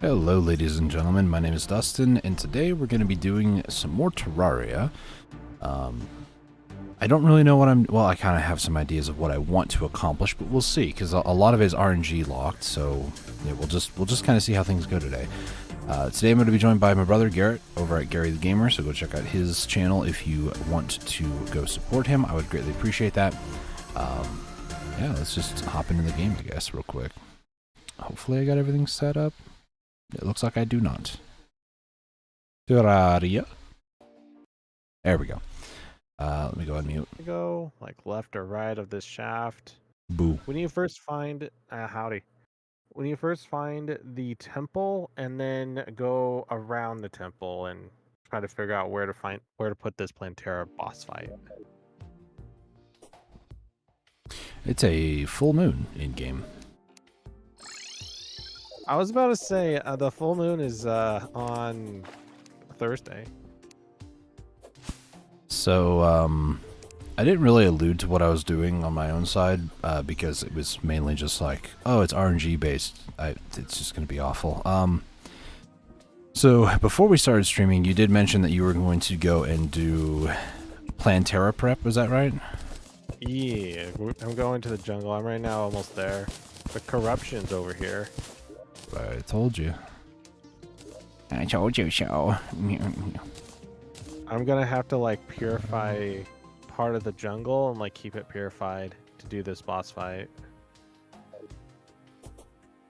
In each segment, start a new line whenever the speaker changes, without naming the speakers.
Hello ladies and gentlemen, my name is Dustin, and today we're going to be doing some more Terraria. I don't really know what well, I kind of have some ideas of what I want to accomplish, but we'll see, because a lot of it is RNG locked, so yeah, we'll just kind of see how things go today. Today I'm going to be joined by my brother Garrett over at Gary the Gamer, so go check out his channel if you want to go support him. I would greatly appreciate that. Yeah, let's just hop into the game, I guess, real quick. Hopefully I got everything set up. It looks like I do not. Terraria. There we go. Let me go ahead and mute.
Go like left or right of this shaft.
Boo.
When you first find howdy. When you first find the temple and then go around the temple and try to figure out where to put this Plantera boss fight.
It's a full moon in game.
I was about to say the full moon is on Thursday.
So, I didn't really allude to what I was doing on my own side, because it was mainly just like, oh, it's RNG based. It's just going to be awful. So, before we started streaming, you did mention that you were going to go and do Plantera prep, was that right?
Yeah, I'm going to the jungle. I'm right now almost there. The corruption's over here.
I told you. I told you so.
I'm gonna have to like purify part of the jungle and like keep it purified to do this boss fight.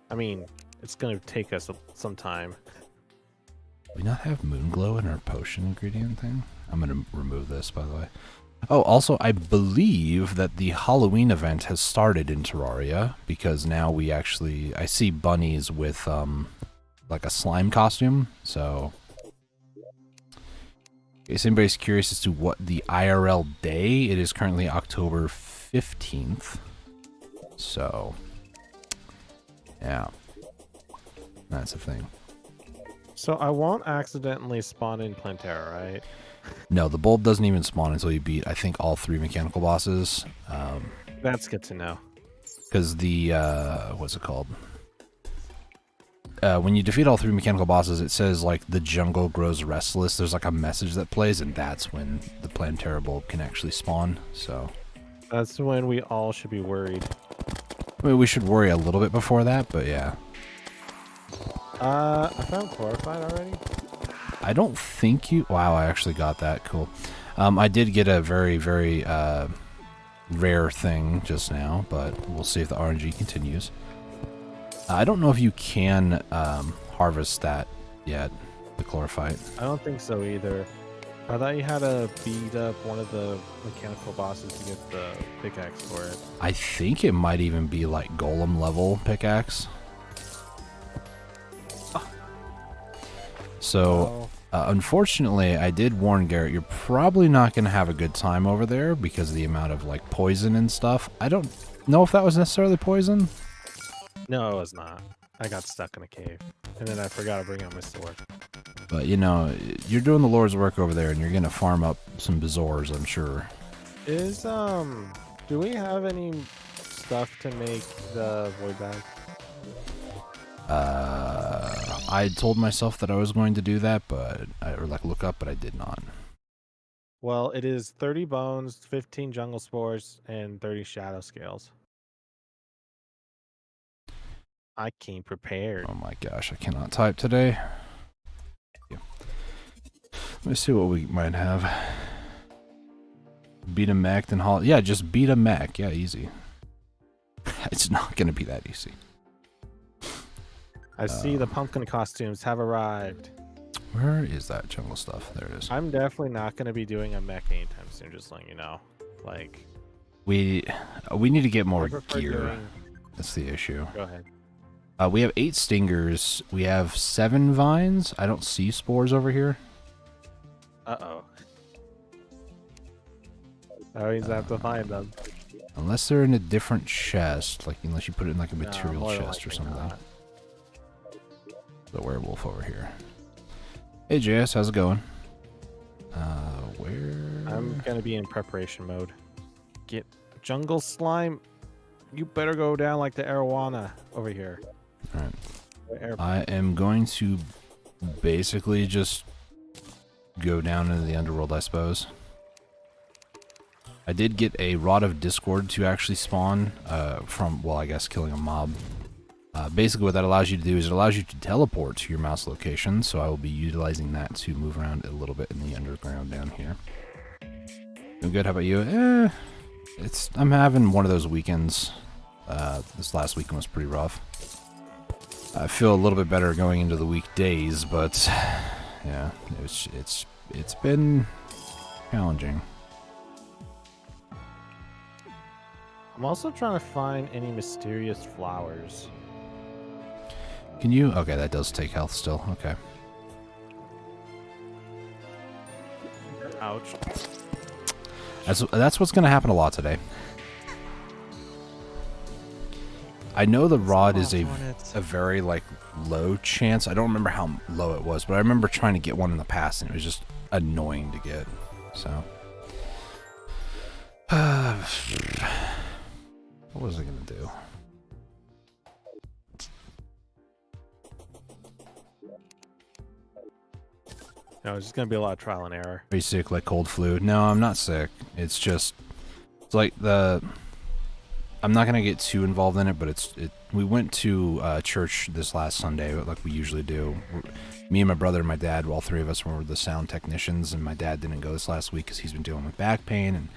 I mean, it's gonna take us some time.
Do we not have moon glow in our potion ingredient thing? I'm gonna remove this, by the way. Oh, also, I believe that the Halloween event has started in Terraria, because now we actually, I see bunnies with, like a slime costume, so... In case anybody's curious as to what the IRL day, it is currently October 15th, so... Yeah. That's the thing.
So I won't accidentally spawn in Plantera, right?
No, the bulb doesn't even spawn until you beat, I think, all 3 mechanical bosses.
That's good to know.
Because the, what's it called? When you defeat all 3 mechanical bosses, it says, like, the jungle grows restless. There's, like, a message that plays, and that's when the Plantera bulb can actually spawn, so...
That's when we all should be worried.
I mean, we should worry a little bit before that, but yeah.
I found Glorified already.
I don't think you... Wow, I actually got that. Cool. I did get a very, very rare thing just now, but we'll see if the RNG continues. I don't know if you can harvest that yet, the chlorophyte.
I don't think so either. I thought you had to beat up one of the mechanical bosses to get the pickaxe for it.
I think it might even be like golem level pickaxe. So, unfortunately, I did warn Garrett, you're probably not going to have a good time over there because of the amount of, like, poison and stuff. I don't know if that was necessarily poison.
No, it was not. I got stuck in a cave, and then I forgot to bring out my sword.
But, you know, you're doing the Lord's work over there, and you're going to farm up some Bazaars, I'm sure.
Do we have any stuff to make the void bag?
I told myself that I was going to do that, but or like look up, but I did not.
Well, it is 30 bones, 15 jungle spores, and 30 shadow scales. I came prepared.
Oh my gosh, I cannot type today. Let me see what we might have. Beat a mech, then haul. Yeah, just beat a mech. Yeah, easy. It's not going to be that easy.
I see the pumpkin costumes have arrived.
Where is that jungle stuff? There it is.
I'm definitely not going to be doing a mech anytime soon, just letting you know. Like,
we need to get more gear. That's the issue.
Go ahead.
We have 8 stingers. We have 7 vines. I don't see spores over here.
Uh-oh. That means I have to find them.
Unless they're in a different chest, like unless you put it in like a material chest or something.
Not.
The werewolf over here. Hey JS, how's it going? Where?
I'm gonna be in preparation mode. Get jungle slime. You better go down like the arowana over here.
Alright. I am going to basically just go down into the underworld, I suppose. I did get a Rod of Discord to actually spawn from, well, I guess killing a mob. Basically what that allows you to do is it allows you to teleport to your mouse location, so I will be utilizing that to move around a little bit in the underground down here. Doing good, how about you? I'm having one of those weekends. This last weekend was pretty rough. I feel a little bit better going into the weekdays, but yeah, it's been challenging.
I'm also trying to find any mysterious flowers.
Can you? Okay, that does take health still. Okay.
Ouch.
That's what's going to happen a lot today. I know the rod is a very, like, low chance. I don't remember how low it was, but I remember trying to get one in the past, and it was just annoying to get. So. What was I going to do?
No, it's just going to be a lot of trial and error.
Are you sick, like cold flu? No, I'm not sick. It's just... It's like the... I'm not going to get too involved in it, but we went to church this last Sunday, like we usually do. Me and my brother and my dad, all three of us were the sound technicians, and my dad didn't go this last week because he's been dealing with back pain, and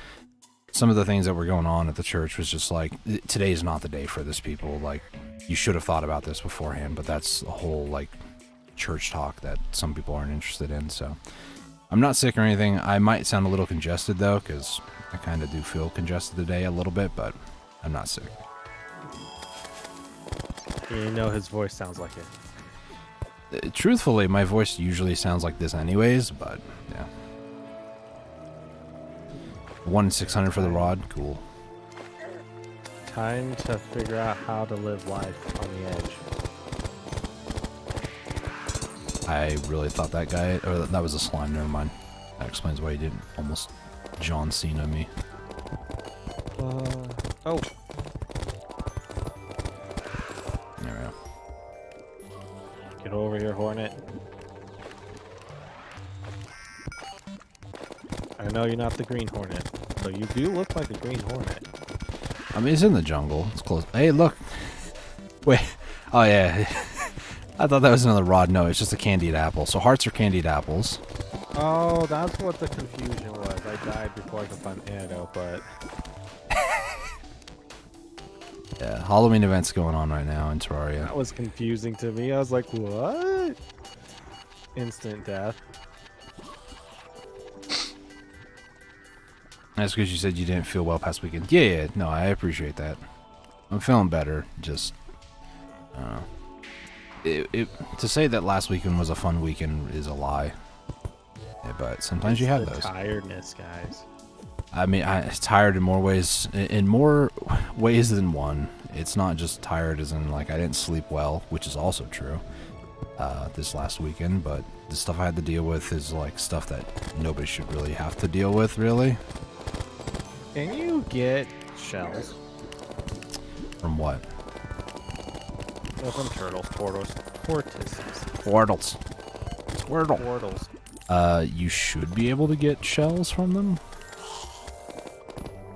some of the things that were going on at the church was just like, today is not the day for this, people. Like, you should have thought about this beforehand, but that's a whole, like, church talk that some people aren't interested in, so... I'm not sick or anything. I might sound a little congested, though, because I kind of do feel congested today a little bit, but... I'm not sick.
You know his voice sounds like it.
Truthfully, my voice usually sounds like this anyways, but yeah. 1-600 for the rod, cool.
Time to figure out how to live life on the edge.
I really thought that guy, or that was a slime, never mind. That explains why he didn't almost John Cena me.
Oh.
There we go.
Get over here, Hornet. I know you're not the Green Hornet, but you do look like a Green Hornet.
I mean, it's in the jungle. It's close. Hey, look. Wait. Oh, yeah. I thought that was another rod. No, it's just a candied apple. So hearts are candied apples.
Oh, that's what the confusion was. I died before I could find the antidote, but...
Yeah, Halloween event's going on right now in Terraria.
That was confusing to me. I was like, what? Instant death.
That's because you said you didn't feel well past weekend. Yeah, no, I appreciate that. I'm feeling better. Just, I don't know. To say that last weekend was a fun weekend is a lie. Yeah, but sometimes you have those.
Tiredness, guys.
I mean, I'm tired in more ways than one. It's not just tired as in, like, I didn't sleep well, which is also true, this last weekend, but the stuff I had to deal with is, like, stuff that nobody should really have to deal with, really.
Can you get shells?
From what?
Well, from turtles, tortoises.
Portals. Squirtle.
Portals.
You should be able to get shells from them.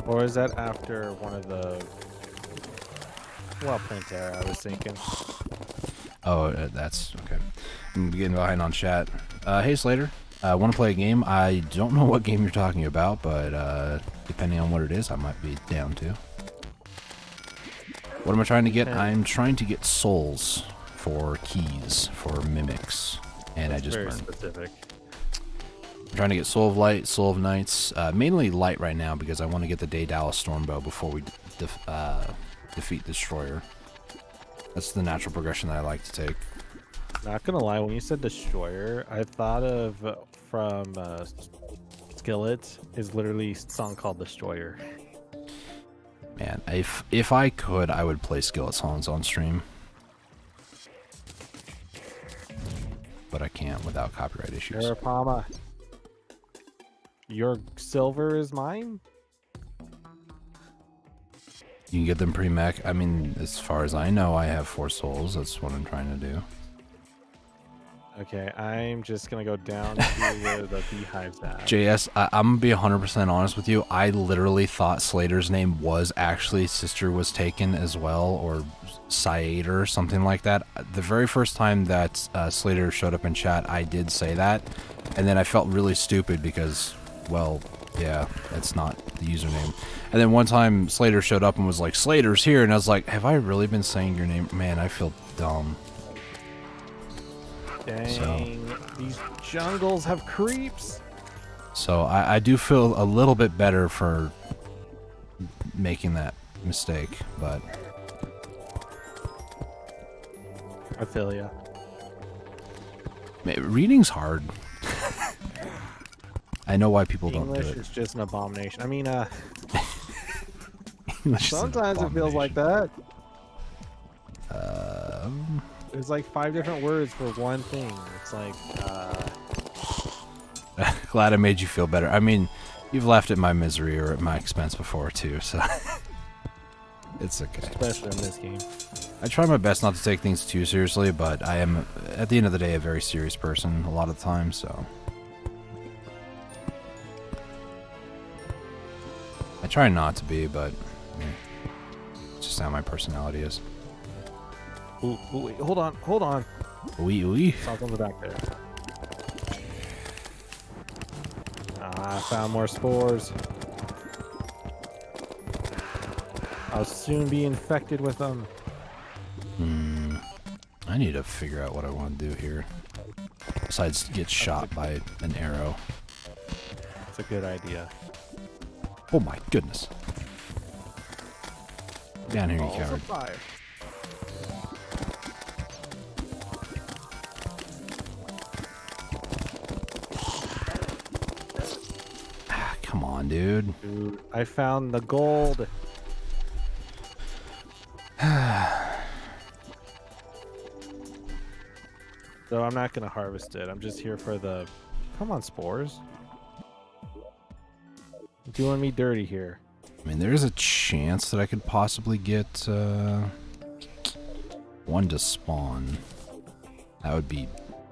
Or is that after one of the... Well, Pantera, I was thinking.
Oh, that's... Okay. I'm getting behind on chat. Hey, Slater. Want to play a game? I don't know what game you're talking about, but depending on what it is, I might be down to. What am I trying to get? I'm trying to get souls for keys, for mimics. And I just
very
burned.
Specific.
I'm trying to get Soul of Light, Soul of Knights, mainly Light right now because I want to get the Daedalus Stormbow before we defeat Destroyer. That's the natural progression that I like to take.
Not gonna lie, when you said Destroyer, I thought of from Skillet is literally a song called Destroyer.
Man, if I could, I would play Skillet songs on stream. But I can't without copyright issues.
Terrapama. Your silver is mine?
You can get them pre-mech. I mean, as far as I know, I have 4 souls. That's what I'm trying to do.
Okay, I'm just gonna go down to where the beehive's at.
JS, I'm gonna be 100% honest with you. I literally thought Slater's name was actually Sister Was Taken as well, or Syed or something like that. The very first time that Slater showed up in chat, I did say that, and then I felt really stupid because, well, yeah, that's not the username. And then one time Slater showed up and was like, Slater's here, and I was like, have I really been saying your name? Man, I feel dumb.
Dang, these jungles have creeps.
So I do feel a little bit better for making that mistake, but
I feel ya.
Reading's hard. I know why people don't do
English
it.
is just an abomination. I mean,
English is an
sometimes it feels like that.
abomination.
There's like 5 different words for one thing. It's like,
Glad I made you feel better. I mean, you've laughed at my misery or at my expense before too, so it's okay.
especially in this game.
I try my best not to take things too seriously, but I am, at the end of the day, a very serious person a lot of the time, so. I try not to be, but it's just how my personality is.
Ooh, wait, hold on.
Ooey ooey.
Something's back there. Ah, I found more spores. I'll soon be infected with them.
I need to figure out what I want to do here. Besides get shot by an arrow.
It's a good idea.
Oh my goodness. Down here, you
Balls of
coward.
fire.
Ah, come on, dude.
Dude, I found the gold. So I'm not gonna harvest it. I'm just here for the... Come on, spores. Doing me dirty here.
I mean, there's a chance that I could possibly get one to spawn. That would be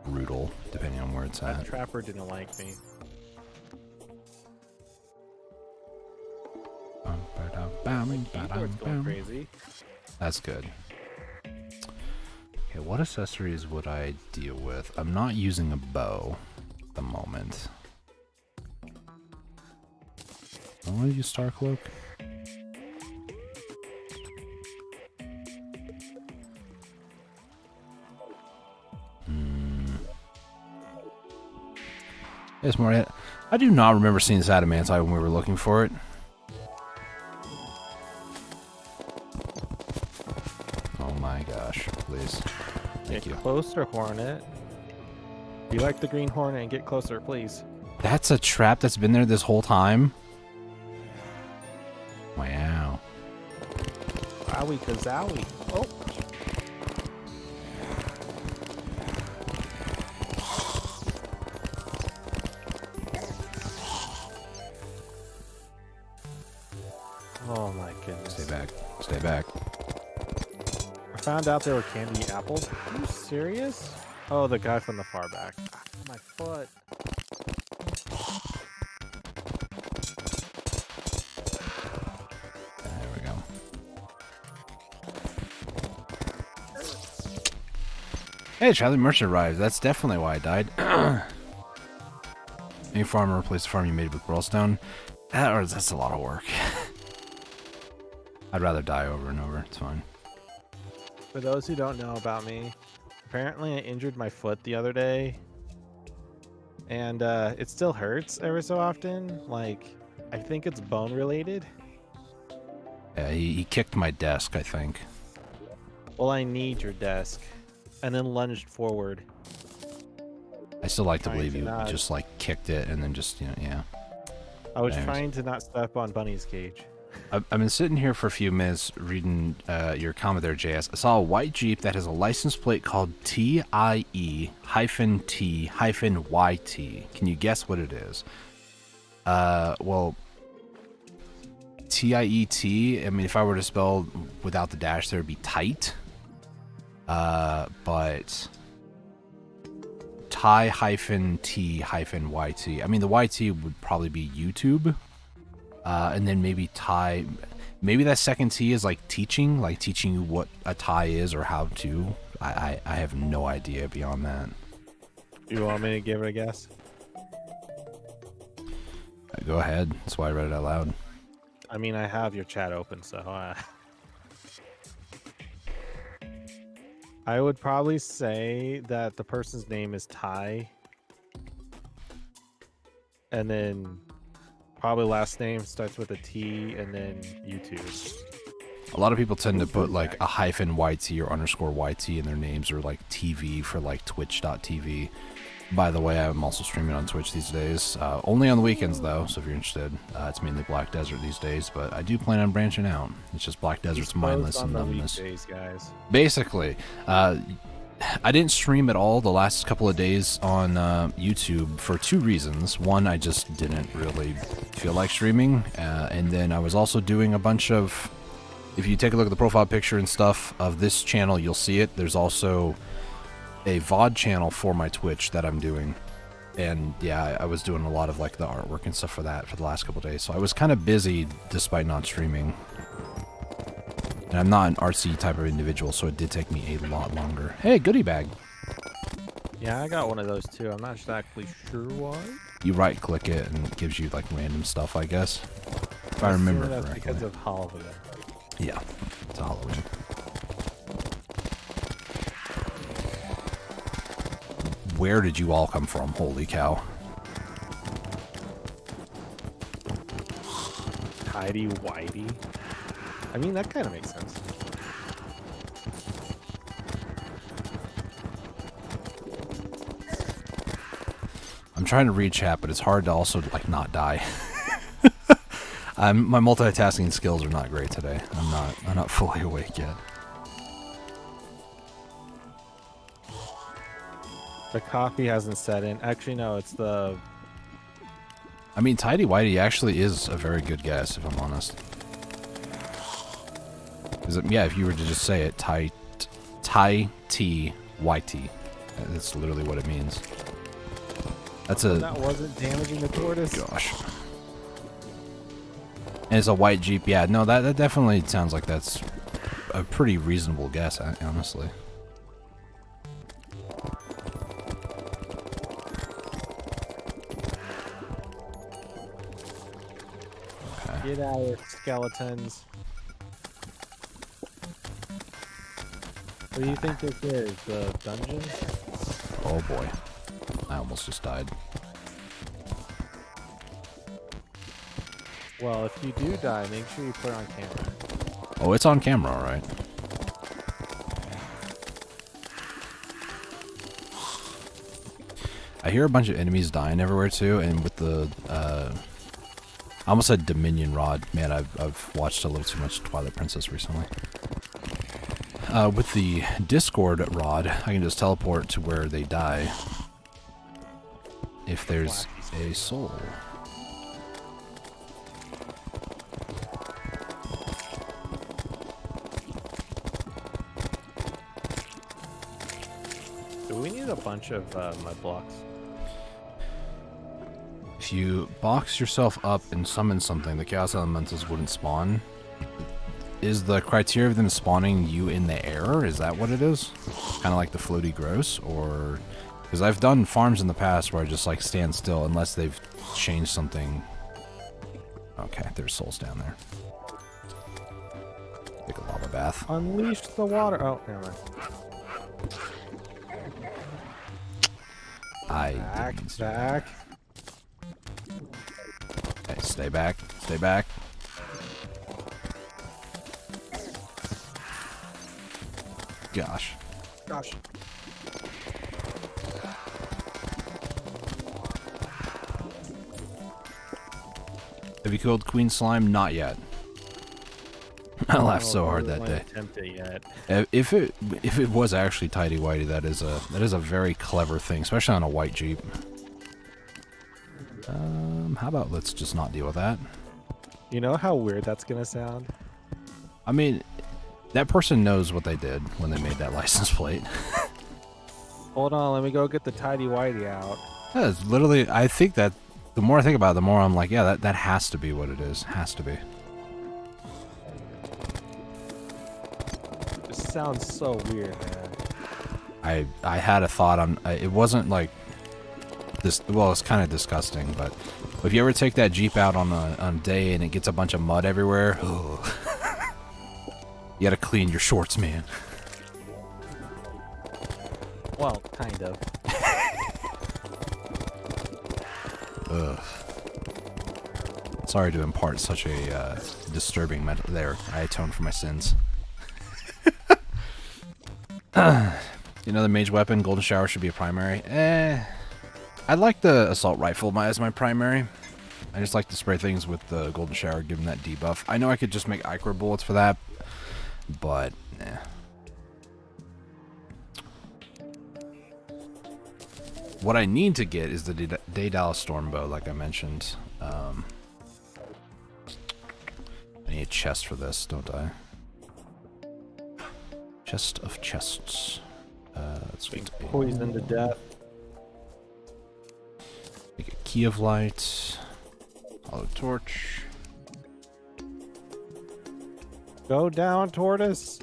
brutal, depending on where it's
That
at.
trapper didn't like me. Keyboard's going crazy.
That's good. Okay, what accessories would I deal with? I'm not using a bow at the moment. I want to use Star Cloak. It's more. I do not remember seeing this adamantite when we were looking for it. Oh my gosh! Please, thank you.
Get closer, Hornet. You like the green hornet and get closer, please.
That's a trap that's been there this whole time. Wow.
Wowie kazowie. Oh. Oh my goodness.
Stay back. Stay back.
I found out there were candy apples. Are you serious? Oh, the guy from the far back. Ah, my foot.
There we go. Hey, Charlie Merchant arrived. That's definitely why I died. Any farmer replace the farm you made with Burlstone? That's a lot of work. I'd rather die over and over. It's fine.
For those who don't know about me, apparently I injured my foot the other day. And it still hurts every so often. Like, I think it's bone related.
Yeah, he kicked my desk, I think.
Well, I need your desk. And then lunged forward.
I still like to
Trying
believe
to
you
not-
just like kicked it and then just, yeah.
I was
Anyways.
trying to not step on Bunny's cage.
I've been sitting here for a few minutes reading your comment there, JS. I saw a white Jeep that has a license plate called TIE-T-YT. Can you guess what it is? Well, T-I-E-T. I mean, if I were to spell without the dash, there would be tight. But Ty-T-YT. I mean, the YT would probably be YouTube. And then maybe Ty. Maybe that second T is like teaching you what a tie is or how to. I have no idea beyond that.
You want me to give it a guess?
Go ahead. That's why I read it out loud.
I mean, I have your chat open, so I would probably say that the person's name is Ty, and then probably last name starts with a T, and then YouTube.
A lot of people tend to put like a hyphen YT or underscore YT in their names, or like TV for like twitch.tv. By the way, I'm also streaming on Twitch these days. Only on the weekends though, so if you're interested. It's mainly Black Desert these days, but I do plan on branching out. It's just Black Desert's mindless and numbness.
Guys.
Basically, I didn't stream at all the last couple of days on YouTube for two reasons. One, I just didn't really feel like streaming, and then I was also doing a bunch of... If you take a look at the profile picture and stuff of this channel, you'll see it. There's also a VOD channel for my Twitch that I'm doing. And yeah, I was doing a lot of like the artwork and stuff for that for the last couple of days. So I was kind of busy despite not streaming. And I'm not an artsy type of individual, so it did take me a lot longer. Hey, goodie bag.
Yeah, I got one of those too. I'm not exactly sure why.
You right click it and it gives you like random stuff, I guess. If I remember correctly.
Because of Halloween.
Yeah, it's Halloween. Where did you all come from? Holy cow.
Tidy Whitey. I mean, that kind of makes sense.
I'm trying to read chat, but it's hard to also like not die. My multitasking skills are not great today. I'm not fully awake yet.
The coffee hasn't set in. Actually, no, it's the...
I mean, Tidy Whitey actually is a very good guess, if I'm honest. Yeah, if you were to just say it, Ty-T-Y-T. That's literally what it means. That's a...
That wasn't damaging the tortoise.
Gosh. And it's a white Jeep. Yeah, no, that definitely sounds like that's a pretty reasonable guess, honestly. Okay.
Get out of skeletons. What do you think this is? The dungeon?
Oh boy. I almost just died.
Well, if you do die, make sure you put it on camera.
Oh, it's on camera, all right. I hear a bunch of enemies dying everywhere too, and with the I almost said Dominion Rod. Man, I've watched a little too much Twilight Princess recently. With the Discord Rod, I can just teleport to where they die if there's a soul.
Do we need a bunch of mud blocks?
If you box yourself up and summon something, the Chaos Elementals wouldn't spawn. Is the criteria of them spawning you in the air? Is that what it is? Kind of like the floaty gross? Or... Because I've done farms in the past where I just like stand still unless they've changed something. Okay, there's souls down there. Take a lava bath.
Unleash the water. Oh, never mind. Back.
Okay, stay back. Stay back. Gosh. Have you killed Queen Slime? Not yet. I laughed so hard that day. If it was actually Tidy Whitey, that is a very clever thing, especially on a white Jeep. How about let's just not deal with that?
You know how weird that's gonna sound?
I mean, that person knows what they did when they made that license plate.
Hold on, let me go get the tidy whitey out.
Yeah, it's literally, I think that the more I think about it, the more I'm like, yeah, that has to be what it is. Has to be.
It sounds so weird, man.
I had a thought on, it wasn't like this, well, it's kind of disgusting, but if you ever take that Jeep out on a day and it gets a bunch of mud everywhere, you gotta clean your shorts, man.
Well, kind of.
Ugh. Sorry to impart such a disturbing there. I atone for my sins. You know, the mage weapon, golden shower should be a primary. I like the assault rifle as my primary. I just like to spray things with the golden shower, give them that debuff. I know I could just make Ichor bullets for that, but what I need to get is the Daedalus Stormbow, like I mentioned. I need a chest for this, don't I? Chest of chests. Let's
Being poisoned to death.
Make a key of light. Hollow torch.
Go down, tortoise.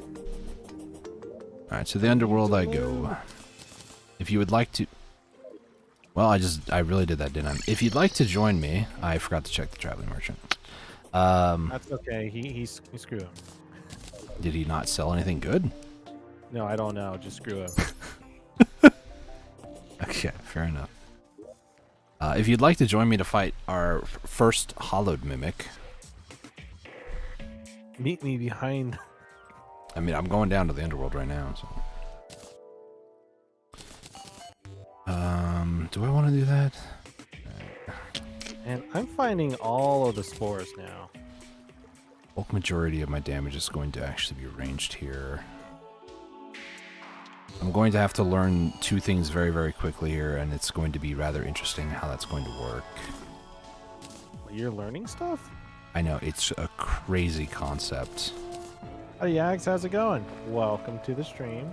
Alright, to the underworld I go. If you would like to... Well, I really did that, didn't I? If you'd like to join me... I forgot to check the traveling merchant.
That's okay. He screwed him.
Did he not sell anything good?
No, I don't know. Just screw him.
Okay, fair enough. If you'd like to join me to fight our first hollowed mimic...
Meet me behind...
I mean, I'm going down to the underworld right now, so... Do I want to do that?
And I'm finding all of the spores now.
Bulk majority of my damage is going to actually be ranged here. I'm going to have to learn two things very, very quickly here, and it's going to be rather interesting how that's going to work.
You're learning stuff?
I know, it's a crazy concept.
Hey, Yags, how's it going? Welcome to the stream.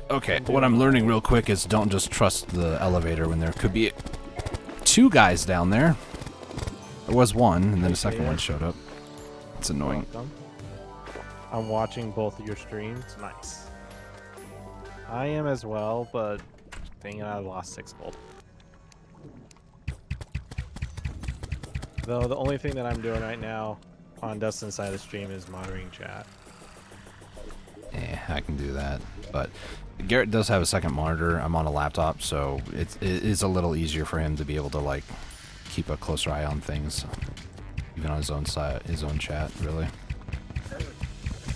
Okay, what I'm learning real quick is don't just trust the elevator when there could be two guys down there. There was one, and then a second one showed up. It's annoying.
Welcome. I'm watching both of your streams. Nice. I am as well, but dang it, I lost 6 gold. Though the only thing that I'm doing right now on Dustin's side of the stream is monitoring chat.
I can do that, but Garrett does have a second monitor. I'm on a laptop, so it is a little easier for him to be able to like keep a closer eye on things, even on his own side, his own chat. Really,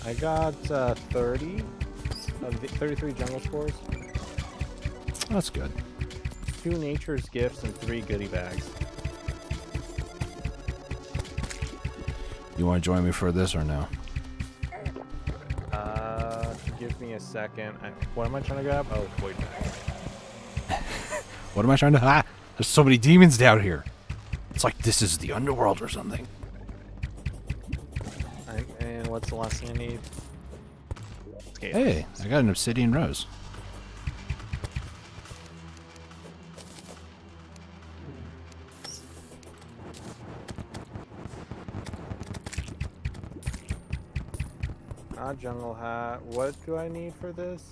I got 30 of the 33 jungle spores.
That's good.
2 nature's gifts and 3 goodie bags.
You want to join me for this or no?
Give me a second. What am I trying to grab? Oh, void bag.
What am I trying to? Ah! There's so many demons down here. It's like this is the underworld or something.
And what's the last thing I need? Scales.
Hey, I got an obsidian rose.
Jungle hat. What do I need for this?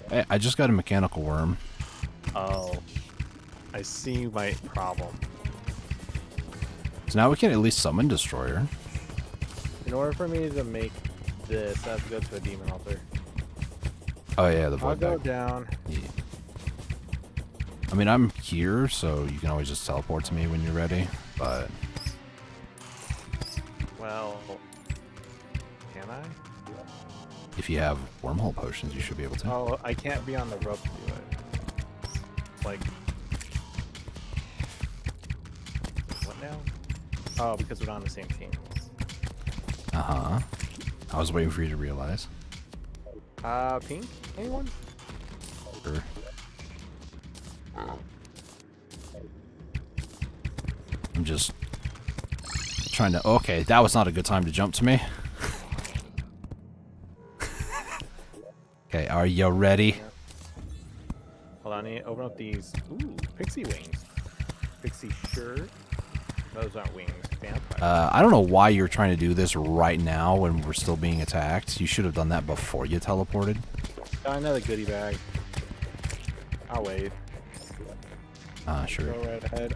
Hey, I just got a mechanical worm.
Oh, I see my problem.
So now we can at least summon Destroyer.
In order for me to make this, I have to go to a demon altar.
Oh yeah, the
I'll
void
go
bag.
down.
Yeah. I mean, I'm here, so you can always just teleport to me when you're ready, but...
Well... Can I?
If you have wormhole potions, you should be able to.
Oh, I can't be on the rope to do it. It's like... What now? Oh, because we're not on the same team.
Uh-huh. I was waiting for you to realize.
Pink? Anyone?
Sure. I'm just trying to... Okay, that was not a good time to jump to me. Okay, are you ready?
Hold on, I need to open up these. Ooh, pixie wings. Pixie shirt. Those aren't wings. Vampire.
I don't know why you're trying to do this right now when we're still being attacked. You should have done that before you teleported.
Got another goodie bag. I'll wait.
Sure.
Go right ahead.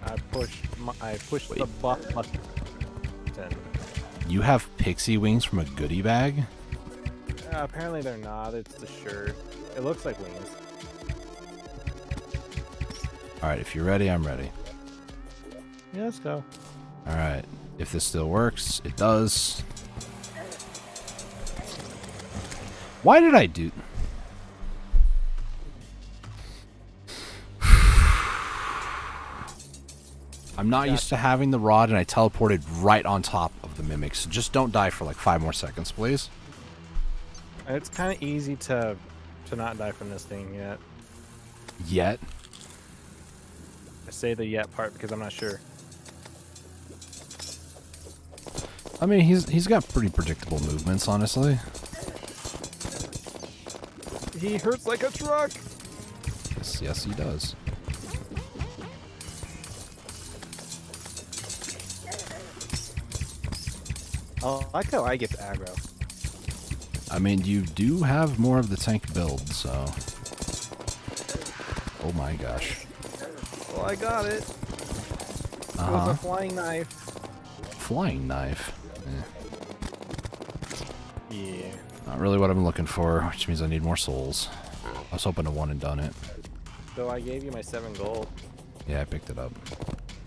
I pushed the buff button.
You have pixie wings from a goodie bag?
Apparently they're not. It's the shirt. It looks like wings.
Alright, if you're ready, I'm ready.
Yeah, let's go.
Alright, if this still works, it does. Why did I do... I'm not used to having the rod, and I teleported right on top of the mimics. So just don't die for like 5 more seconds, please.
It's kind of easy to not die from this thing yet.
Yet?
I say the yet part because I'm not sure.
I mean, he's got pretty predictable movements, honestly.
He hurts like a truck!
Yes, he does.
Oh, I like how I get the aggro.
I mean, you do have more of the tank build, so... Oh my gosh.
Well, I got it. It was a flying knife.
Flying knife?
Yeah.
Not really what I'm looking for, which means I need more souls. I was hoping to one and done it.
So I gave you my 7 gold.
Yeah, I picked it up.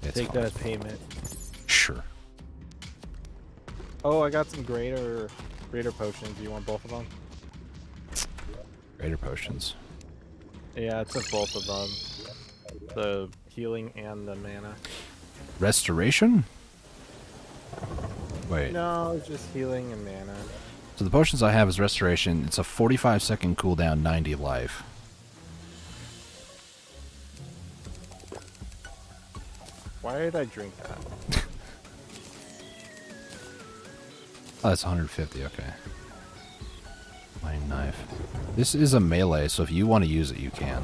Take that as payment.
Sure.
Oh, I got some greater potions. Do you want both of them?
Greater potions.
Yeah, it's in both of them. The healing and the mana.
Restoration? Wait.
No, it's just healing and mana.
So the potions I have is restoration. It's a 45-second cooldown, 90 life.
Why did I drink that?
Oh, that's 150, okay. Flying knife. This is a melee, so if you want to use it, you can.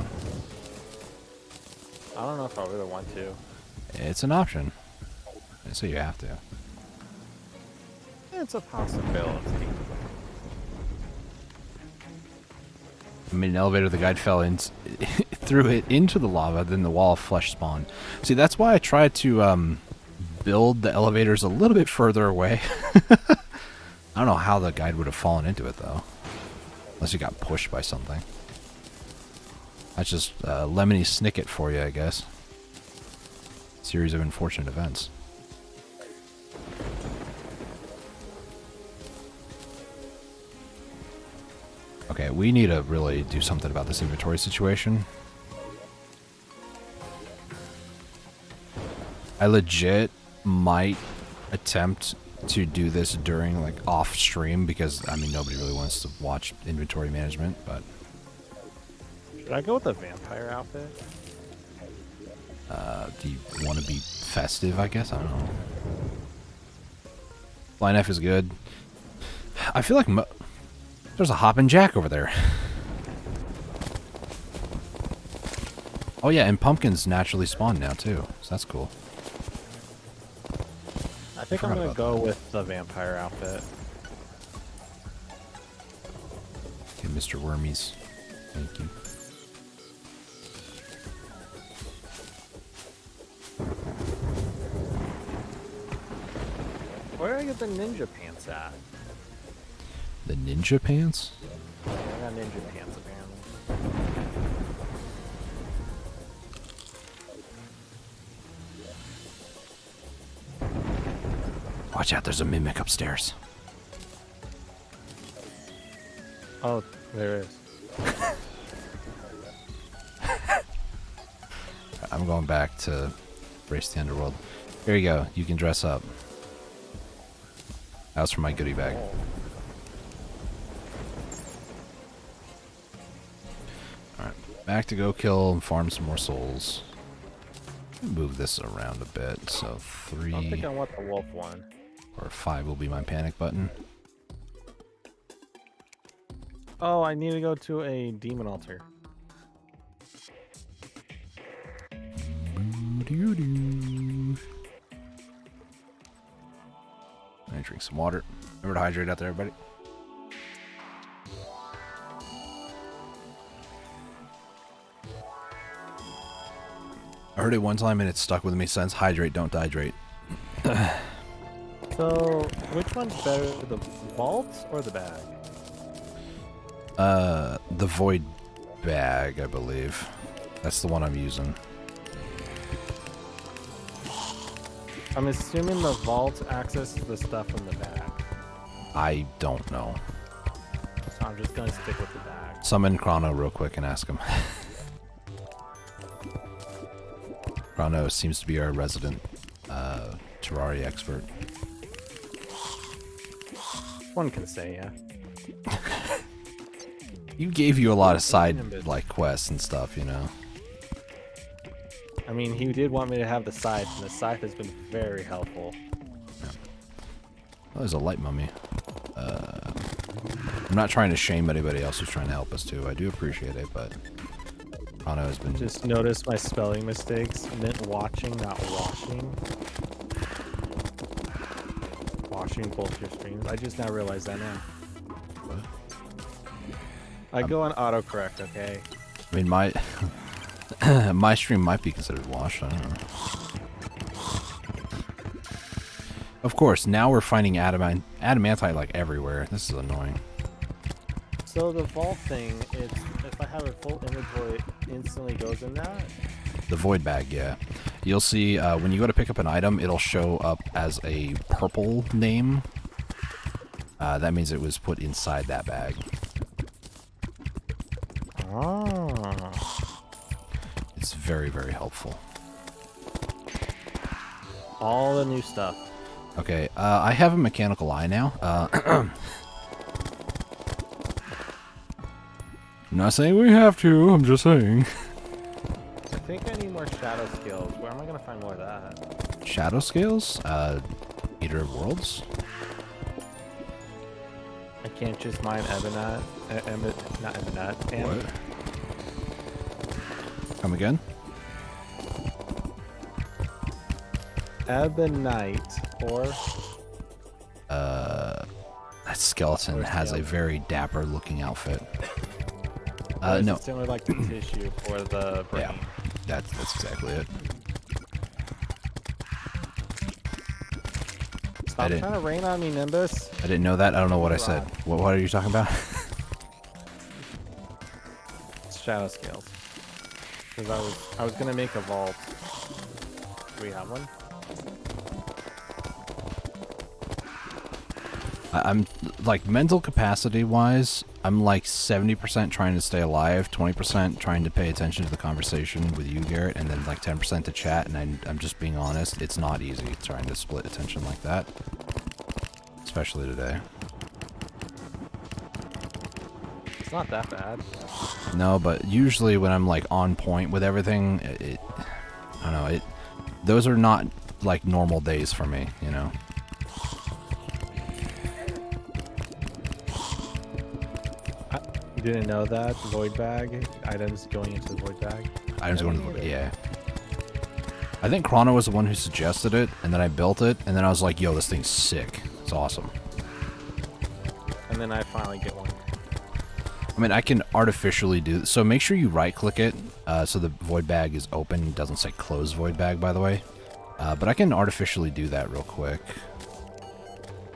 I don't know if I really want to.
It's an option. So you have to.
It's a possibility.
I mean, an elevator, the guide fell in, threw it into the lava, then the wall of flesh spawned. See, that's why I tried to build the elevators a little bit further away. I don't know how the guide would have fallen into it, though. Unless he got pushed by something. That's just Lemony Snicket for you, I guess. Series of unfortunate events. Okay, we need to really do something about this inventory situation. I legit might attempt to do this during, like, off stream because, I mean, nobody really wants to watch inventory management, but...
Should I go with the vampire outfit?
Do you want to be festive, I guess? I don't know. Flying F is good. I feel like there's a hoppin' jack over there. Oh yeah, and pumpkins naturally spawn now too, so that's cool.
I think I'm gonna go with the vampire outfit.
Okay, Mr. Wormies. Thank you.
Where did I get the ninja pants at?
The ninja pants?
Yeah, I got ninja pants apparently.
Watch out, there's a mimic upstairs.
Oh, there is.
I'm going back to Race the Underworld. Here you go, you can dress up. That was from my goodie bag. Alright, back to go kill and farm some more souls. Move this around a bit, so 3...
I think I want the wolf one.
Or 5 will be my panic button.
Oh, I need to go to a demon altar.
I drink some water. Remember to hydrate out there, everybody. I heard it one time and it's stuck with me since. Hydrate, don't dehydrate.
So, which one's better, the vault or the bag?
The void bag, I believe. That's the one I'm using.
I'm assuming the vault accesses the stuff in the bag.
I don't know.
So I'm just gonna stick with the bag.
Summon Chrono real quick and ask him. Chrono seems to be our resident Terraria expert.
One can say, yeah.
He gave you a lot of side like quests and stuff, you know.
I mean, he did want me to have the scythe, and the scythe has been very helpful.
Yeah. Oh, there's a light mummy. I'm not trying to shame anybody else who's trying to help us too. I do appreciate it, but Chrono has been...
Just notice my spelling mistakes. Meant watching, not washing. Washing both your streams. I just now realized that now.
What?
I go on autocorrect, okay?
I mean, my my stream might be considered washed. I don't know. Of course, now we're finding adamantite like everywhere. This is annoying.
So the vault thing, it's if I have a full inventory, it instantly goes in that?
The void bag, yeah. You'll see when you go to pick up an item, it'll show up as a purple name. That means it was put inside that bag.
Oh.
It's very, very helpful.
All the new stuff.
Okay, I have a mechanical eye now. I'm not saying we have to, I'm just saying.
I think I need more shadow skills. Where am I going to find more of that?
Shadow scales? Eater of Worlds?
I can't just mine Ebonite. Not Ebonite.
What? Come again?
Ebonite or...
That skeleton has a very dapper looking outfit. No.
It's similar like the tissue for the brain.
Yeah, that's exactly it.
Stop trying to rain on me, Nimbus.
I didn't know that. I don't know what I said. What are you talking about?
It's shadow scales. Because I was gonna make a vault. Do we have one?
I'm like mental capacity wise, I'm like 70% trying to stay alive, 20% trying to pay attention to the conversation with you, Garrett, and then like 10% to chat. And I'm just being honest, it's not easy trying to split attention like that, especially today.
It's not that bad.
No, but usually when I'm like on point with everything, I don't know, those are not like normal days for me, you know.
You didn't know that? Void bag? Items going into the void bag?
Items going into the void, yeah. I think Chrono was the one who suggested it, and then I built it, and then I was like, yo, this thing's sick. It's awesome.
And then I finally get one.
I mean, I can artificially do... So make sure you right-click it, so the void bag is open. It doesn't say close void bag, by the way. But I can artificially do that real quick.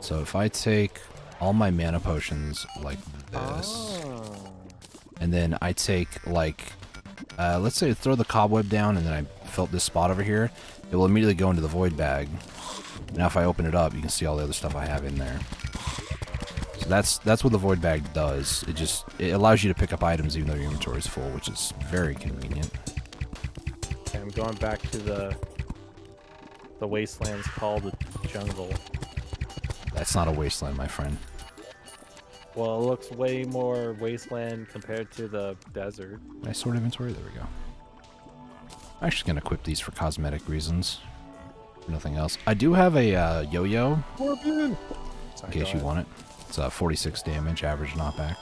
So if I take all my mana potions like this, and then I take, like, let's say throw the cobweb down, and then I filled this spot over here, it will immediately go into the void bag. Now if I open it up, you can see all the other stuff I have in there. So that's what the void bag does. It allows you to pick up items even though your inventory is full, which is very convenient.
Okay, I'm going back to the wastelands called the jungle.
That's not a wasteland, my friend.
Well, it looks way more wasteland compared to the desert.
Nice sort of inventory. There we go. I'm actually going to equip these for cosmetic reasons. Nothing else. I do have a yo-yo
Scorpion!
in case you want it. It's 46 damage, average knockback.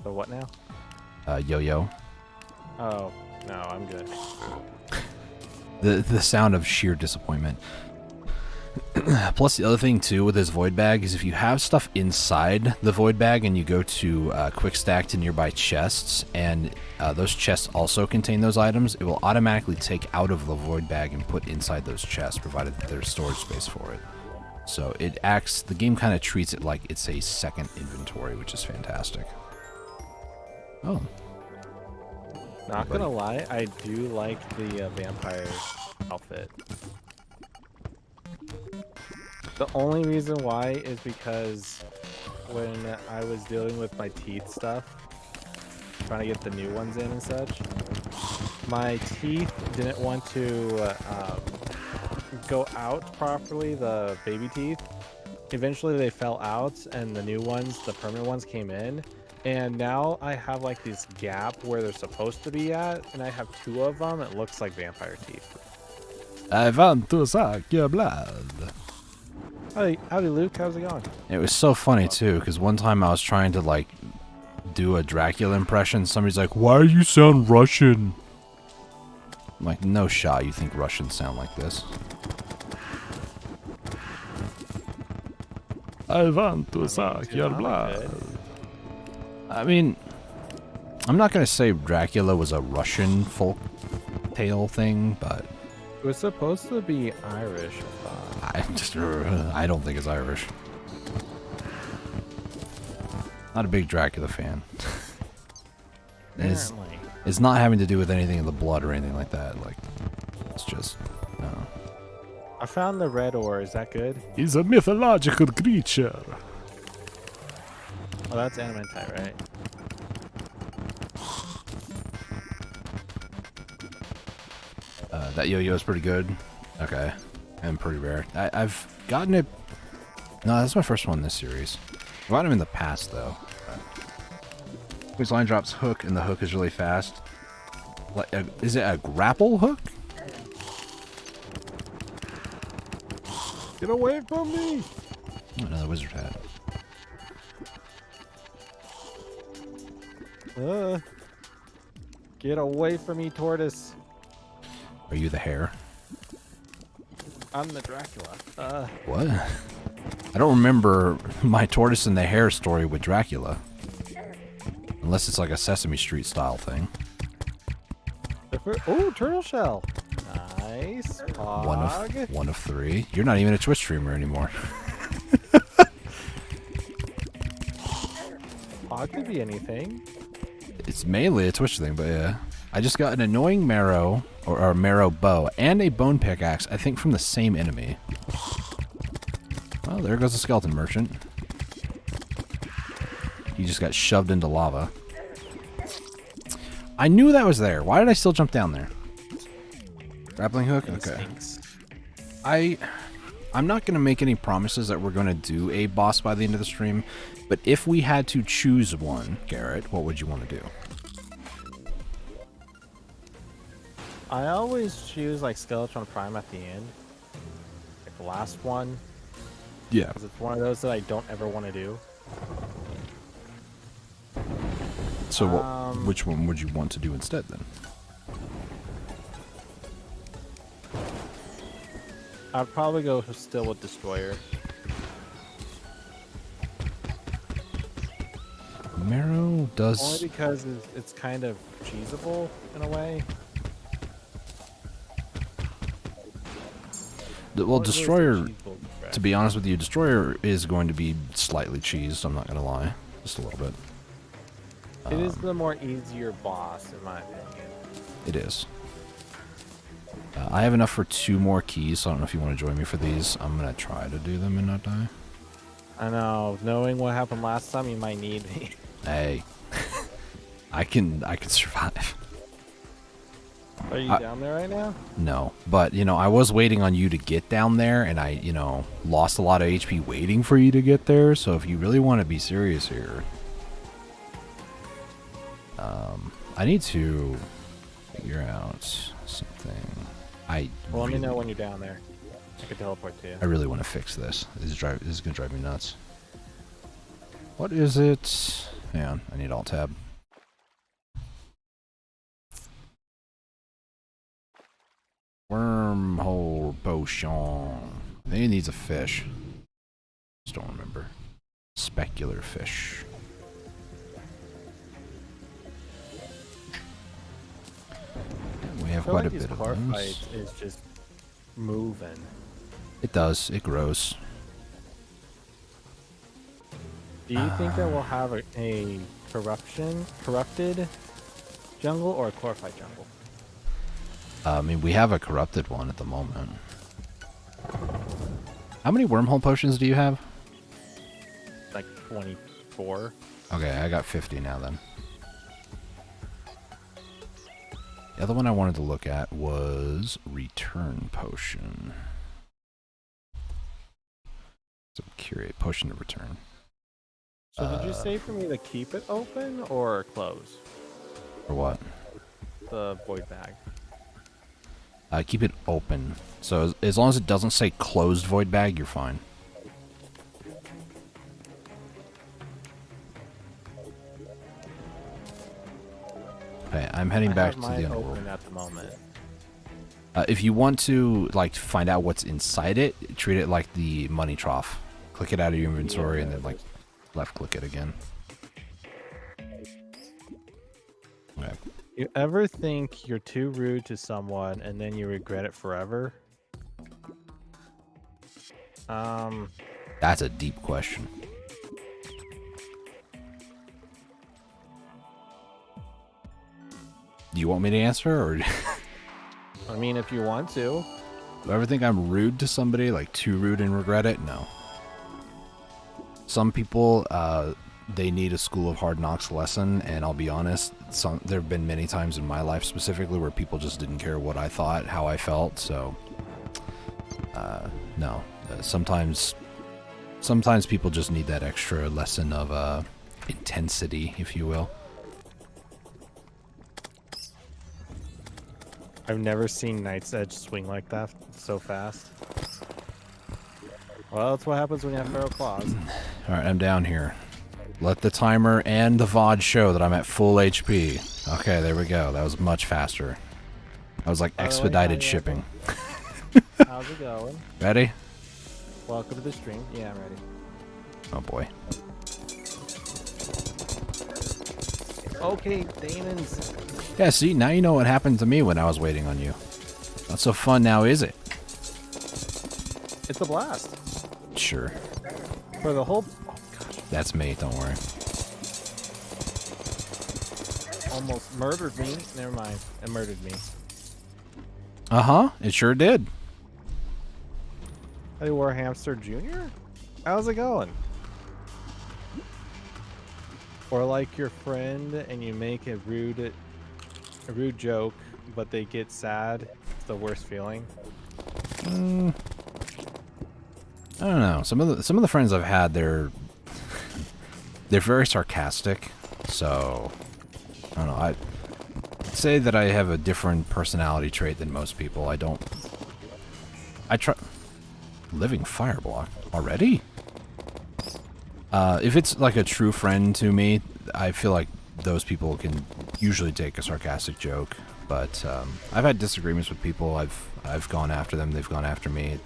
So what now?
Yo-yo.
Oh, no, I'm good.
The sound of sheer disappointment. Plus, the other thing too with this void bag is if you have stuff inside the void bag and you go to quick stack to nearby chests, and those chests also contain those items, it will automatically take out of the void bag and put inside those chests, provided that there's storage space for it. So it acts. The game kind of treats it like it's a second inventory, which is fantastic. Oh.
Not gonna lie, I do like the vampire outfit. The only reason why is because when I was dealing with my teeth stuff, trying to get the new ones in and such, my teeth didn't want to go out properly, the baby teeth. Eventually they fell out and the new ones, the permanent ones, came in. And now I have like this gap where they're supposed to be at, and I have 2 of them. It looks like vampire teeth.
I want to suck your blood.
Howdy Luke, how's it going?
It was so funny too, because one time I was trying to like do a Dracula impression. Somebody's like, "Why do you sound Russian?" I'm like, "No shot. You think Russians sound like this?" I want to suck your blood. I mean, I'm not gonna say Dracula was a Russian folk tale thing, but
It was supposed to be Irish, I thought.
I don't think it's Irish. Not a big Dracula fan. It's not having to do with anything in the blood or anything like that. Like, it's just, no.
I found the red ore. Is that good?
He's a mythological creature.
Oh, that's adamantite, right?
That yo-yo is pretty good. Okay. And pretty rare. I've gotten it. No, that's my first one in this series. I've gotten him in the past, though. His line drops hook, and the hook is really fast. Is it a grapple hook?
Get away from me!
Oh, another wizard hat.
Get away from me, tortoise.
Are you the hare?
I'm the Dracula.
What? I don't remember my tortoise and the hare story with Dracula. Unless it's like a Sesame Street style thing.
Oh, turtle shell. Nice. Pog.
One of 3. You're not even a Twitch streamer anymore.
Pog could be anything.
It's mainly a Twitch thing, but yeah. I just got an annoying marrow, or marrow bow, and a bone pickaxe, I think from the same enemy. Well, there goes the skeleton merchant. He just got shoved into lava. I knew that was there. Why did I still jump down there? Grappling hook? Okay. I'm not going to make any promises that we're going to do a boss by the end of the stream, but if we had to choose one, Garrett, what would you want to do?
I always choose like Skeletron Prime at the end. Like the last one.
Yeah.
Because it's one of those that I don't ever want to do.
So which one would you want to do instead then?
I'd probably go still with Destroyer.
Marrow does...
Only because it's kind of cheesable in a way.
Well, Destroyer, to be honest with you, Destroyer is going to be slightly cheesed, I'm not going to lie. Just a little bit.
It is the more easier boss, in my opinion.
It is. I have enough for 2 more keys, so I don't know if you want to join me for these. I'm going to try to do them and not die.
I know. Knowing what happened last time, you might need me.
Hey. I can survive.
Are you down there right now?
No, but, you know, I was waiting on you to get down there, and I, you know, lost a lot of HP waiting for you to get there, so if you really want to be serious here, I need to figure out something.
Well, let me know when you're down there. I can teleport to you.
I really want to fix this. This is going to drive me nuts. What is it? Hang on, I need Alt-Tab. Wormhole potion. I think it needs a fish. Just don't remember. Specular fish. We have quite a bit of
car
those.
fight is just moving.
It does. It grows.
Do you think that we'll have a corrupted jungle or a core fight jungle?
I mean, we have a corrupted one at the moment. How many wormhole potions do you have?
Like 24.
Okay, I got 50 now then. The other one I wanted to look at was return potion. So curate potion to return.
So did you say for me to keep it open or close?
Or what?
The void bag.
Keep it open. So as long as it doesn't say closed void bag, you're fine. Okay, I'm heading back to the underworld.
Open at the moment.
If you want to like find out what's inside it, treat it like the money trough. Click it out of your inventory and then like left click it again. Okay.
You ever think you're too rude to someone and then you regret it forever?
That's a deep question. Do you want me to answer, or
I mean, if you want to.
do I ever think I'm rude to somebody, like too rude and regret it? No. Some people, they need a school of hard knocks lesson, and I'll be honest, there have been many times in my life specifically where people just didn't care what I thought, how I felt, so no. Sometimes people just need that extra lesson of intensity, if you will.
I've never seen Knight's Edge swing like that so fast. Well, that's what happens when you have feral claws.
Alright, I'm down here. Let the timer and the VOD show that I'm at full HP. Okay, there we go. That was much faster. That was like expedited shipping.
How's it going?
Ready?
Welcome to the stream. Yeah, I'm ready.
Oh boy.
Okay, Damon's.
Yeah, see, now you know what happened to me when I was waiting on you. Not so fun now, is it?
It's a blast.
Sure.
For the whole... Oh, gosh.
That's me, don't worry.
Almost murdered me. Never mind. It murdered me.
Uh-huh, it sure did.
Hey, Warhamster Jr.? How's it going? Or like your friend and you make a rude joke, but they get sad. It's the worst feeling.
I don't know. Some of the friends I've had, they're very sarcastic. So I don't know. I'd say that I have a different personality trait than most people. I try living fireblock already. If it's like a true friend to me, I feel like those people can usually take a sarcastic joke. But I've had disagreements with people. I've gone after them. They've gone after me.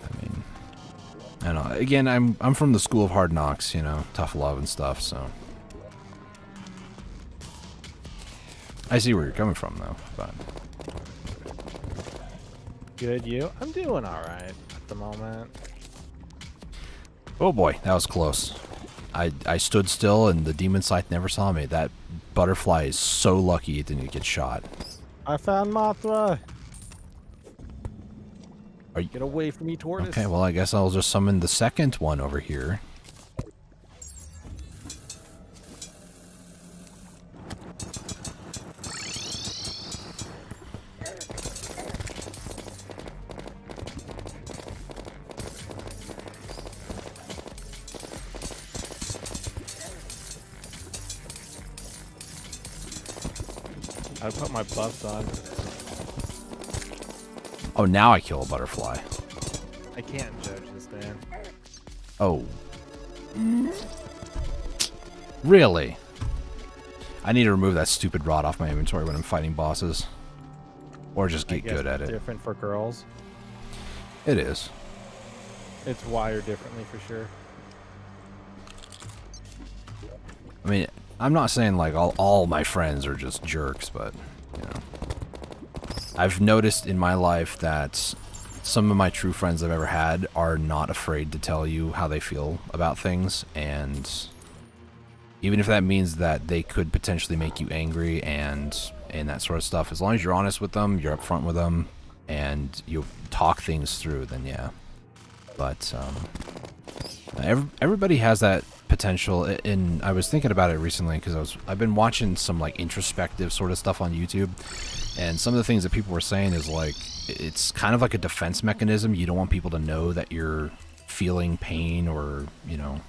I mean, I don't know. Again, I'm from the school of hard knocks. You know, tough love and stuff. So I see where you're coming from, though. But
Good, you? I'm doing all right at the moment.
oh boy, that was close. I stood still and the demon scythe never saw me. That butterfly is so lucky it didn't get shot.
I found Mothra. Get away from me, tortoise.
Okay, well, I guess I'll just summon the second one over here.
I put my buffs on.
Oh, now I kill a butterfly.
I can't judge this man.
Oh. Really? I need to remove that stupid rod off my inventory when I'm fighting bosses. Or just get good at it.
Different for girls.
It is.
It's wired differently for sure.
I mean, I'm not saying like all my friends are just jerks, but, you know. I've noticed in my life that some of my true friends I've ever had are not afraid to tell you how they feel about things, and even if that means that they could potentially make you angry and that sort of stuff, as long as you're honest with them, you're upfront with them, and you talk things through, then yeah. But everybody has that potential, and I was thinking about it recently because I've been watching some like introspective sort of stuff on YouTube, and some of the things that people were saying is like it's kind of like a defense mechanism. You don't want people to know that you're feeling pain, or you know.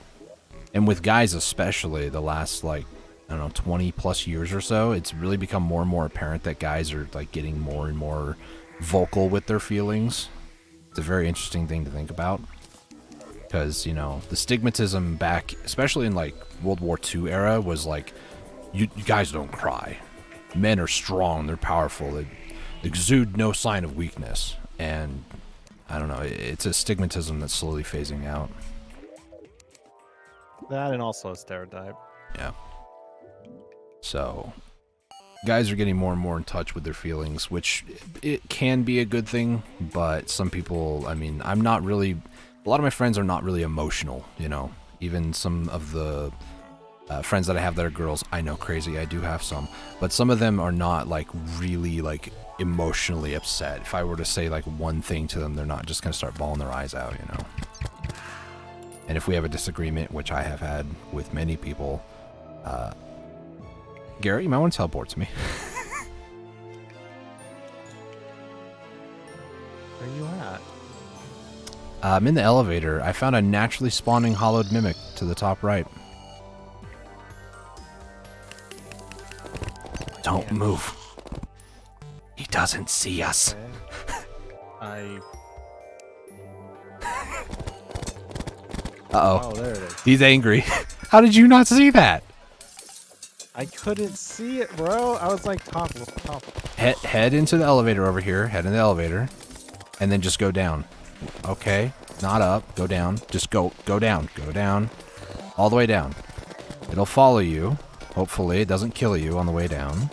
And with guys especially, the last like I don't know 20 plus years or so, it's really become more and more apparent that guys are like getting more and more vocal with their feelings. It's a very interesting thing to think about. Because, you know, the stigmatism back, especially in, like, World War II era, was like, you guys don't cry. Men are strong, they're powerful, they exude no sign of weakness. And, I don't know, it's a stigmatism that's slowly phasing out.
That and also a stereotype.
Yeah. So, guys are getting more and more in touch with their feelings, which it can be a good thing, but some people, I mean, I'm not really... A lot of my friends are not really emotional, you know. Even some of the friends that I have that are girls, I know, crazy, I do have some. But some of them are not, like, really, like, emotionally upset. If I were to say, like, one thing to them, they're not just going to start bawling their eyes out, you know. And if we have a disagreement, which I have had with many people, Garrett, you might want to teleport to me.
Where are you at?
I'm in the elevator. I found a naturally spawning hollowed mimic to the top right. Don't move. He doesn't see us.
Okay.
Uh-oh.
Oh, there it is.
He's angry. How did you not see that?
I couldn't see it, bro. I was like top.
Head into the elevator over here. Head in the elevator. And then just go down. Okay. Not up. Go down. Just go down. Go down. All the way down. It'll follow you. Hopefully it doesn't kill you on the way down.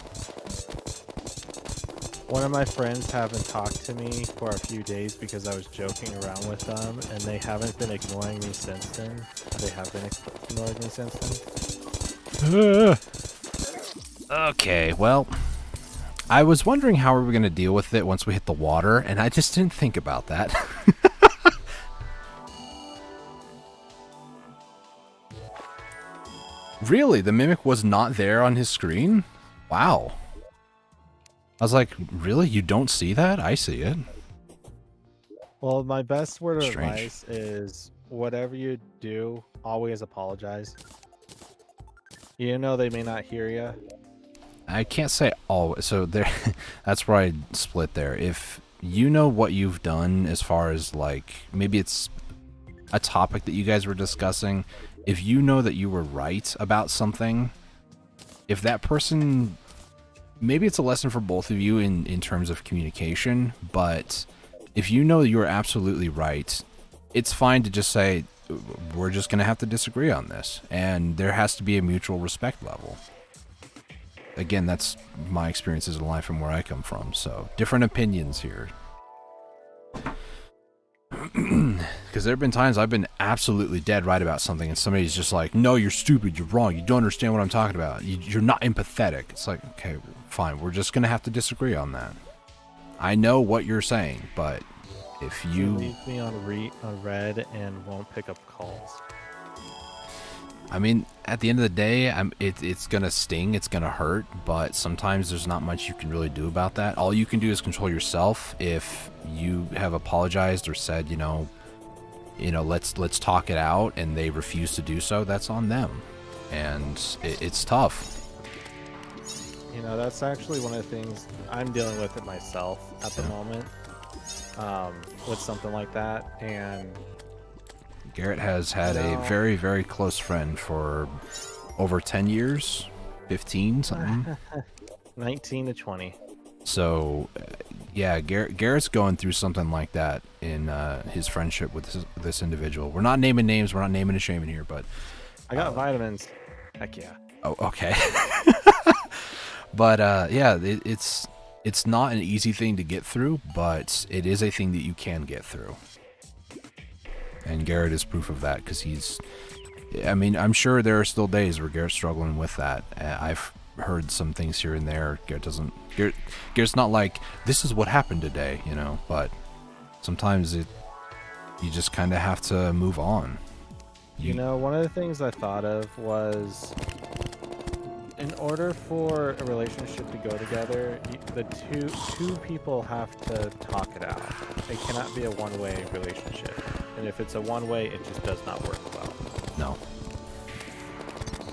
One of my friends haven't talked to me for a few days because I was joking around with them, and they haven't been ignoring me since then. They have been ignoring me since then.
Okay, well, I was wondering how we were going to deal with it once we hit the water, and I just didn't think about that. Really? The mimic was not there on his screen? Wow. I was like, really? You don't see that? I see it.
Well, my best word of
Strange.
advice is whatever you do, always apologize. You know they may not hear you.
I can't say always. So there, that's where I split there. If you know what you've done as far as like, maybe it's a topic that you guys were discussing, if you know that you were right about something, if that person, maybe it's a lesson for both of you in terms of communication, but if you know you're absolutely right, it's fine to just say, we're just going to have to disagree on this, and there has to be a mutual respect level. Again, that's my experiences in life and where I come from, so different opinions here. Because there have been times I've been absolutely dead right about something, and somebody's just like, no, you're stupid, you're wrong, you don't understand what I'm talking about, you're not empathetic. It's like, okay, fine, we're just going to have to disagree on that. I know what you're saying, but if you...
leave me on red and won't pick up calls.
I mean, at the end of the day, it's going to sting, it's going to hurt, but sometimes there's not much you can really do about that. All you can do is control yourself. If you have apologized or said, you know, let's talk it out, and they refuse to do so, that's on them. And it's tough.
You know, that's actually one of the things I'm dealing with it myself at the moment. with something like that, and
Garrett has had a very, very close friend for over 10 years, 15, something.
19 to 20.
So, yeah, Garrett's going through something like that in his friendship with this individual. We're not naming names, we're not naming and shaming here, but...
I got vitamins. Heck yeah.
Oh, okay. But, yeah, it's not an easy thing to get through, but it is a thing that you can get through. And Garrett is proof of that, because I mean, I'm sure there are still days where Garrett's struggling with that. I've heard some things here and there. Garrett's not like, this is what happened today, you know, but sometimes you just kind of have to move on.
You know, one of the things I thought of was, in order for a relationship to go together, the two people have to talk it out. It cannot be a one-way relationship. And if it's a one-way, it just does not work well.
No.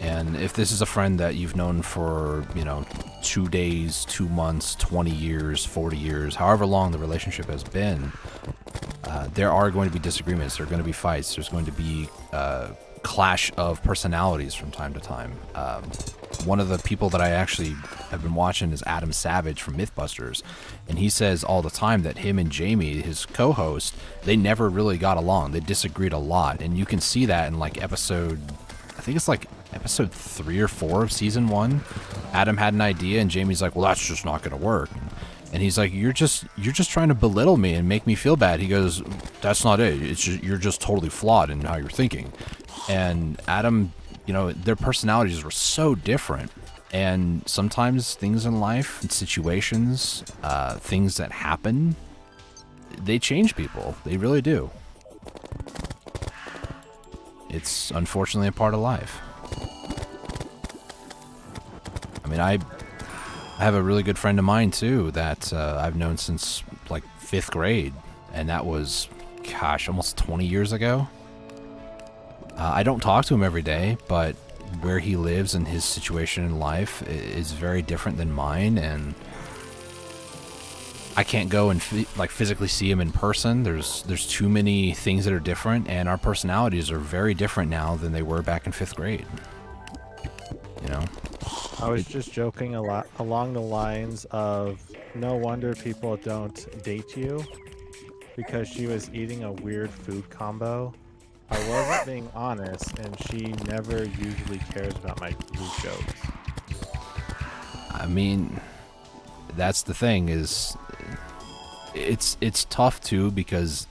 And if this is a friend that you've known for, 2 days, 2 months, 20 years, 40 years, however long the relationship has been, there are going to be disagreements. There are going to be fights. There's going to be clash of personalities from time to time. One of the people that I actually have been watching is Adam Savage from Mythbusters, and he says all the time that him and Jamie, his co-host, they never really got along. They disagreed a lot, and you can see that in like episode 3 or 4 of season 1. Adam had an idea, and Jamie's like, "Well, that's just not going to work." And he's like, "You're just trying to belittle me and make me feel bad." He goes, "That's not it. It's just, you're just totally flawed in how you're thinking." And Adam, their personalities were so different. And sometimes things in life, situations, things that happen, they change people. They really do. It's unfortunately a part of life. I mean, I have a really good friend of mine, too, that I've known since, like, 5th grade. And that was, almost 20 years ago. I don't talk to him every day, but where he lives and his situation in life is very different than mine. And I can't go and, physically see him in person. There's too many things that are different. And our personalities are very different now than they were back in 5th grade.
I was just joking a lot along the lines of, no wonder people don't date you, because she was eating a weird food combo. I wasn't being honest, and she never usually cares about my food jokes.
I mean, that's the thing, is it's tough too, because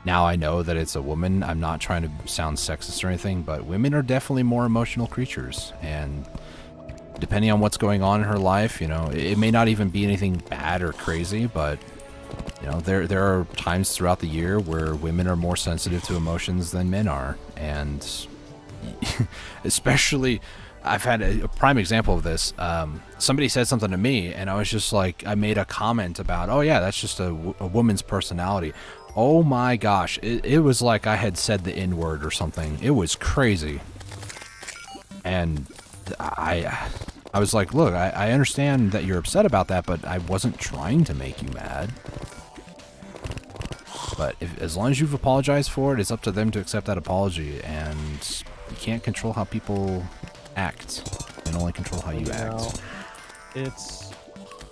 now I know that it's a woman. I'm not trying to sound sexist or anything, but women are definitely more emotional creatures, and depending on what's going on in her life, it may not even be anything bad or crazy, but there are times throughout the year where women are more sensitive to emotions than men are. And especially, I've had a prime example of this. Somebody said something to me, and I was just like, I made a comment about, oh yeah, that's just a woman's personality. Oh my gosh, it was like I had said the N-word or something. It was crazy. And I was like, look, I understand that you're upset about that, but I wasn't trying to make you mad. But as long as you've apologized for it, it's up to them to accept that apology, and you can't control how people act. You can only control how you act.
It's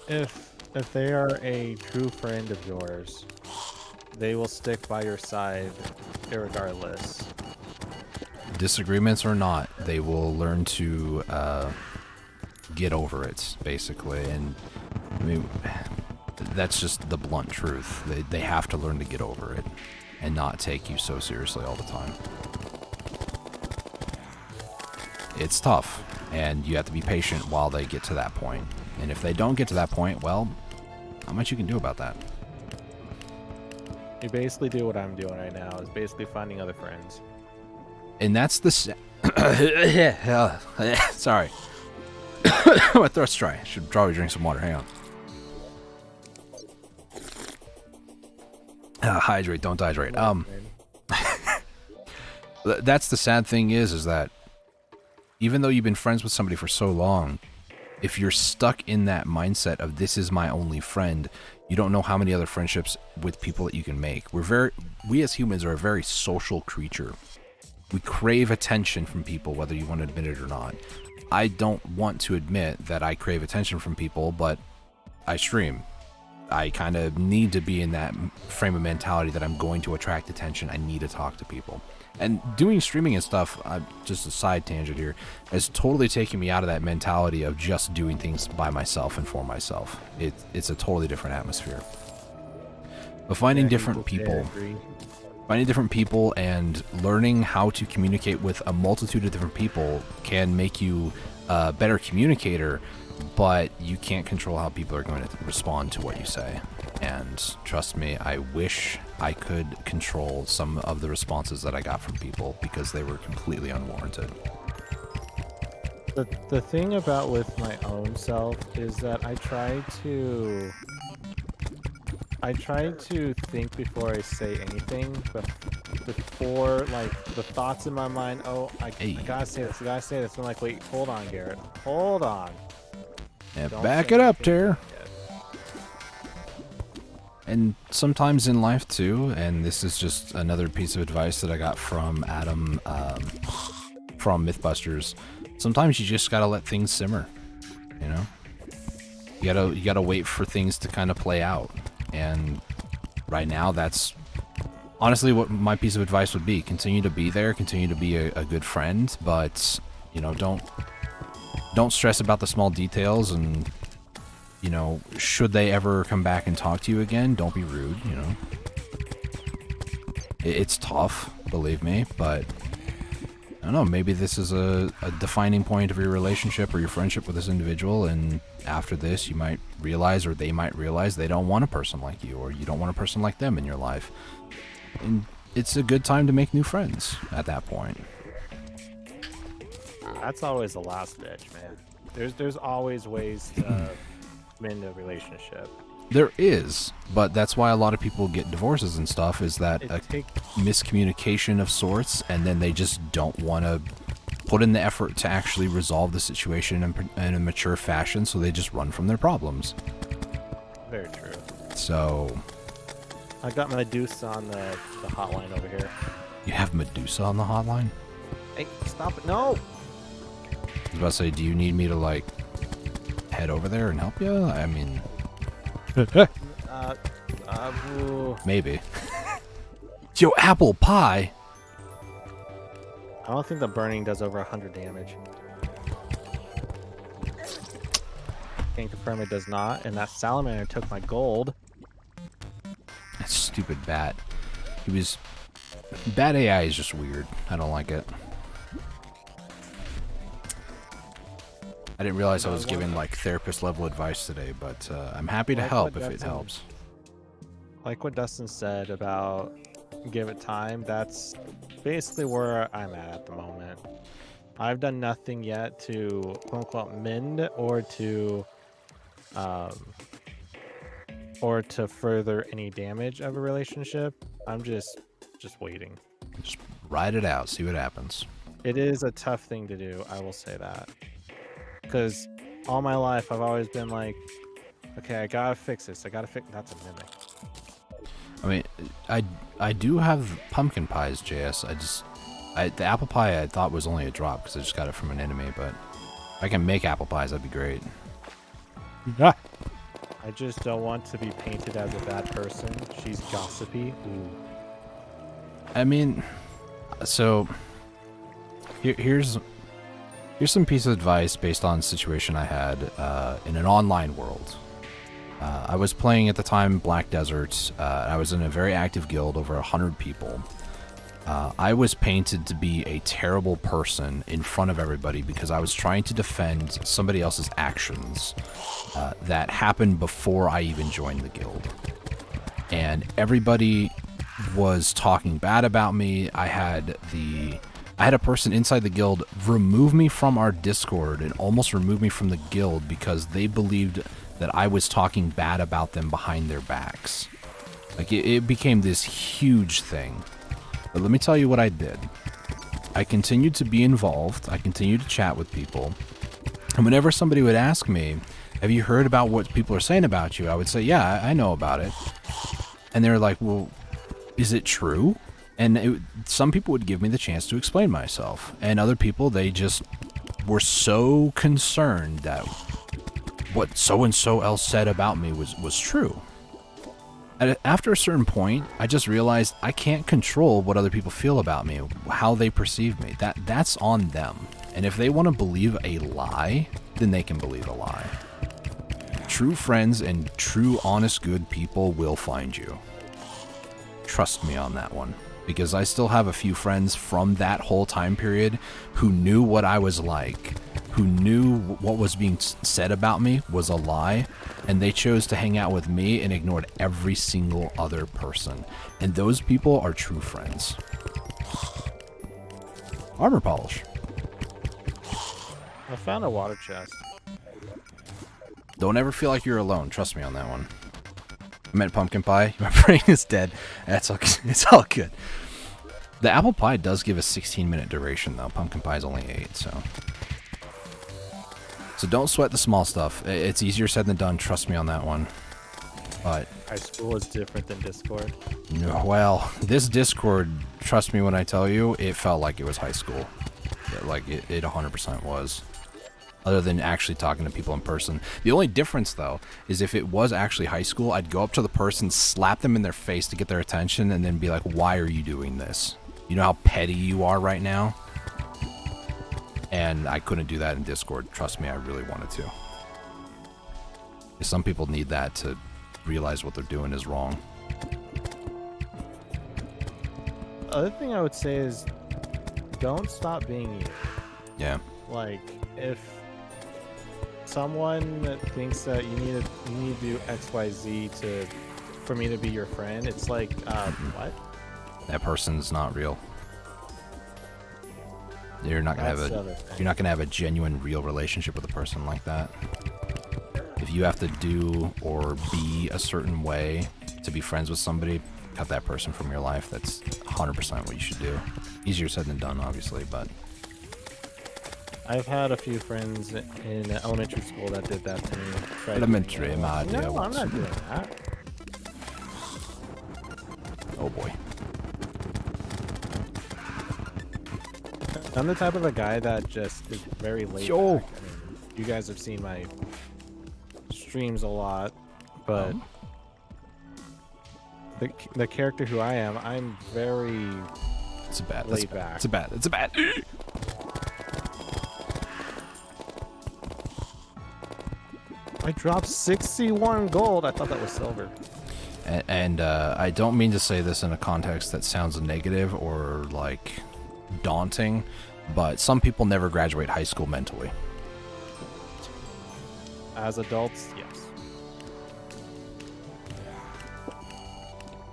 if they are a true friend of yours, they will stick by your side irregardless.
Disagreements or not, they will learn to get over it, basically. And I mean, that's just the blunt truth. They have to learn to get over it and not take you so seriously all the time. It's tough, and you have to be patient while they get to that point. And if they don't get to that point, well, not much you can do about that.
You basically do what I'm doing right now, is basically finding other friends.
And that's the... Sorry. My throat's dry. I should probably drink some water. Hang on. Hydrate, don't dehydrate. That's the sad thing is that even though you've been friends with somebody for so long, if you're stuck in that mindset of this is my only friend, you don't know how many other friendships with people that you can make. We as humans are a very social creature. We crave attention from people, whether you want to admit it or not. I don't want to admit that I crave attention from people, but I stream. I kind of need to be in that frame of mentality that I'm going to attract attention. I need to talk to people. And doing streaming and stuff, just a side tangent here, is totally taking me out of that mentality of just doing things by myself and for myself. It's a totally different atmosphere. But finding different people and learning how to communicate with a multitude of different people can make you a better communicator, but you can't control how people are going to respond to what you say. And trust me, I wish I could control some of the responses that I got from people because they were completely unwarranted.
The thing about with my own self is that I try to think before I say anything, but before, like, the thoughts in my mind, I gotta say this, I'm like, wait, hold on, Garrett, hold on.
Yeah, back it up, Ter. And sometimes in life too, and this is just another piece of advice that I got from Adam from Mythbusters, sometimes you just gotta let things simmer, you know? You gotta wait for things to kind of play out. And right now, that's honestly what my piece of advice would be. Continue to be there, continue to be a good friend, but, you know, don't stress about the small details, and, you know, should they ever come back and talk to you again, don't be rude, you know. It's tough, believe me, but I don't know, maybe this is a defining point of your relationship or your friendship with this individual, and after this you might realize, or they might realize, they don't want a person like you, or you don't want a person like them in your life. And it's a good time to make new friends at that point.
That's always the last ditch, man. There's always ways to mend a relationship.
There is, but that's why a lot of people get divorces and stuff, is that miscommunication of sorts, and then they just don't want to put in the effort to actually resolve the situation in a mature fashion, so they just run from their problems.
Very true.
So
I got Medusa on the hotline over here.
You have Medusa on the hotline?
Hey, stop it. No!
I was about to say, do you need me to, like, head over there and help you? I mean... maybe. Yo, apple pie!
I don't think the burning does over 100 damage. Can't confirm it does not, and that salamander took my gold.
That stupid bat. Bat AI is just weird. I don't like it. I didn't realize I was giving, like, therapist level advice today, but I'm happy to help if it helps.
Like what Dustin said about give it time, that's basically where I'm at the moment. I've done nothing yet to quote-unquote mend or to further any damage of a relationship. I'm just waiting.
Just ride it out, see what happens.
It is a tough thing to do, I will say that. Because all my life I've always been like, okay, I gotta fix this. That's a mimic.
I mean, I do have pumpkin pies, JS. The apple pie I thought was only a drop because I just got it from an enemy, but if I can make apple pies, that'd be great.
I just don't want to be painted as a bad person. She's gossipy. Ooh.
I mean, so here's some piece of advice based on a situation I had in an online world. I was playing at the time Black Desert. I was in a very active guild, over 100 people. I was painted to be a terrible person in front of everybody because I was trying to defend somebody else's actions that happened before I even joined the guild. And everybody was talking bad about me. I had a person inside the guild remove me from our Discord and almost remove me from the guild because they believed that I was talking bad about them behind their backs. Like, it became this huge thing. But let me tell you what I did. I continued to be involved. I continued to chat with people. And whenever somebody would ask me, have you heard about what people are saying about you? I would say, yeah, I know about it. And they're like, well, is it true? And some people would give me the chance to explain myself. And other people, they just were so concerned that what so-and-so else said about me was true. After a certain point, I just realized I can't control what other people feel about me, how they perceive me. That's on them. And if they want to believe a lie, then they can believe a lie. True friends and true, honest, good people will find you. Trust me on that one. Because I still have a few friends from that whole time period who knew what I was like, who knew what was being said about me was a lie, and they chose to hang out with me and ignored every single other person. And those people are true friends. Armor polish.
I found a water chest.
Don't ever feel like you're alone. Trust me on that one. I meant pumpkin pie. My brain is dead. That's okay. It's all good. The apple pie does give a 16-minute duration, though. Pumpkin pie is only 8, so... So don't sweat the small stuff. It's easier said than done. Trust me on that one. But...
High school is different than Discord.
No, well, this Discord, trust me when I tell you, it felt like it was high school. Like, it 100% was. Other than actually talking to people in person. The only difference, though, is if it was actually high school, I'd go up to the person, slap them in their face to get their attention, and then be like, why are you doing this? You know how petty you are right now? And I couldn't do that in Discord. Trust me, I really wanted to. Some people need that to realize what they're doing is wrong.
The other thing I would say is, don't stop being you.
Yeah.
Like, if someone thinks that you need to do XYZ for me to be your friend, it's like, what?
That person's not real. You're not gonna have a genuine, real relationship with a person like that. If you have to do or be a certain way to be friends with somebody, cut that person from your life. That's 100% what you should do. Easier said than done, obviously, but...
I've had a few friends in elementary school that did that to me.
Elementary, my dear.
No, I'm not doing that.
Oh boy.
I'm the type of a guy that just is very laid back. I mean, you guys have seen my streams a lot, but the character who I am, I'm very laid back.
It's a bad.
I dropped 61 gold. I thought that was silver.
And I don't mean to say this in a context that sounds negative or like daunting, but some people never graduate high school mentally.
As adults, yes.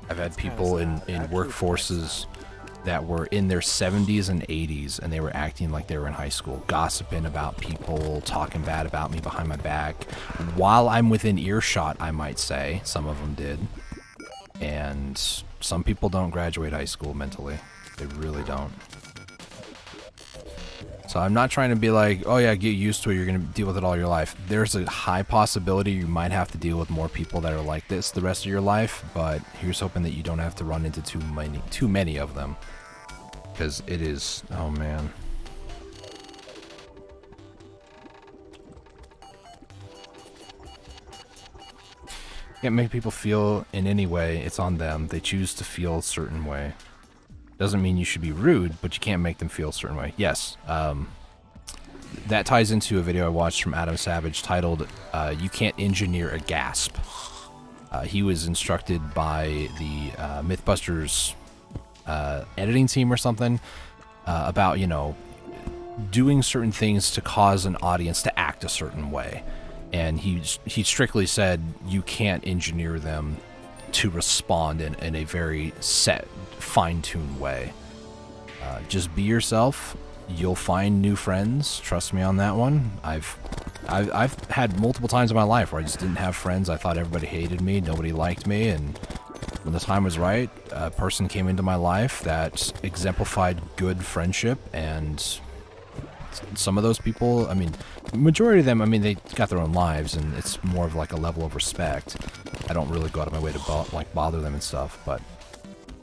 I've had people in workforces that were in their 70s and 80s, and they were acting like they were in high school, gossiping about people, talking bad about me behind my back, while I'm within earshot, I might say. Some of them did. And some people don't graduate high school mentally. They really don't. So I'm not trying to be like, oh yeah, get used to it, you're going to deal with it all your life. There's a high possibility you might have to deal with more people that are like this the rest of your life, but here's hoping that you don't have to run into too many of them. Because it is, oh man. Can't make people feel in any way, it's on them. They choose to feel a certain way. Doesn't mean you should be rude, but you can't make them feel a certain way. Yes, that ties into a video I watched from Adam Savage titled, You Can't Engineer a Gasp. He was instructed by the Mythbusters editing team or something about, you know, doing certain things to cause an audience to act a certain way. And he strictly said you can't engineer them to respond in a very set, fine-tuned way. Just be yourself. You'll find new friends. Trust me on that one. I've had multiple times in my life where I just didn't have friends. I thought everybody hated me, nobody liked me, and when the time was right, a person came into my life that exemplified good friendship, and some of those people, I mean, majority of them, I mean, they got their own lives, and it's more of like a level of respect. I don't really go out of my way to bother them and stuff, but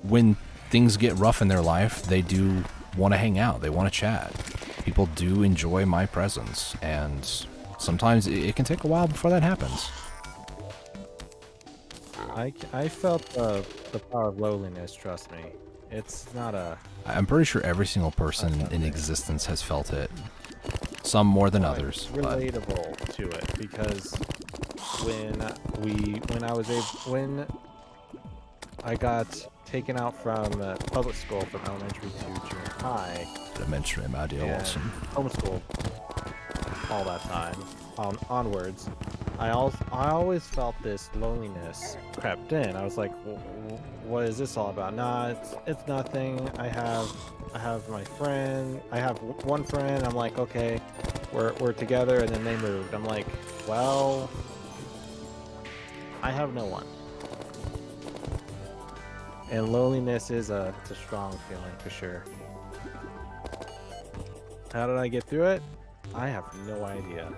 when things get rough in their life, they do want to hang out. They want to chat. People do enjoy my presence, and sometimes it can take a while before that happens.
I felt the power of loneliness, trust me. It's not a...
I'm pretty sure every single person in existence has felt it. Some more than others.
Relatable to it, because when I got taken out from public school from elementary to junior high.
Elementary, awesome.
Homeschool all that time onwards. I always felt this loneliness crept in. I was like, what is this all about? Nah, it's nothing. I have my friend. I have one friend. I'm like, okay, we're together, and then they moved. I'm like, well, I have no one. And loneliness is it's a strong feeling for sure. How did I get through it? I have no idea.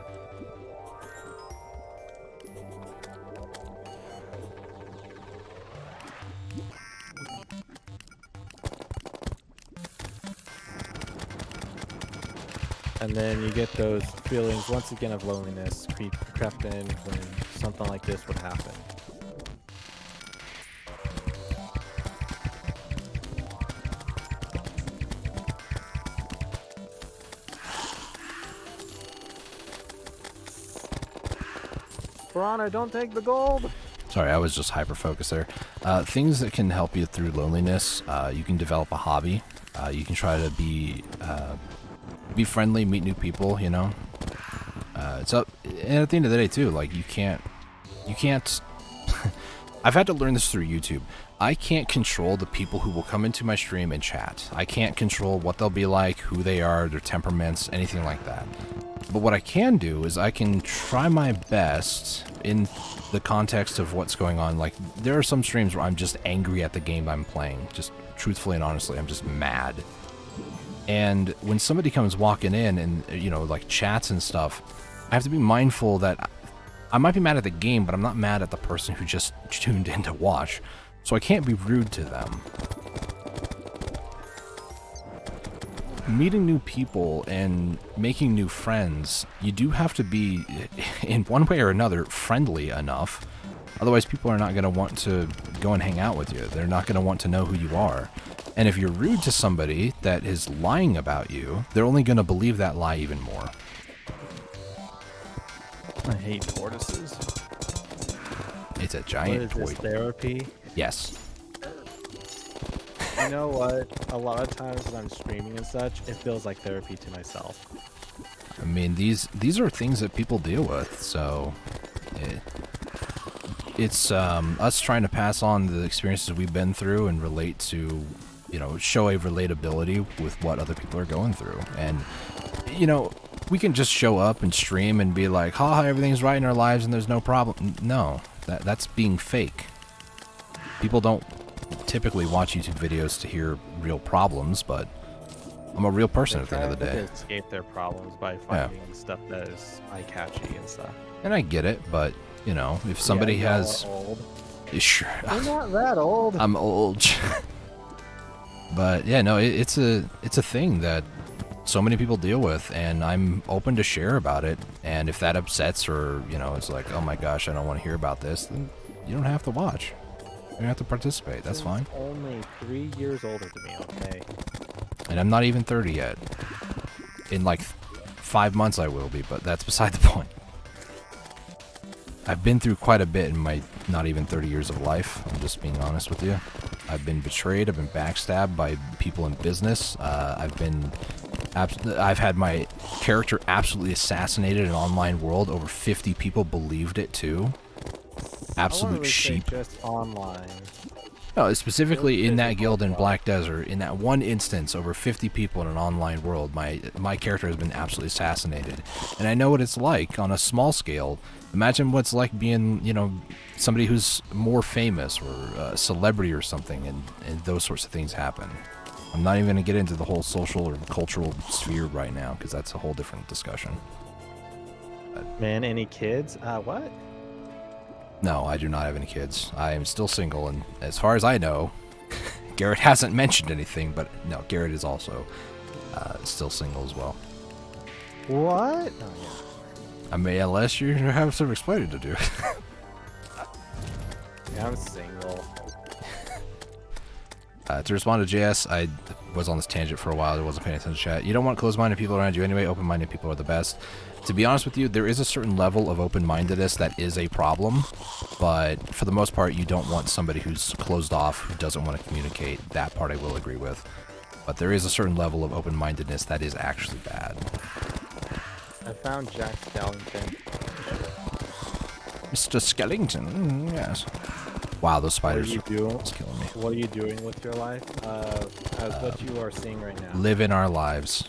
And then you get those feelings once again of loneliness crept in when something like this would happen. Piranha, don't take the gold!
Sorry, I was just hyper-focused there. Things that can help you through loneliness, you can develop a hobby. You can try to be friendly, meet new people, you know? It's up, and at the end of the day, too, like, you can't I've had to learn this through YouTube. I can't control the people who will come into my stream and chat. I can't control what they'll be like, who they are, their temperaments, anything like that. But what I can do is I can try my best in the context of what's going on. Like, there are some streams where I'm just angry at the game I'm playing. Just truthfully and honestly, I'm just mad. And when somebody comes walking in and, you know, like chats and stuff, I have to be mindful that I might be mad at the game, but I'm not mad at the person who just tuned in to watch. So I can't be rude to them. Meeting new people and making new friends, you do have to be, in one way or another, friendly enough. Otherwise, people are not going to want to go and hang out with you. They're not going to want to know who you are. And if you're rude to somebody that is lying about you, they're only going to believe that lie even more.
I hate tortoises.
It's a giant toy.
What is this, therapy?
Yes.
You know what? A lot of times when I'm streaming and such, it feels like therapy to myself.
I mean, these are things that people deal with, so it's us trying to pass on the experiences we've been through and relate to, you know, show a relatability with what other people are going through. And, you know, we can just show up and stream and be like, haha, everything's right in our lives and there's no problem. No, that's being fake. People don't typically watch YouTube videos to hear real problems, but I'm a real person at the end of the day.
They escape their problems by finding stuff that is eye-catchy and stuff.
And I get it, but, you know, if somebody has...
Old.
Sure.
You're not that old.
I'm old. But, yeah, no, it's a thing that so many people deal with, and I'm open to share about it. And if that upsets or, you know, it's like, oh my gosh, I don't want to hear about this, then you don't have to watch. You don't have to participate. That's fine.
Only 3 years older than me, okay?
And I'm not even 30 yet. In like 5 months I will be, but that's beside the point. I've been through quite a bit in my not even 30 years of life. I'm just being honest with you. I've been betrayed. I've been backstabbed by people in business. I've had my character absolutely assassinated in an online world. Over 50 people believed it too. Absolute sheep.
Just online.
No, specifically in that guild in Black Desert, in that one instance, over 50 people in an online world, my character has been absolutely assassinated. And I know what it's like on a small scale. Imagine what's like being, you know, somebody who's more famous or a celebrity or something, and those sorts of things happen. I'm not even going to get into the whole social or cultural sphere right now because that's a whole different discussion.
Man, any kids? What?
No, I do not have any kids. I am still single, and as far as I know, Garrett hasn't mentioned anything, but no, Garrett is also still single as well.
What? Oh, yeah.
I mean, unless you have some explaining to do.
Yeah, I'm single.
To respond to JS, I was on this tangent for a while. I wasn't paying attention to chat. You don't want closed-minded people around you anyway. Open-minded people are the best. To be honest with you, there is a certain level of open-mindedness that is a problem, but for the most part, you don't want somebody who's closed off, who doesn't want to communicate. That part I will agree with. But there is a certain level of open-mindedness that is actually bad.
I found Jack Skellington.
Mr. Skellington, yes. Wow, those spiders are killing me.
What are you doing with your life? As what you are seeing right now.
Living our lives.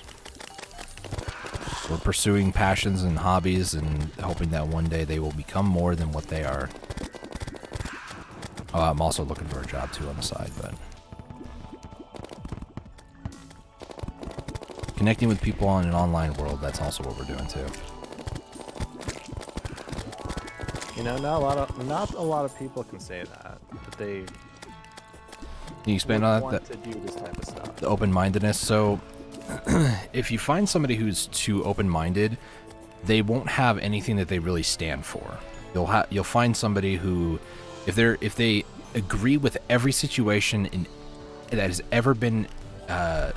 We're pursuing passions and hobbies and hoping that one day they will become more than what they are. Oh, I'm also looking for a job too on the side, but... Connecting with people on an online world, that's also what we're doing too.
You know, not a lot of people can say that they
Can you expand on
want
that?
to do this type of stuff.
The open-mindedness. So, if you find somebody who's too open-minded, they won't have anything that they really stand for. You'll find somebody who, if they agree with every situation that has ever been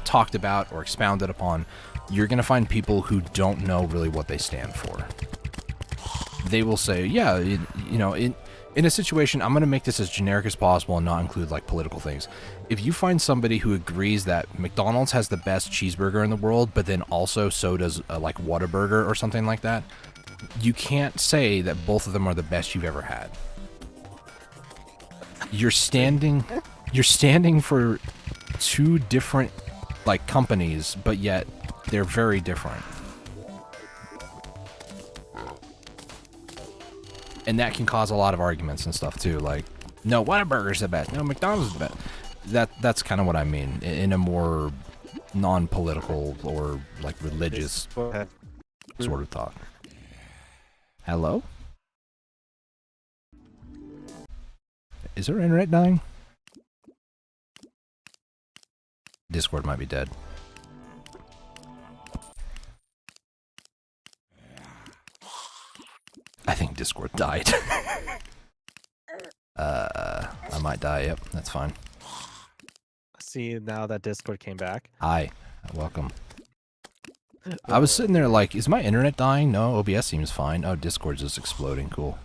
talked about or expounded upon, you're gonna find people who don't know really what they stand for. They will say, yeah, you know, in a situation, I'm going to make this as generic as possible and not include like political things. If you find somebody who agrees that McDonald's has the best cheeseburger in the world, but then also so does like Whataburger or something like that, you can't say that both of them are the best you've ever had. You're standing for two different like companies, but yet they're very different. And that can cause a lot of arguments and stuff too. Like, no, Whataburger's the best. No, McDonald's is the best. That's kind of what I mean in a more non-political or like religious sort of thought. Hello? Is our internet dying? Discord might be dead. I think Discord died. I might die, yep, that's fine.
See, now that Discord came back.
Hi, welcome. I was sitting there like, is my internet dying? No, OBS seems fine. Oh, Discord's just exploding, cool.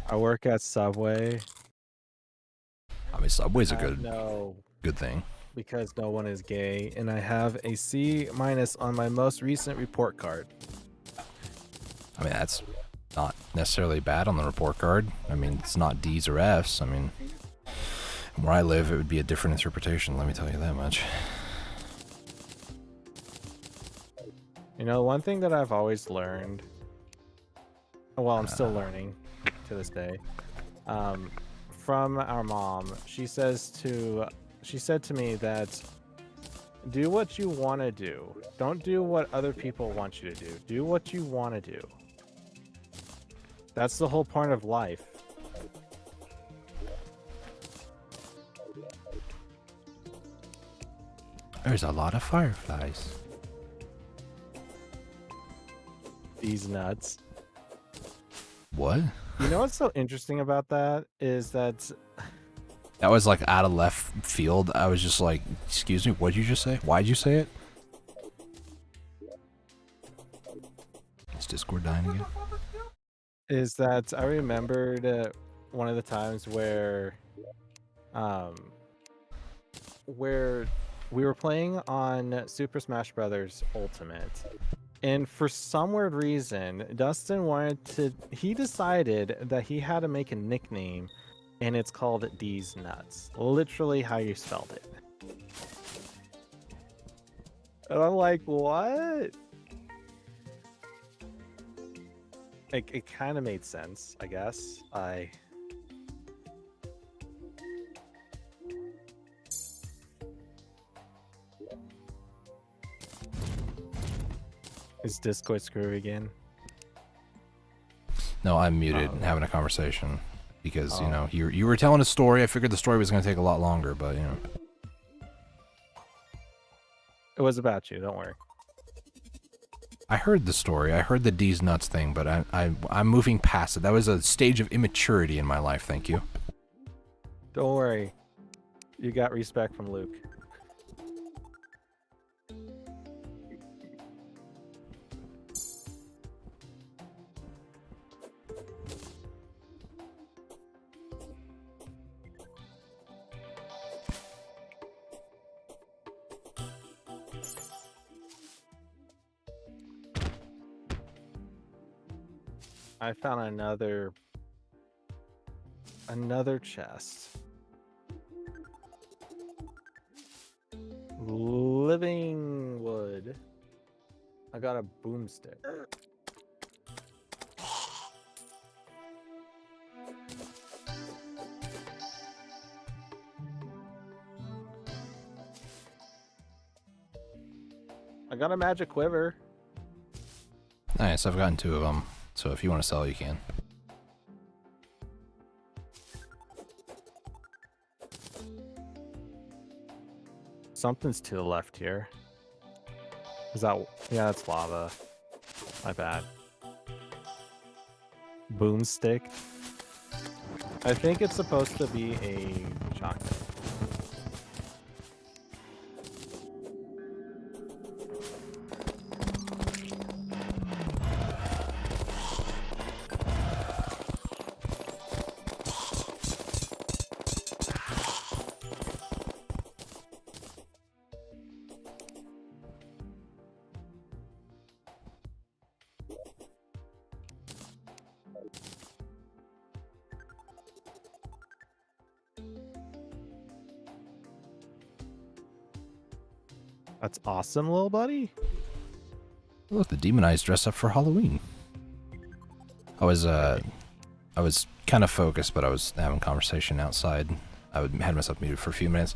I work at Subway.
I mean, Subway's a good thing.
Because no one is gay, and I have a C- on my most recent report card.
I mean, that's not necessarily bad on the report card. I mean, it's not D's or F's. I mean, where I live, it would be a different interpretation, let me tell you that much.
You know, one thing that I've always learned, well, I'm still learning to this day, from our mom, she said to me that do what you want to do. Don't do what other people want you to do. Do what you want to do. That's the whole point of life.
There's a lot of fireflies.
These nuts.
What?
You know what's so interesting about that is that
That was like out of left field. I was just like, excuse me, what'd you just say? Why'd you say it? Is Discord dying again?
is that I remembered one of the times where we were playing on Super Smash Brothers Ultimate, and for some weird reason, Dustin he decided that he had to make a nickname, and it's called D's Nuts. Literally how you spelled it. And I'm like, what? It kind of made sense, I guess. Is Discord screwy again?
No, I'm muted and having a conversation because, you
Oh.
know, you were telling a story. I figured the story was going to take a lot longer, but, you know.
It was about you, don't worry.
I heard the story. I heard the D's nuts thing, but I'm moving past it. That was a stage of immaturity in my life, thank you.
Don't worry. You got respect from Luke. I found another chest. Living wood. I got a boomstick. I got a magic quiver.
Nice, I've gotten 2 of them. So if you want to sell, you can.
Something's to the left here. Is that... Yeah, that's lava. My bad. Boomstick. I think it's supposed to be a shotgun. That's awesome, little buddy.
Look, the Demon Eye's dressed up for Halloween. I was kind of focused, but I was having conversation outside. Had myself muted for a few minutes.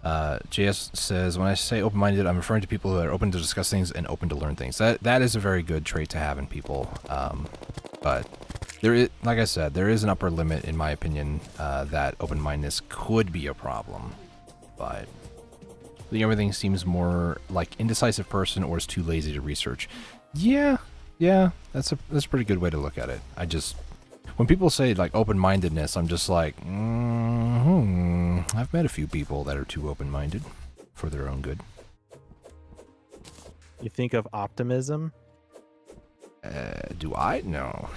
JS says, when I say open-minded, I'm referring to people who are open to discuss things and open to learn things. That is a very good trait to have in people. But there is, like I said, there is an upper limit, in my opinion, that open-mindedness could be a problem. But I think everything seems more like indecisive person or is too lazy to research. Yeah, that's a pretty good way to look at it. When people say like open-mindedness, I'm just like, I've met a few people that are too open-minded for their own good.
You think of optimism?
Do I? No.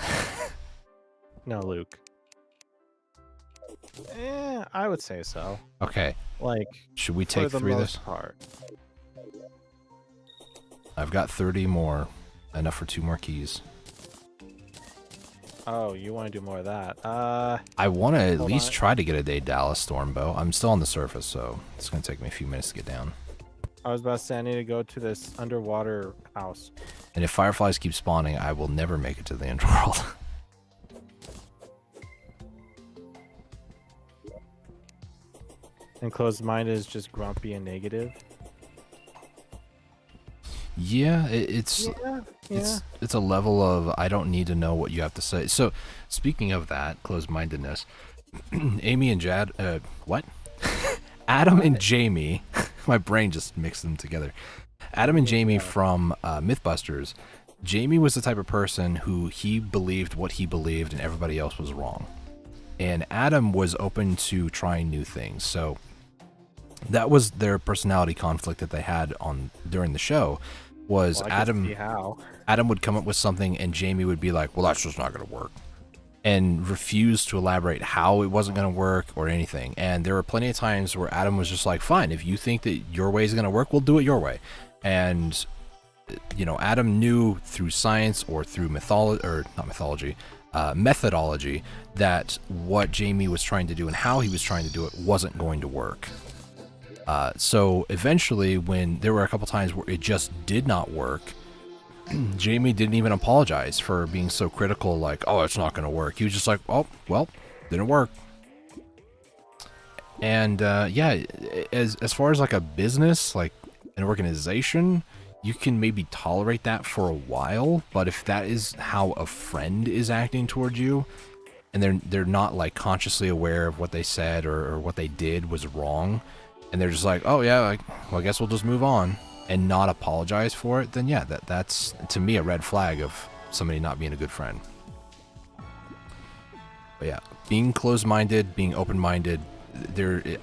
No, Luke. I would say so.
Okay.
Like,
should we take
for the
3 of
most
this?
part.
I've got 30 more. Enough for 2 more keys.
Oh, you want to do more of that?
I want to at least
on.
try to get a day Dallas Stormbow. I'm still on the surface, so it's going to take me a few minutes to get down.
I was about to say I need to go to this underwater house.
And if fireflies keep spawning, I will never make it to the underworld.
And closed mind is just grumpy and negative.
Yeah, it's a level of I don't need to know what you have to say. So, speaking of that, closed-mindedness, Amy and Adam and Jamie, my brain just mixed them together. Adam and Jamie from Mythbusters. Jamie was the type of person who he believed what he believed and everybody else was wrong. And Adam was open to trying new things. So that was their personality conflict that they had during the show. Was Adam would come up with something and Jamie would be like, well, that's just not going to work, and refuse to elaborate how it wasn't going to work or anything. And there were plenty of times where Adam was just like, fine, if you think that your way is going to work, we'll do it your way. And you know, Adam knew through science or through methodology that what Jamie was trying to do and how he was trying to do it wasn't going to work. So eventually, when there were a couple times where it just did not work, Jamie didn't even apologize for being so critical, like, oh, it's not going to work. He was just like, oh, well, didn't work. And yeah, as far as like a business, like an organization, you can maybe tolerate that for a while, but if that is how a friend is acting towards you, and they're not like consciously aware of what they said or what they did was wrong, and they're just like, oh yeah, well, I guess we'll just move on and not apologize for it, then yeah, that's to me a red flag of somebody not being a good friend. But yeah, being closed-minded, being open-minded,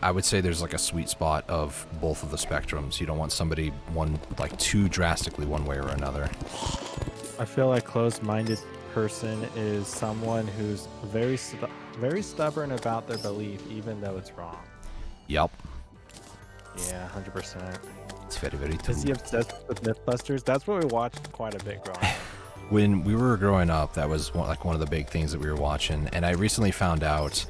I would say there's like a sweet spot of both of the spectrums. You don't want somebody one like too drastically one way or another.
I feel like closed-minded person is someone who's very stubborn about their belief, even though it's wrong.
Yep.
Yeah, 100%.
It's very, very true.
Is he obsessed with Mythbusters? That's what we watched quite a bit growing up.
When we were growing up, that was one of the big things that we were watching, and I recently found out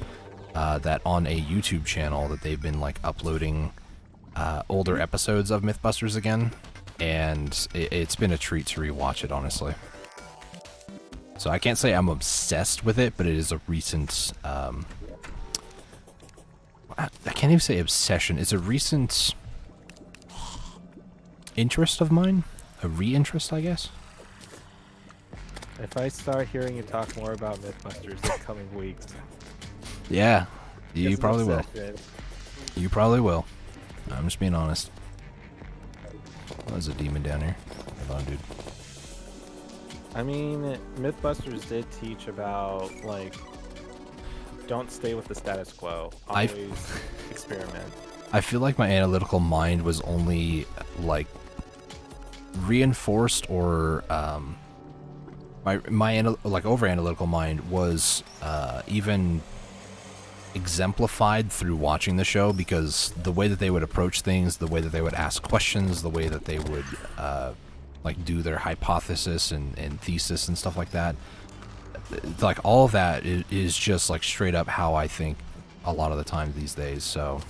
that on a YouTube channel that they've been like uploading older episodes of Mythbusters again, and it's been a treat to rewatch it, honestly. So I can't say I'm obsessed with it, but it is a recent I can't even say obsession. It's a recent interest of mine, a re-interest, I guess.
If I start hearing you talk more about Mythbusters in coming weeks,
yeah, you probably will. You probably will. I'm just being honest. Oh, there's a demon down here. Hold on, dude.
I mean, Mythbusters did teach about, like, don't stay with the status quo. Always experiment.
I feel like my analytical mind was only, like, reinforced or, my over-analytical mind was, even exemplified through watching the show, because the way that they would approach things, the way that they would ask questions, the way that they would like do their hypothesis and thesis and stuff like that, like all of that is just like straight up how I think a lot of the time these days. So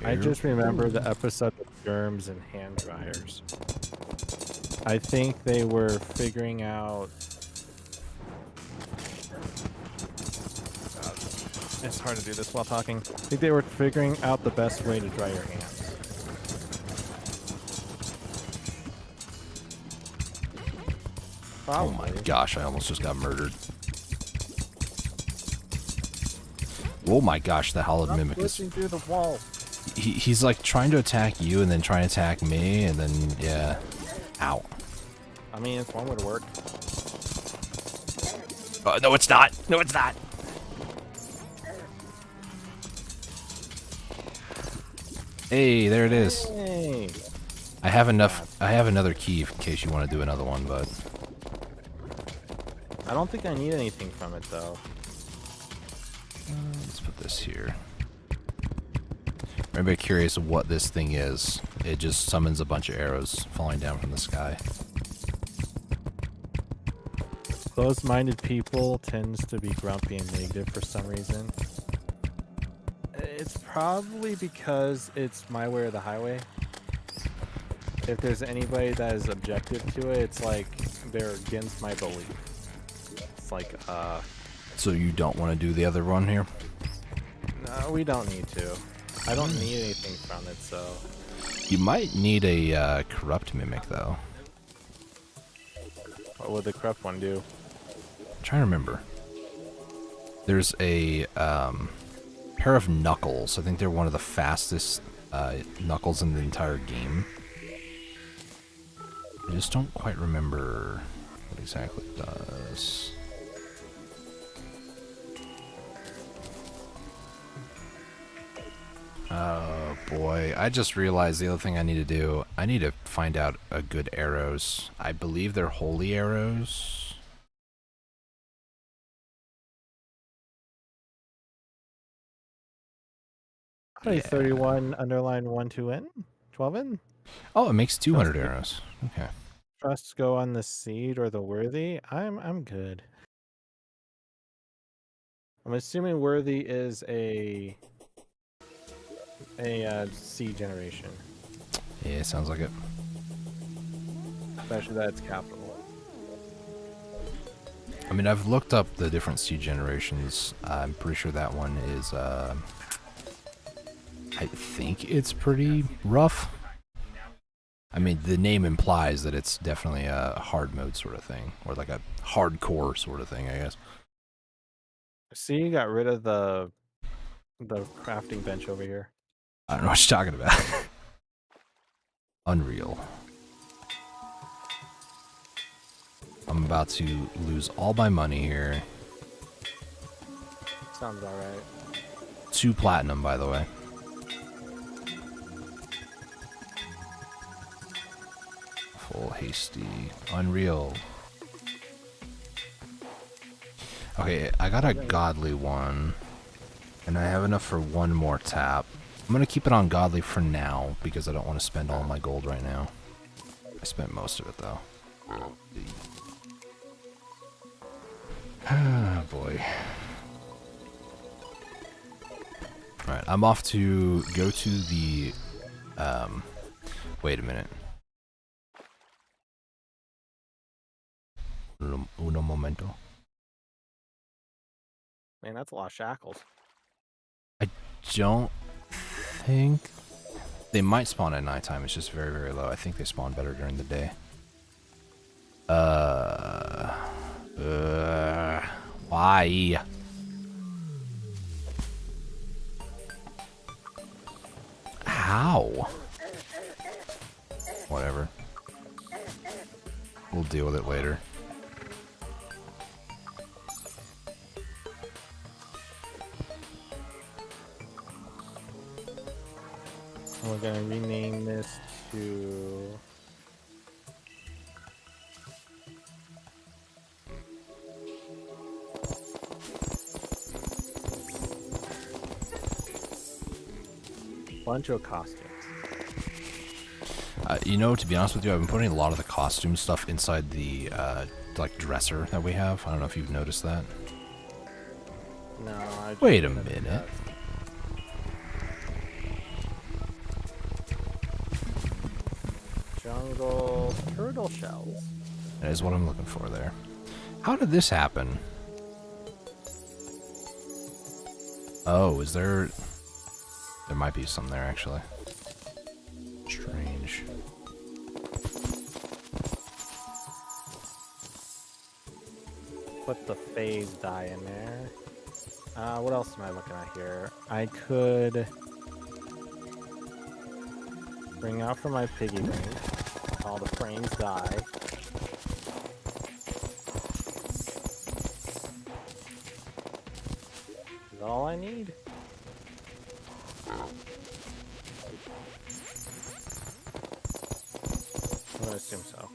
I just remember the episode of germs and hand dryers. I think they were figuring out. It's hard to do this while talking. I think they were figuring out the best way to dry your hands.
Oh my gosh, I almost just got murdered. Oh my gosh, the Howled Mimic is...
through the wall.
He's like trying to attack you and then trying to attack me and then, yeah. Ow.
I mean, it's one way to work.
No, it's not. No, it's not. Hey, there it is.
Hey.
I have enough. I have another key in case you want to do another one, but
I don't think I need anything from it though.
Let's put this here. Anybody curious of what this thing is? It just summons a bunch of arrows falling down from the sky.
Closed-minded people tends to be grumpy and negative for some reason. It's probably because it's my way or the highway. If there's anybody that is objective to it, it's like they're against my belief. It's like,
So you don't want to do the other one here?
no, we don't need to. I don't need anything from it, so...
You might need a corrupt mimic, though.
What would the corrupt one do?
I'm trying to remember. There's a pair of knuckles. I think they're one of the fastest knuckles in the entire game. I just don't quite remember what exactly it does. Oh boy, I just realized the other thing I need to do. I need to find out a good arrows. I believe they're holy arrows.
Hey, 31 underline 12N? 12N?
Oh, it makes 200 arrows. Okay.
Trusts go on the seed or the worthy. I'm good. I'm assuming worthy is a seed generation.
Yeah, sounds like it.
Especially that it's capital.
I mean, I've looked up the different seed generations. I'm pretty sure that one is, I think it's pretty rough. I mean, the name implies that it's definitely a hard mode sort of thing, or like a hardcore sort of thing, I guess.
See, you got rid of the crafting bench over here.
I don't know what you're talking about. Unreal. I'm about to lose all my money here.
Sounds about right.
2 platinum, by the way. Full hasty. Unreal. Okay, I got a godly one. And I have enough for 1 more tap. I'm gonna keep it on godly for now, because I don't want to spend all my gold right now. I spent most of it, though. Ah, boy. Alright, I'm off to go to the... wait a minute. Uno momento.
Man, that's a lot of shackles.
I don't think... They might spawn at nighttime, it's just very, very low. I think they spawn better during the day. Why? How? Whatever. We'll deal with it later.
We're gonna rename this to... bunch of costumes.
You know, to be honest with you, I've been putting a lot of the costume stuff inside the, like, dresser that we have. I don't know if you've noticed that.
No, I...
Wait a minute.
Jungle turtle shells.
That is what I'm looking for there. How did this happen? Oh, is there... There might be some there, actually. Strange.
Put the phase dye in there. What else am I looking at here? I could bring out from my piggy bank all the frames dye. Is that all I need? I'm gonna assume so.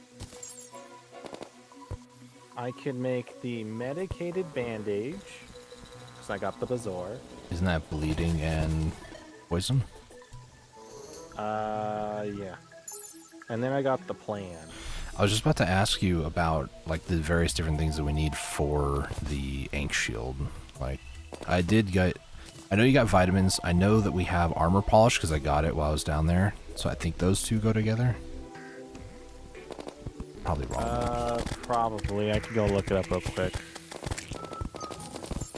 I could make the medicated bandage, because I got the bazaar.
Isn't that bleeding and poison?
Yeah. And then I got the plan.
I was just about to ask you about, like, the various different things that we need for the Ink Shield. Like, I know you got vitamins. I know that we have armor polish, because I got it while I was down there. So I think those two go together. Probably wrong.
Probably. I could go look it up real quick.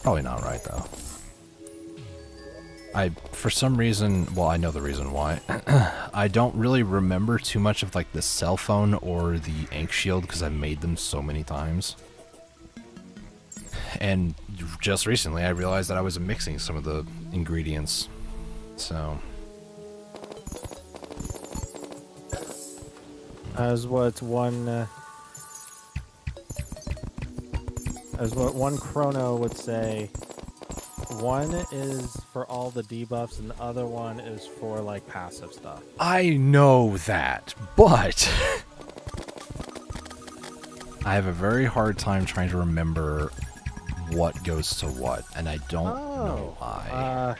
Probably not right, though. For some reason, well, I know the reason why. I don't really remember too much of, like, the cell phone or the Ink Shield, because I've made them so many times. And just recently, I realized that I was mixing some of the ingredients. So...
As what one chrono would say, one is for all the debuffs and the other one is for, like, passive stuff.
I know that, but I have a very hard time trying to remember what goes to what, and I don't know why.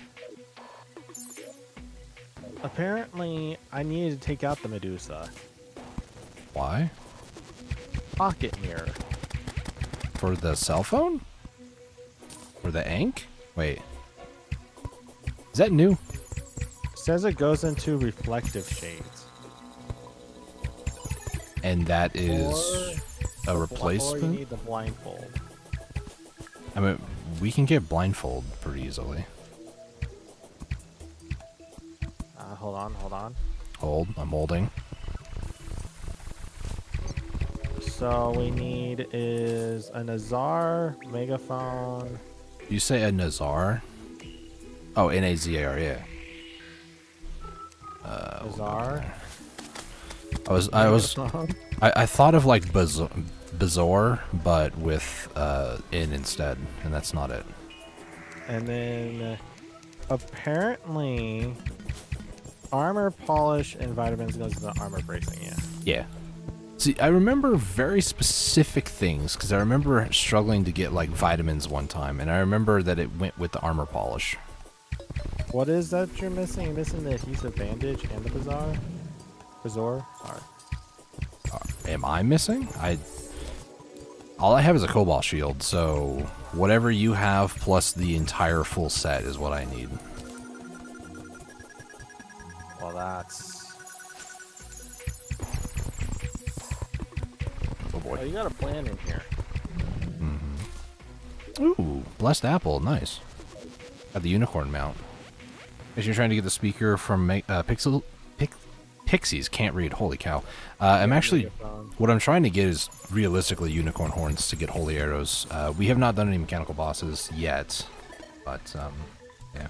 Apparently, I needed to take out the Medusa.
Why?
Pocket mirror.
For the cell phone? For the ink? Wait. Is that new?
It says it goes into reflective shades.
And that is a replacement?
Or you need the blindfold.
I mean, we can get blindfold pretty easily.
Hold on.
Hold, I'm holding.
So we need is a Nazar, megaphone.
You say a Nazar? Oh, Nazar, yeah.
Nazar.
I thought of like Bazaar, but with in instead, and that's not it.
And then apparently armor polish and vitamins goes to the armor bracing, yeah.
Yeah. See, I remember very specific things because I remember struggling to get like vitamins one time, and I remember that it went with the armor polish.
What is that you're missing? You're missing the adhesive bandage and the Bazaar? Sorry.
Am I missing? All I have is a cobalt shield, so whatever you have plus the entire full set is what I need.
Well, that's...
Oh boy.
Oh, you got a plan in here.
Mm-hmm. Ooh, blessed apple, nice. Got the unicorn mount. As you're trying to get the speaker from Pixies, can't read, holy cow. I'm actually, what I'm trying to get is realistically unicorn horns to get holy arrows. We have not done any mechanical bosses yet, but yeah.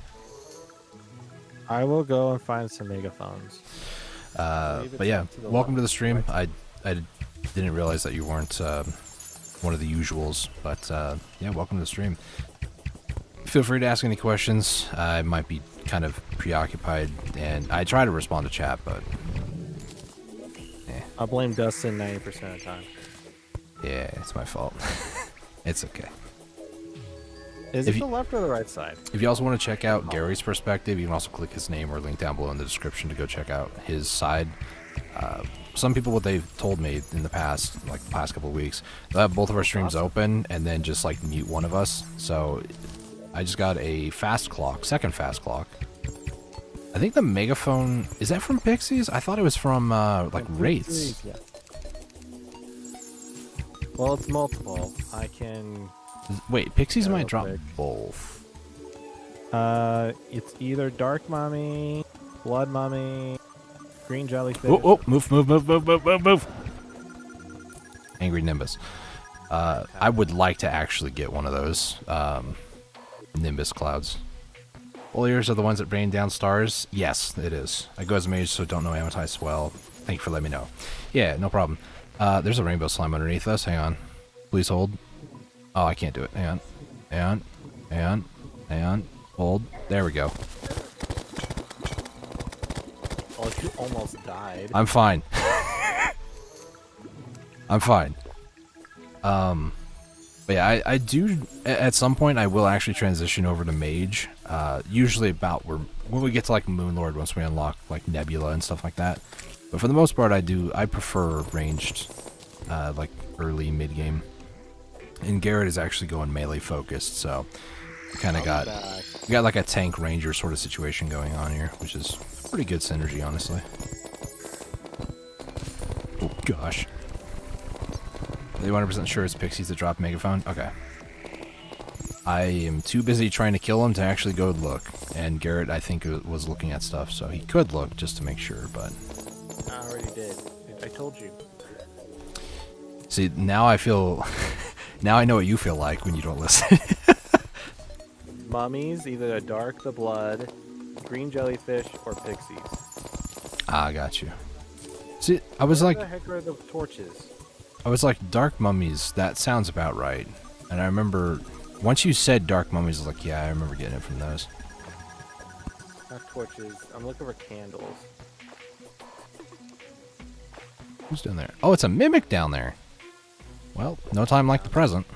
I will go and find some megaphones.
But yeah, welcome to the stream. I didn't realize that you weren't one of the usuals, but yeah, welcome to the stream. Feel free to ask any questions. I might be kind of preoccupied, and I try to respond to chat, but
I'll blame Dustin 90% of the time.
yeah, it's my fault. It's okay.
Is it the left or the right side?
If you also want to check out Gary's perspective, you can also click his name or link down below in the description to go check out his side. Some people, what they've told me in the past, like the past couple of weeks, they'll have both of our streams open and then just like mute one of us. So I just got a fast clock, second fast clock. I think the megaphone, is that from Pixies? I thought it was from like Wraiths.
Yeah. Well, it's multiple. I can...
Wait, Pixies might drop
quick.
both.
It's either Dark Mummy, Blood Mummy, Green Jellyfish.
Oh, move. Angry Nimbus. I would like to actually get one of those Nimbus clouds. Foliars are the ones that rain down stars? Yes, it is. I go as a mage, so don't know Amatize well. Thank you for letting me know. Yeah, no problem. There's a rainbow slime underneath us. Hang on. Please hold. Oh, I can't do it. Hang on. Hold. There we go.
Oh, you almost died.
I'm fine. I'm fine. But yeah, I do, at some point, I will actually transition over to Mage. Usually about when we get to like Moonlord, once we unlock like Nebula and stuff like that. But for the most part, I prefer ranged, like early mid-game. And Garrett is actually going melee focused, so kind of got like a tank ranger sort of situation going on here, which is pretty good synergy, honestly. Oh gosh. Are you 100% sure it's Pixies that dropped Megaphone? Okay. I am too busy trying to kill him to actually go look. And Garrett, I think, was looking at stuff, so he could look just to make sure, but...
I already did. I told you.
See, now I feel... now I know what you feel like when you don't listen.
Mummies, either the Dark, the Blood, Green Jellyfish, or Pixies.
Ah, I got you. See, I was like...
Where the heck are the torches?
I was like, Dark Mummies, that sounds about right. And I remember, once you said Dark Mummies, I was like, yeah, I remember getting it from those.
Not torches. I'm looking for candles.
Who's down there? Oh, it's a Mimic down there. Well, no time like the present.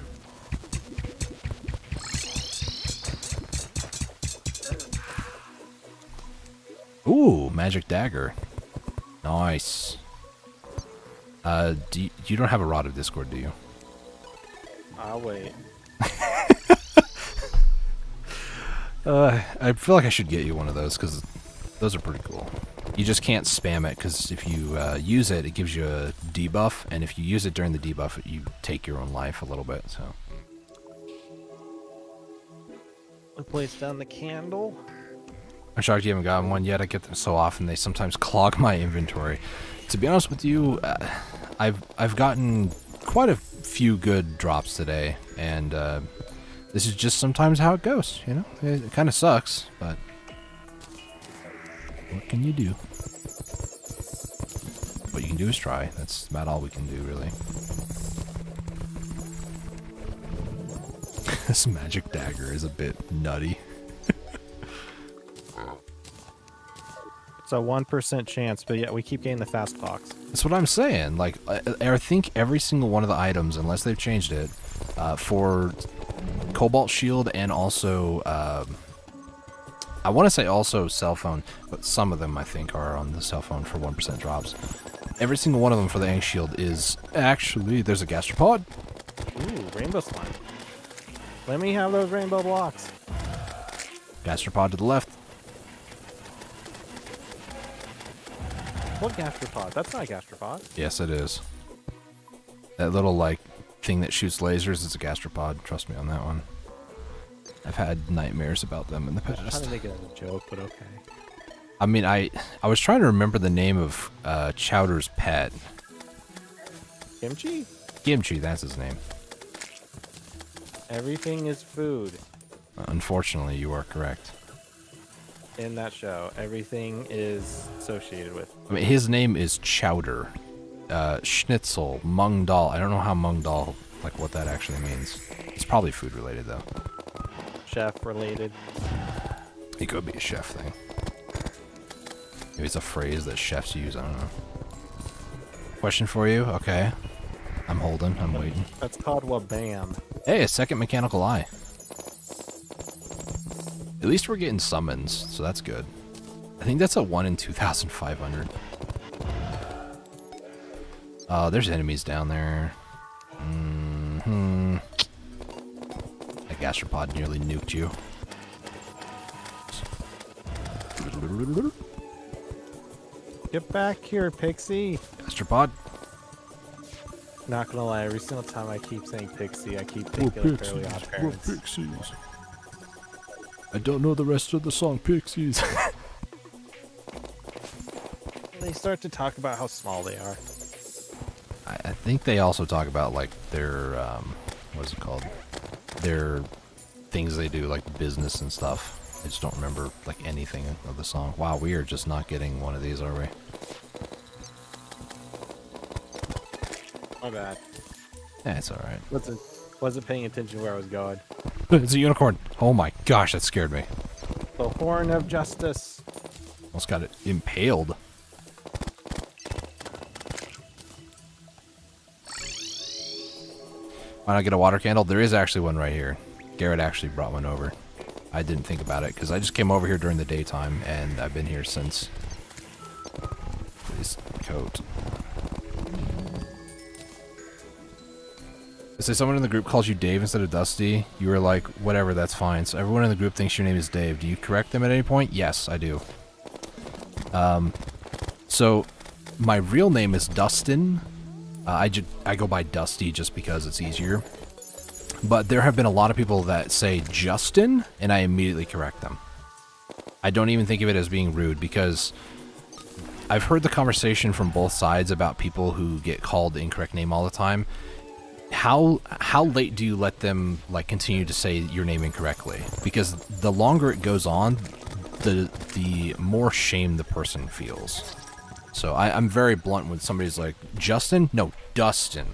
Ooh, Magic Dagger. Nice. You don't have a Rod of Discord, do you?
I'll wait.
I feel like I should get you one of those, because those are pretty cool. You just can't spam it, because if you use it, it gives you a debuff, and if you use it during the debuff, you take your own life a little bit, so...
I place down the candle.
I'm shocked you haven't gotten one yet. I get them so often, they sometimes clog my inventory. To be honest with you, I've gotten quite a few good drops today, and this is just sometimes how it goes, you know? It kind of sucks, but what can you do? What you can do is try. That's about all we can do, really. This magic dagger is a bit nutty.
It's a 1% chance, but yeah, we keep getting the fast clocks.
That's what I'm saying. Like, I think every single one of the items, unless they've changed it, for Cobalt Shield and also, I want to say also cell phone, but some of them I think are on the cell phone for 1% drops. Every single one of them for the Ink Shield is actually, there's a gastropod.
Ooh, rainbow slime. Let me have those rainbow blocks.
Gastropod to the left.
What gastropod? That's not a gastropod.
Yes, it is. That little, like, thing that shoots lasers is a gastropod. Trust me on that one. I've had nightmares about them in the past.
I was trying to make it as a joke, but okay.
I mean, I was trying to remember the name of Chowder's pet.
Kimchi?
Kimchi, that's his name.
Everything is food.
Unfortunately, you are correct.
In that show, everything is associated with.
I mean, his name is Chowder. Schnitzel, Mung Dal. I don't know how Mung Dal, like what that actually means. It's probably food related, though.
Chef related.
It could be a chef thing. Maybe it's a phrase that chefs use. I don't know. Question for you? Okay. I'm holding. I'm waiting.
That's called Wabam.
Hey, a second mechanical eye. At least we're getting summons, so that's good. I think that's a 1 in 2,500. Oh, there's enemies down there. Mm-hmm. That gastropod nearly nuked you.
Get back here, Pixie.
Gastropod.
Not gonna lie, every single time I keep saying Pixie, I keep thinking of Fairly Odd Parents.
Pixies. I don't know the rest of the song, Pixies.
They start to talk about how small they are.
I think they also talk about, like, their, what is it called? Their things they do, like business and stuff. I just don't remember, like, anything of the song. Wow, we are just not getting one of these, are we?
My bad.
Yeah, it's alright.
Wasn't paying attention where I was going.
It's a unicorn. Oh my gosh, that scared me.
The Horn of Justice.
Almost got it impaled. Why not get a water candle? There is actually one right here. Garrett actually brought one over. I didn't think about it because I just came over here during the daytime and I've been here since. This coat. Say someone in the group calls you Dave instead of Dusty, you were like, whatever, that's fine. So everyone in the group thinks your name is Dave. Do you correct them at any point? Yes, I do. So my real name is Dustin. I go by Dusty just because it's easier. But there have been a lot of people that say Justin, and I immediately correct them. I don't even think of it as being rude because I've heard the conversation from both sides about people who get called the incorrect name all the time. How late do you let them, like, continue to say your name incorrectly? Because the longer it goes on, the more shame the person feels. So I'm very blunt when somebody's like, Justin? No, Dustin.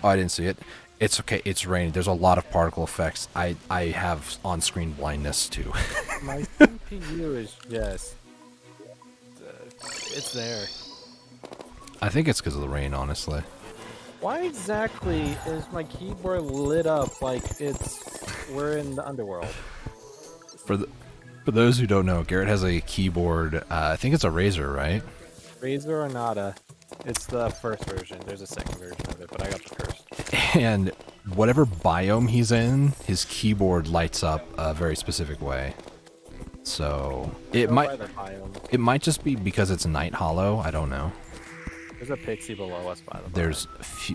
Oh, I didn't see it. It's okay, it's raining. There's a lot of particle effects. I have on-screen blindness, too.
My CPU is just... it's there.
I think it's because of the rain, honestly.
Why exactly is my keyboard lit up like we're in the underworld?
For those who don't know, Garrett has a keyboard. I think it's a Razer, right?
Razer or Nada. It's the first version. There's a second version of it, but I got the first.
And whatever biome he's in, his keyboard lights up a very specific way. So it might just be because it's night hollow. I don't know.
There's a pixie below us, by the way.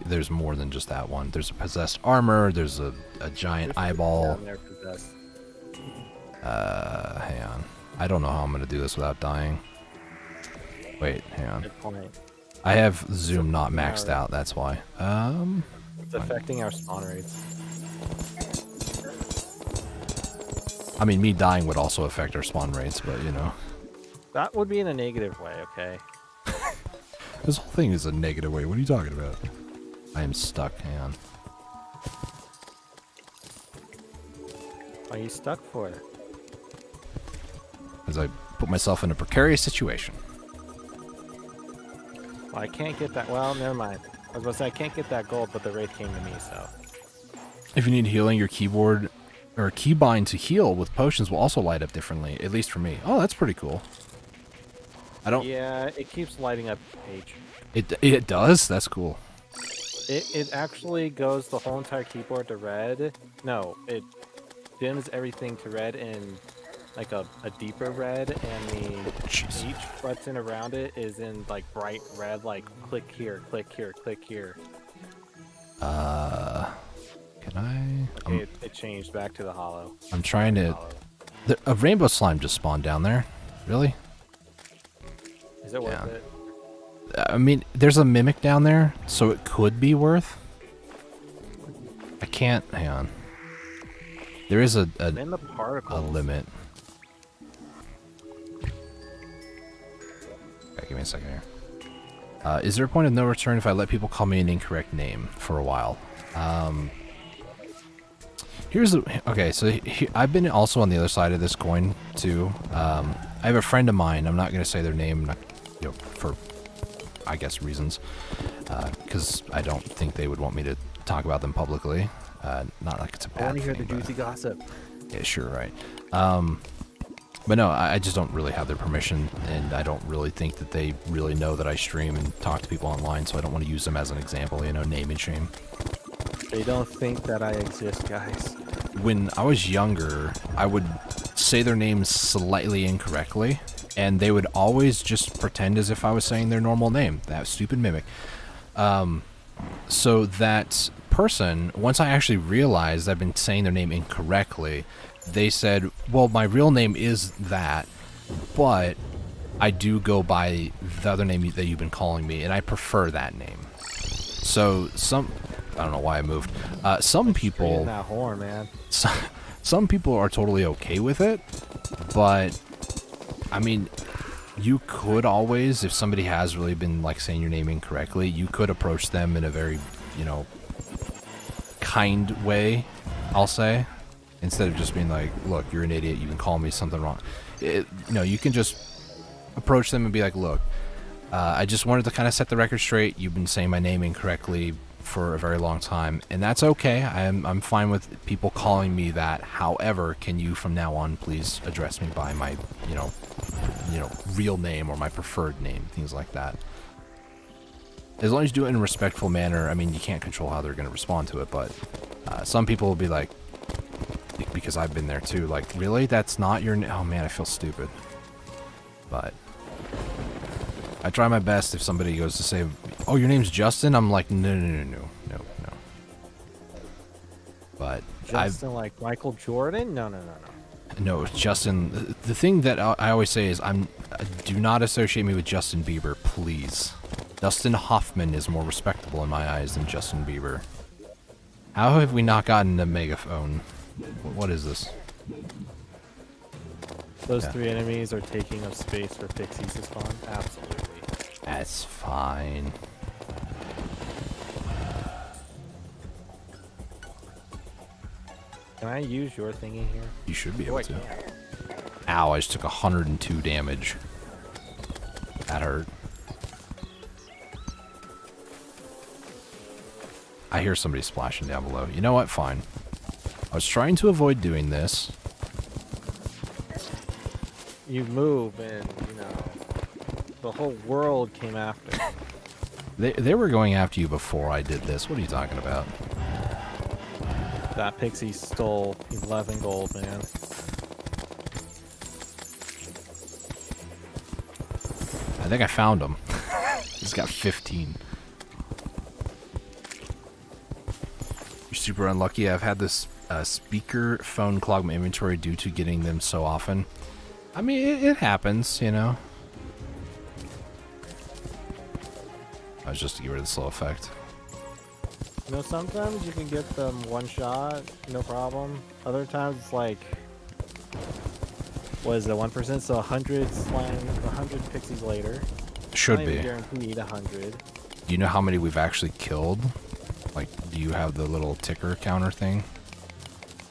There's more than just that one. There's a possessed armor. There's a giant eyeball.
Down there possessed.
Hang on. I don't know how I'm gonna do this without dying. Wait, hang on.
Good point.
I have zoom not maxed out, that's why.
It's affecting our spawn rates.
I mean, me dying would also affect our spawn rates, but you know.
That would be in a negative way, okay?
This whole thing is a negative way. What are you talking about? I am stuck, hang on.
Are you stuck for it?
Because I put myself in a precarious situation.
Well, I can't get that. Well, never mind. I was about to say I can't get that gold, but the wraith came to me, so.
If you need healing, your keyboard or keybind to heal with potions will also light up differently, at least for me. Oh, that's pretty cool. I don't.
Yeah, it keeps lighting up the page.
It does. That's cool.
It actually goes the whole entire keyboard to red. No, it dims everything to red in like a deeper red, and
Jeez.
each button around it is in like bright red, like click here, click here, click here.
Can I?
Okay, it changed back to the hollow.
I'm trying to. A rainbow slime just spawned down there. Really?
Is it worth it?
I mean, there's a mimic down there, so it could be worth. I can't. Hang on. There is a
In the particles.
limit. Okay, give me a second here. Is there a point of no return if I let people call me an incorrect name for a while? Here's the... Okay, so I've been also on the other side of this coin, too. I have a friend of mine. I'm not going to say their name, not, you know, for, I guess, reasons. Because I don't think they would want me to talk about them publicly. Not like it's a bad thing.
I want to hear the juicy gossip.
Yeah, sure, right. But no, I just don't really have their permission, and I don't really think that they really know that I stream and talk to people online, so I don't want to use them as an example, you know, name and shame.
They don't think that I exist, guys.
When I was younger, I would say their names slightly incorrectly, and they would always just pretend as if I was saying their normal name. That stupid mimic. So that person, once I actually realized I've been saying their name incorrectly, they said, well, my real name is that, but I do go by the other name that you've been calling me, and I prefer that name. So I don't know why I moved. Some people...
that horn, man.
Some people are totally okay with it, but, I mean, you could always, if somebody has really been, like, saying your name incorrectly, you could approach them in a very, you know, kind way, I'll say. Instead of just being like, look, you're an idiot, you can call me something wrong. No, you can just approach them and be like, look, I just wanted to kind of set the record straight. You've been saying my name incorrectly for a very long time, and that's okay. I'm fine with people calling me that. However, can you from now on please address me by my, you know, real name or my preferred name, things like that. As long as you do it in a respectful manner. I mean, you can't control how they're going to respond to it, but some people will be like, because I've been there too, like, really? That's not your name? Oh man, I feel stupid. But I try my best. If somebody goes to say, oh, your name's Justin, I'm like, no. But
Justin, like Michael Jordan? No.
No, it's Justin. The thing that I always say is, do not associate me with Justin Bieber, please. Dustin Hoffman is more respectable in my eyes than Justin Bieber. How have we not gotten a megaphone? What is this?
Those three enemies are taking up space for pixies to spawn? Absolutely.
That's fine.
Can I use your thingy here?
You should be able to. Ow, I just took 102 damage. That hurt. I hear somebody splashing down below. You know what? Fine. I was trying to avoid doing this.
You move and, you know, the whole world came after.
They were going after you before I did this. What are you talking about?
That pixie stole 11 gold, man.
I think I found him. He's got 15. You're super unlucky. I've had this speaker phone clog my inventory due to getting them so often. I mean, it happens, you know. it's just to get rid of the slow effect.
You know, sometimes you can get them one shot, no problem. Other times it's like, what is it, 1%? So 100 slime, 100 pixies later.
Should
Not
be.
even guaranteed 100.
Do you know how many we've actually killed? Like, do you have the little ticker counter thing?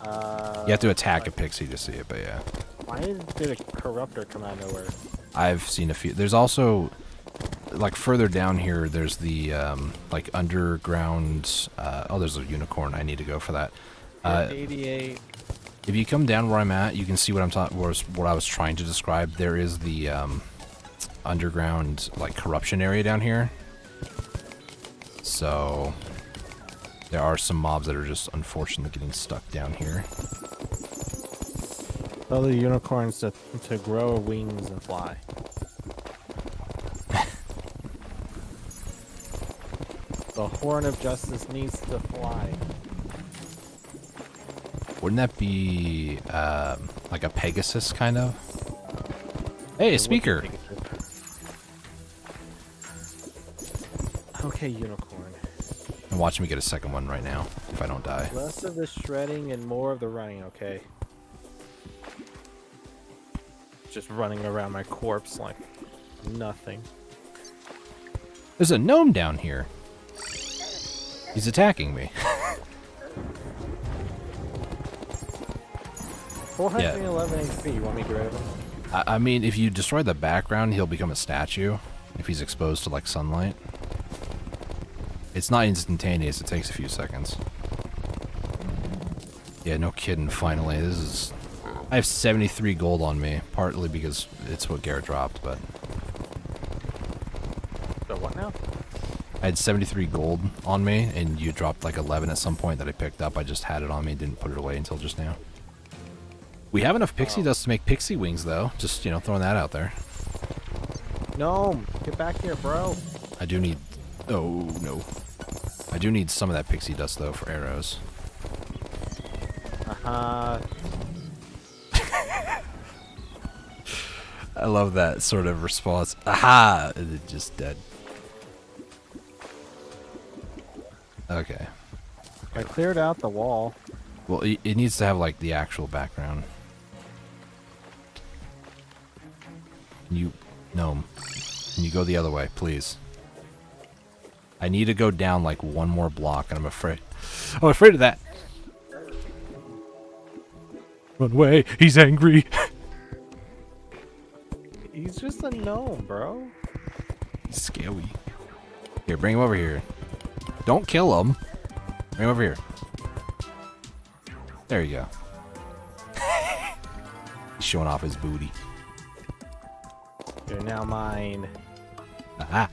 You have to attack a pixie to see it, but yeah.
Why did a corruptor come out of nowhere?
I've seen a few. There's also, like, further down here, there's the, like, underground... oh, there's a unicorn. I need to go for that.
88.
If you come down where I'm at, you can see what I'm what I was trying to describe. There is the, underground, like, corruption area down here. So... there are some mobs that are just unfortunately getting stuck down here.
Tell the unicorns to grow wings and fly. The horn of justice needs to fly.
Wouldn't that be like a Pegasus kind of? Hey, a speaker.
Okay, unicorn.
And watch me get a second one right now if I don't die.
Less of the shredding and more of the running, okay? Just running around my corpse like nothing.
There's a gnome down here. He's attacking me.
411 HP, you want me to get rid of him?
I mean, if you destroy the background, he'll become a statue if he's exposed to, like, sunlight. It's not instantaneous, it takes a few seconds. Yeah, no kidding, finally. This is... I have 73 gold on me, partly because it's what Garrett dropped, but...
So what now?
I had 73 gold on me, and you dropped like 11 at some point that I picked up. I just had it on me, didn't put it away until just now. We have enough pixie dust to make pixie wings, though. Just, you know, throwing that out there.
Gnome, get back here, bro.
I do need... oh, no. I do need some of that pixie dust, though, for arrows. I love that sort of response. Aha! And it's just dead. Okay.
I cleared out the wall.
Well, it needs to have, like, the actual background. You... gnome. Can you go the other way, please? I need to go down, like, one more block, and I'm afraid... I'm afraid of that! Run away! He's angry!
He's just a gnome, bro.
He's scary. Here, bring him over here. Don't kill him. Bring him over here. There you go. He's showing off his booty.
You're now mine.
Aha.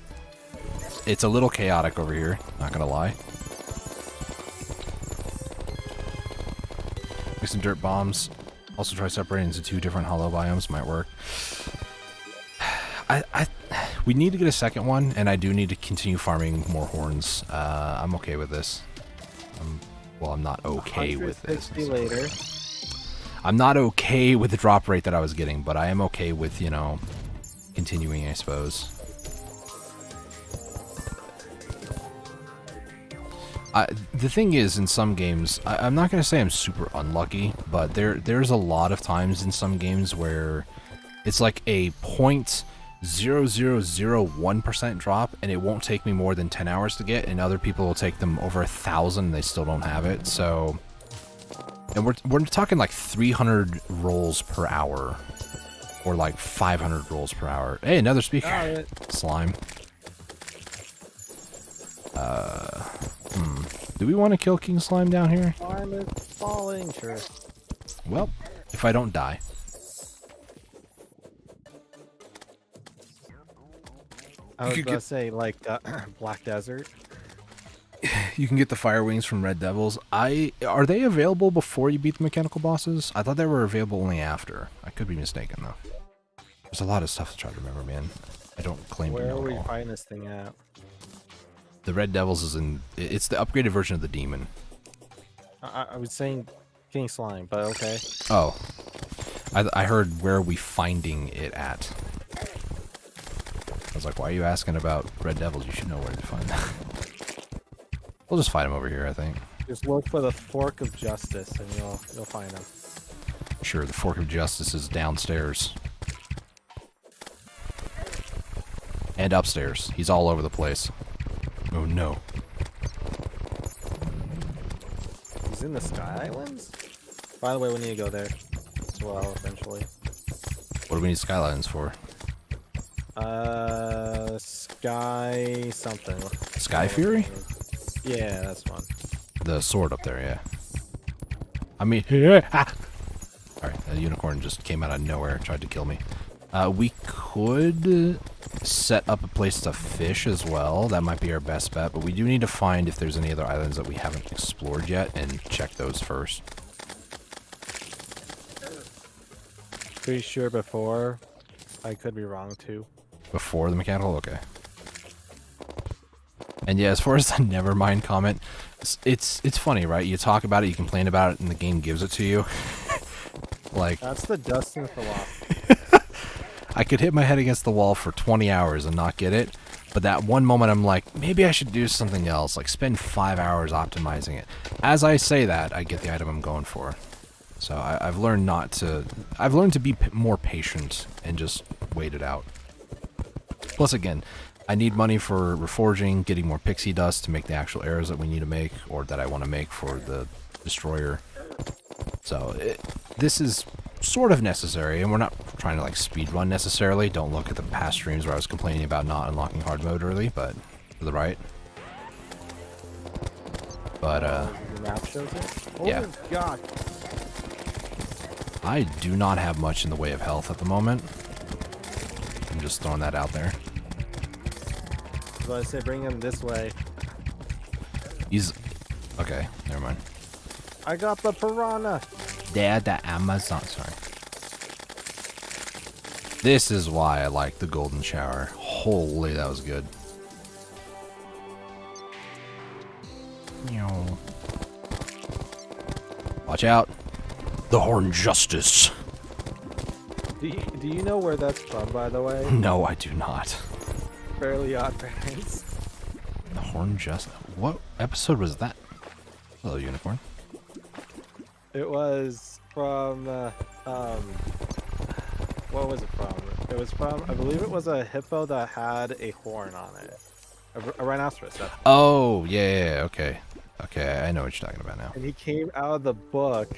It's a little chaotic over here, not gonna lie. Make some dirt bombs. Also try separating into two different hollow biomes, might work. We need to get a second one, and I do need to continue farming more horns. I'm okay with this. Well, I'm not okay with this.
Later.
I'm not okay with the drop rate that I was getting, but I am okay with, you know, continuing, I suppose. The thing is, in some games, I'm not going to say I'm super unlucky, but there's a lot of times in some games where it's like a 0.0001% drop, and it won't take me more than 10 hours to get, and other people will take them over 1,000 and they still don't have it, so... And we're talking like 300 rolls per hour, or like 500 rolls per hour. Hey, another speaker. Slime. Do we want to kill King Slime down here?
Slime is falling, sure.
Well, if I don't die.
I was gonna say, like, Black Desert.
You can get the fire wings from Red Devils. Are they available before you beat the mechanical bosses? I thought they were available only after. I could be mistaken, though. There's a lot of stuff to try to remember, man. I don't claim to know it all.
Where are we finding this thing at?
The Red Devils is in... It's the upgraded version of the demon.
I was saying King Slime, but okay.
Oh. I heard where are we finding it at. was like, why are you asking about red devils? You should know where to find them. We'll just fight him over here, I think.
Just look for the Fork of Justice, and you'll find him.
Sure, the Fork of Justice is downstairs. And upstairs. He's all over the place. Oh no.
He's in the Sky Islands? By the way, we need to go there as well, eventually.
What do we need Skylines for?
Sky something.
Sky Fury?
Yeah, that's one.
The sword up there, yeah. I mean, Alright, a unicorn just came out of nowhere and tried to kill me. We could set up a place to fish as well. That might be our best bet, but we do need to find if there's any other islands that we haven't explored yet and check those first.
Pretty sure before. I could be wrong too.
Before the mechanical? Okay. And yeah, as far as the Nevermind comment, it's funny, right? You talk about it, you complain about it, and the game gives it to you. Like,
that's the Dustin philosophy.
I could hit my head against the wall for 20 hours and not get it, but that one moment I'm like, maybe I should do something else, like spend 5 hours optimizing it. As I say that, I get the item I'm going for. So I've learned I've learned to be more patient and just wait it out. Plus again, I need money for reforging, getting more pixie dust to make the actual arrows that we need to make, or that I want to make for the destroyer. So this is sort of necessary, and we're not trying to like speedrun necessarily. Don't look at the past streams where I was complaining about not unlocking hard mode early, but for the right. But
the map shows it? Oh
yeah.
my god.
I do not have much in the way of health at the moment. I'm just throwing that out there.
So I say bring him this way.
He's... Okay, never mind.
I got the piranha!
Dad, the Amazon... Sorry. This is why I like the golden shower. Holy, that was good. Watch out. The Horn Justice.
Do you know where that's from, by the way?
No, I do not.
Fairly Odd Parents.
The Horn Justice. What episode was that? Hello, unicorn.
It was from, what was it from? It was from, I believe it was a hippo that had a horn on it. A rhinoceros.
Oh, yeah, okay. Okay, I know what you're talking about now.
And he came out of the book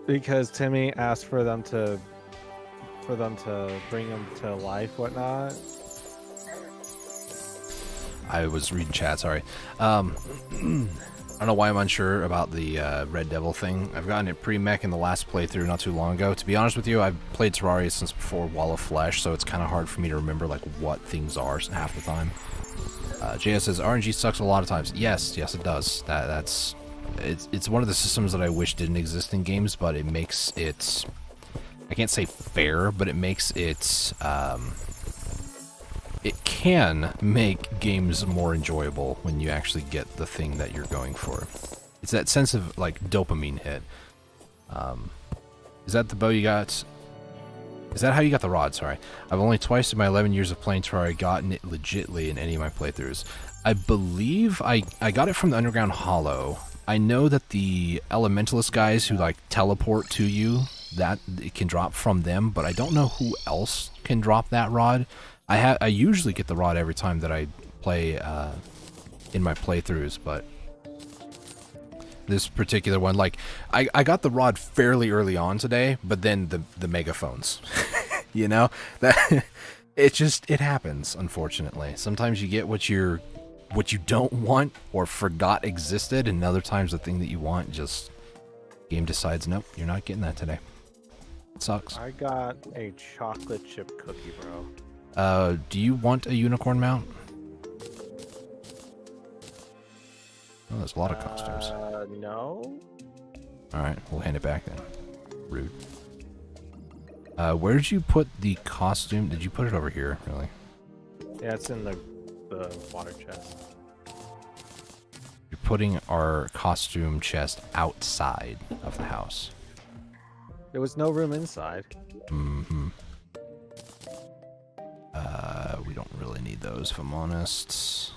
because Timmy asked for them to bring him to life, whatnot.
I was reading chat, sorry. I don't know why I'm unsure about the Red Devil thing. I've gotten it pre-mech in the last playthrough not too long ago. To be honest with you, I've played Terraria since before Wall of Flesh, so it's kind of hard for me to remember like what things are half the time. JS says RNG sucks a lot of times. Yes, it does. It's one of the systems that I wish didn't exist in games, but it makes it, I can't say fair, but it makes it it can make games more enjoyable when you actually get the thing that you're going for. It's that sense of like dopamine hit. Is that the bow you got? Is that how you got the rod? Sorry. I've only twice in my 11 years of playing Terraria gotten it legitly in any of my playthroughs. I believe I got it from the Underground Hollow. I know that the Elementalist guys who like teleport to you, that it can drop from them, but I don't know who else can drop that rod. I usually get the rod every time that I play in my playthroughs, but this particular one, like, I got the rod fairly early on today, but then the megaphones, you know, that it happens, unfortunately. Sometimes you get what you don't want or forgot existed, and other times the thing that you want just game decides, nope, you're not getting that today. It sucks.
I got a chocolate chip cookie, bro.
Do you want a unicorn mount? Oh, there's a lot of costumes.
No.
Alright, we'll hand it back then. Rude. Where did you put the costume? Did you put it over here, really?
Yeah, it's in the water chest.
You're putting our costume chest outside of the house.
There was no room inside.
Mm-hmm. need those, if I'm honest.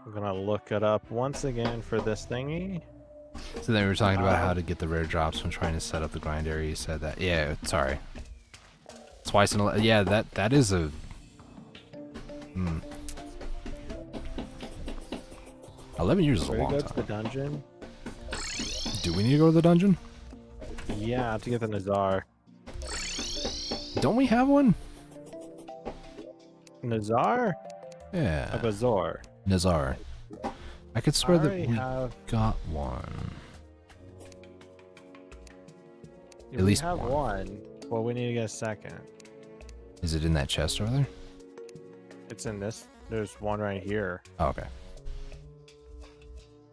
I'm gonna look it up once again for this thingy.
So then we were talking about how to get the rare drops when trying to set up the grind area. You said that. Yeah, sorry. Twice in a... Yeah, that is a... 11 years is a long time.
Go to the dungeon.
Do we need to go to the dungeon?
Yeah, to get the Nazar.
Don't we have one?
Nazar?
Yeah.
A Bazaar.
Nazar. I could swear that we
have...
got one.
Yeah,
At least
we have one. Well, we need to get a second.
Is it in that chest over there?
It's in this. There's one right here.
Oh, okay.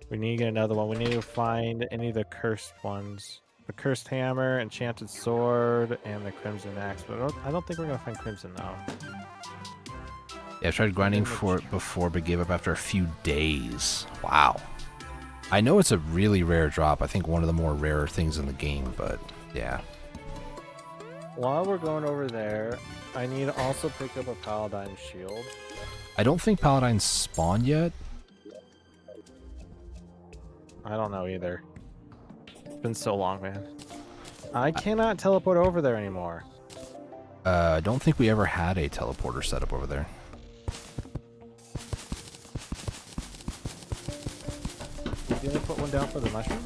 We need to get another one. We need to find any of the cursed ones. The cursed hammer, enchanted sword, and the crimson axe. But I don't think we're gonna find crimson now.
Yeah, I tried grinding for it before, but gave up after a few days. Wow. I know it's a really rare drop. I think one of the more rarer things in the game, but yeah.
While we're going over there, I need to also pick up a paladin shield.
I don't think paladins spawn yet.
I don't know either. It's been so long, man. I cannot teleport over there anymore.
I don't think we ever had a teleporter set up over there.
Did you only put one down for the mushroom?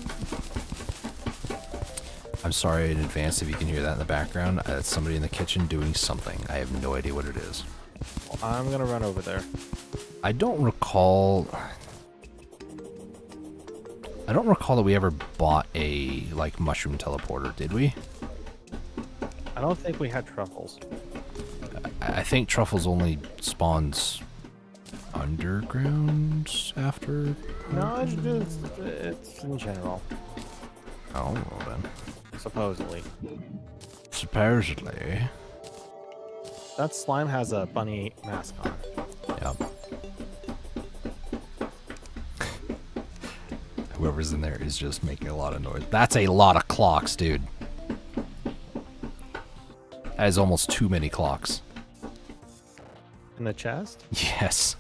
I'm sorry in advance if you can hear that in the background. It's somebody in the kitchen doing something. I have no idea what it is.
Well, I'm gonna run over there.
I don't recall that we ever bought a, like, mushroom teleporter, did we?
I don't think we had truffles.
I think truffles only spawns underground after...
No, it's in general.
Oh, well then.
Supposedly.
Supposedly.
That slime has a bunny mask on.
Yep. Whoever's in there is just making a lot of noise. That's a lot of clocks, dude. That is almost too many clocks.
In the chest?
Yes.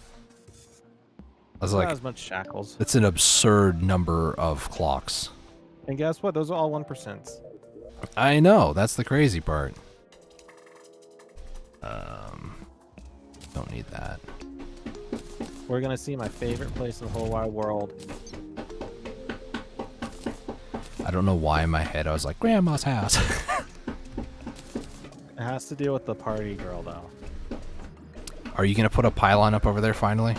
I was
Not
like,
as much shackles.
it's an absurd number of clocks.
And guess what? Those are all 1%.
I know, that's the crazy part. Don't need that.
We're gonna see my favorite place in the whole wide world.
I don't know why in my head I was like, Grandma's house.
It has to deal with the party girl, though.
Are you gonna put a pylon up over there finally?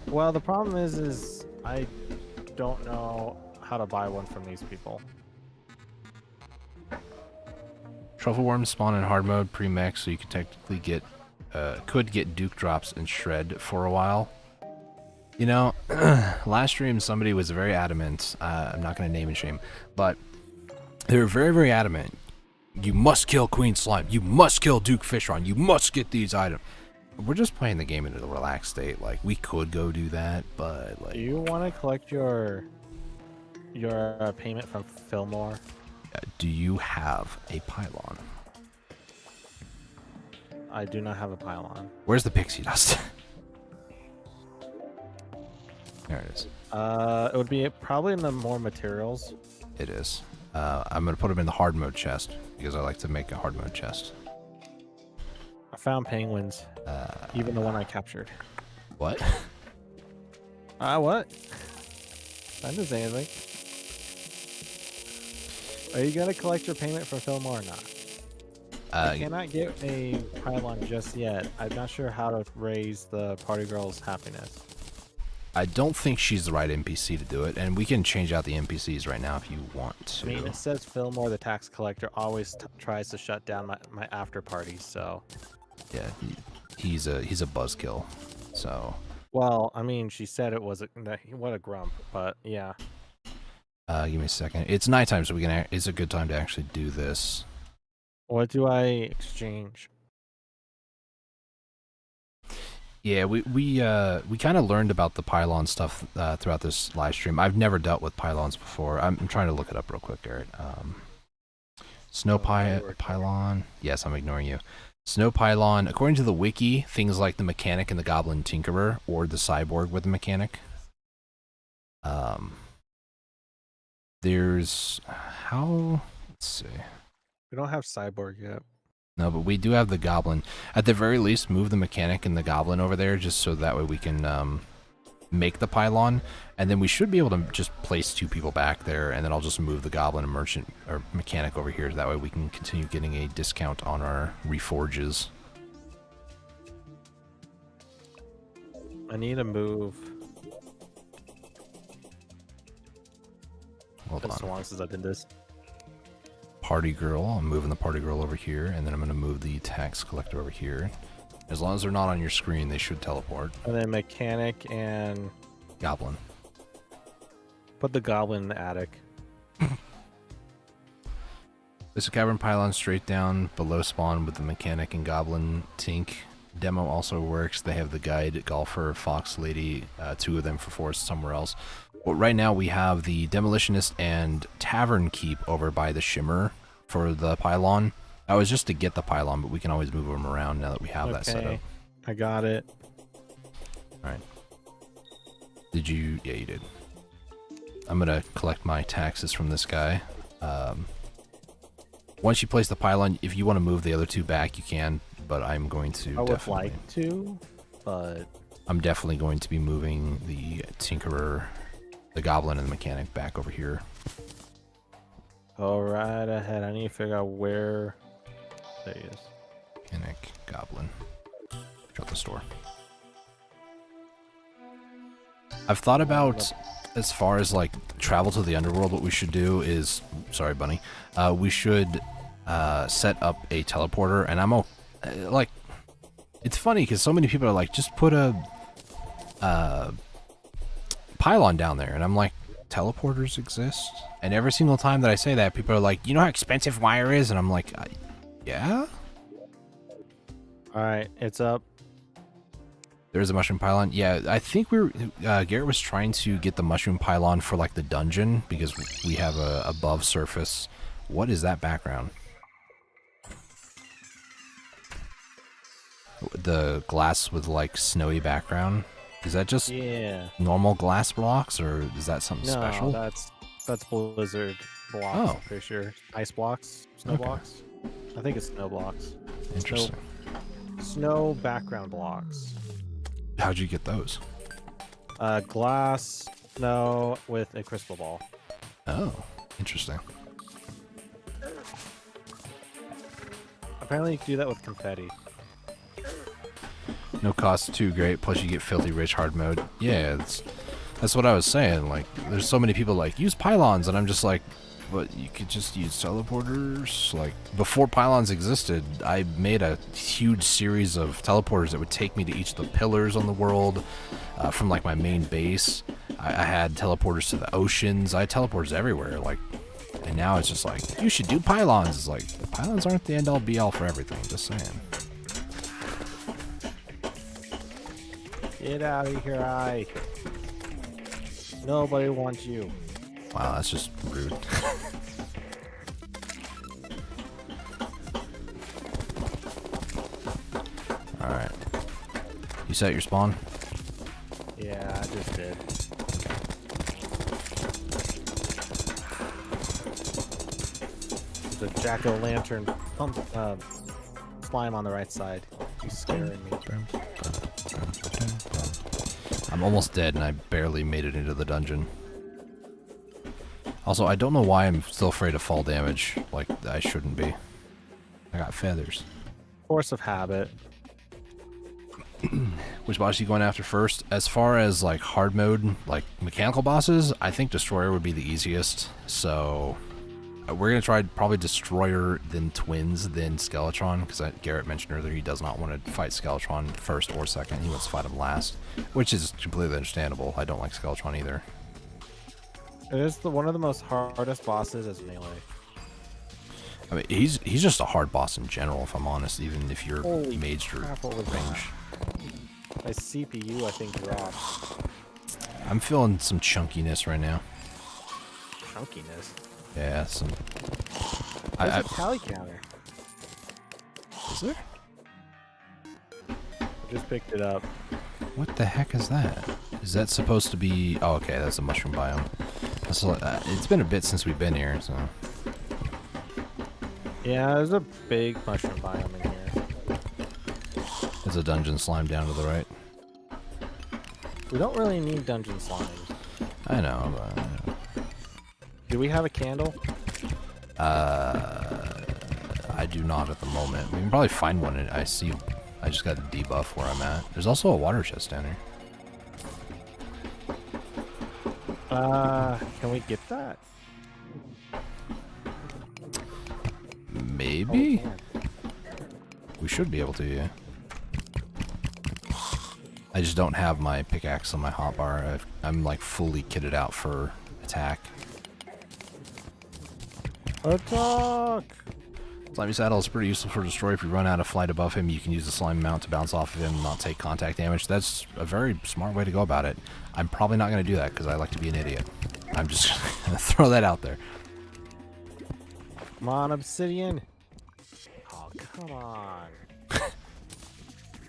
Well, the problem is I don't know how to buy one from these people.
Truffle worms spawn in hard mode pre-mech, so you could technically get, could get Duke drops and shred for a while. You know, last stream somebody was very adamant. I'm not going to name and shame, but they were very, very adamant. You must kill Queen Slime. You must kill Duke Fishron. You must get these items. We're just playing the game in a relaxed state. Like, we could go do that, but like.
Do you want to collect your payment from Fillmore?
Do you have a pylon?
I do not have a pylon.
Where's the pixie dust? There it is.
It would be probably in the more materials.
It is. I'm gonna put them in the hard mode chest because I like to make a hard mode chest.
I found penguins, even the one I captured.
What?
What? I didn't say anything. Are you gonna collect your payment from Fillmore or not? I cannot get a pylon just yet. I'm not sure how to raise the party girl's happiness.
I don't think she's the right NPC to do it, and we can change out the NPCs right now if you want to.
I mean, it says Fillmore, the tax collector, always tries to shut down my after parties, so...
Yeah, he's a buzzkill, so...
Well, I mean, she said it was what a grump, but yeah.
Give me a second. It's nighttime, so it's a good time to actually do this.
What do I exchange?
Yeah, we kind of learned about the pylon stuff throughout this live stream. I've never dealt with pylons before. I'm trying to look it up real quick, Garrett. Snow pylon. Yes, I'm ignoring you. Snow pylon. According to the wiki, things like the mechanic and the goblin tinkerer, or the cyborg with the mechanic. There's how. Let's see.
We don't have cyborg yet.
No, but we do have the goblin. At the very least, move the mechanic and the goblin over there, just so that way we can make the pylon, and then we should be able to just place 2 people back there, and then I'll just move the goblin and merchant or mechanic over here. That way we can continue getting a discount on our reforges.
I need to move.
Hold on.
It's so long since I've done this.
Party girl. I'm moving the party girl over here, and then I'm going to move the tax collector over here. As long as they're not on your screen, they should teleport.
And then mechanic and
goblin.
Put the goblin in the attic.
There's a cavern pylon straight down below spawn with the mechanic and goblin tink. Demo also works. They have the guide, golfer, fox lady, 2 of them for forest somewhere else. But right now we have the demolitionist and tavern keep over by the shimmer for the pylon. That was just to get the pylon, but we can always move them around now that we have that set up.
I got it.
Alright. Did you? Yeah, you did. I'm going to collect my taxes from this guy. Once you place the pylon, if you want to move the other 2 back, you can, but I'm going to
I would like to, but...
I'm definitely going to be moving the tinkerer, the goblin, and the mechanic back over here.
All right ahead. I need to figure out where... There he is.
Mechanic, goblin. Shut the store. I've thought about, as far as like travel to the underworld, what we should do is... Sorry, bunny. We should set up a teleporter, and I'm like... It's funny, because so many people are like, just put a pylon down there, and I'm like, teleporters exist? And every single time that I say that, people are like, you know how expensive wire is? And I'm like, yeah?
Alright, it's up.
There's a mushroom pylon. Yeah, I think Garrett was trying to get the mushroom pylon for like the dungeon, because we have a above surface. What is that background? The glass with like snowy background. Is that just normal glass blocks, or is that something special?
No, that's blizzard blocks.
Oh.
I'm pretty sure. Ice blocks, snow blocks. I think it's snow blocks.
Interesting.
Snow background blocks.
How'd you get those?
Glass, snow with a crystal ball.
Oh, interesting.
Apparently you can do that with confetti.
No cost, too great, plus you get filthy rich hard mode. Yeah, that's what I was saying. Like, there's so many people like, use pylons, and I'm just like, but you could just use teleporters? Like, before pylons existed, I made a huge series of teleporters that would take me to each of the pillars on the world, from like my main base. I had teleporters to the oceans. I had teleporters everywhere, like, and now it's just like, you should do pylons. It's like, the pylons aren't the end-all be-all for everything, just saying.
Get out of here, I. Nobody wants you.
Wow, that's just rude. Alright. You set your spawn?
Yeah, I just did. There's a jack-o'-lantern slime on the right side. He's scaring me.
I'm almost dead, and I barely made it into the dungeon. Also, I don't know why I'm still afraid of fall damage. Like, I shouldn't be. I got feathers.
Force of habit.
Which boss are you going after first? As far as, like, hard mode, like, mechanical bosses, I think Destroyer would be the easiest. So, we're going to try probably Destroyer, then Twins, then Skeletron, because Garrett mentioned earlier he does not want to fight Skeletron first or second. He wants to fight him last, which is completely understandable. I don't like Skeletron either.
It is one of the most hardest bosses as melee.
I mean, he's just a hard boss in general, if I'm honest, even if you're mage or range.
My CPU, I think, dropped.
I'm feeling some chunkiness right now.
Chunkiness?
Yeah, some...
There's a tally counter.
Is there?
I just picked it up.
What the heck is that? Is that supposed to be... Oh, okay, that's a mushroom biome. It's been a bit since we've been here, so...
Yeah, there's a big mushroom biome in here.
There's a dungeon slime down to the right.
We don't really need dungeon slimes.
I know, but...
Do we have a candle?
I do not at the moment. We can probably find one. I just got a debuff where I'm at. There's also a water chest down here.
Can we get that?
Maybe?
Oh,
We should be able to, yeah. I just don't have my pickaxe on my hotbar. I'm like fully kitted out for attack.
Attack!
Slimy Saddle is pretty useful for Destroy. If you run out of flight above him, you can use the slime mount to bounce off of him and not take contact damage. That's a very smart way to go about it. I'm probably not going to do that because I like to be an idiot. I'm just going to throw that out there.
Come on, obsidian. Oh, come on.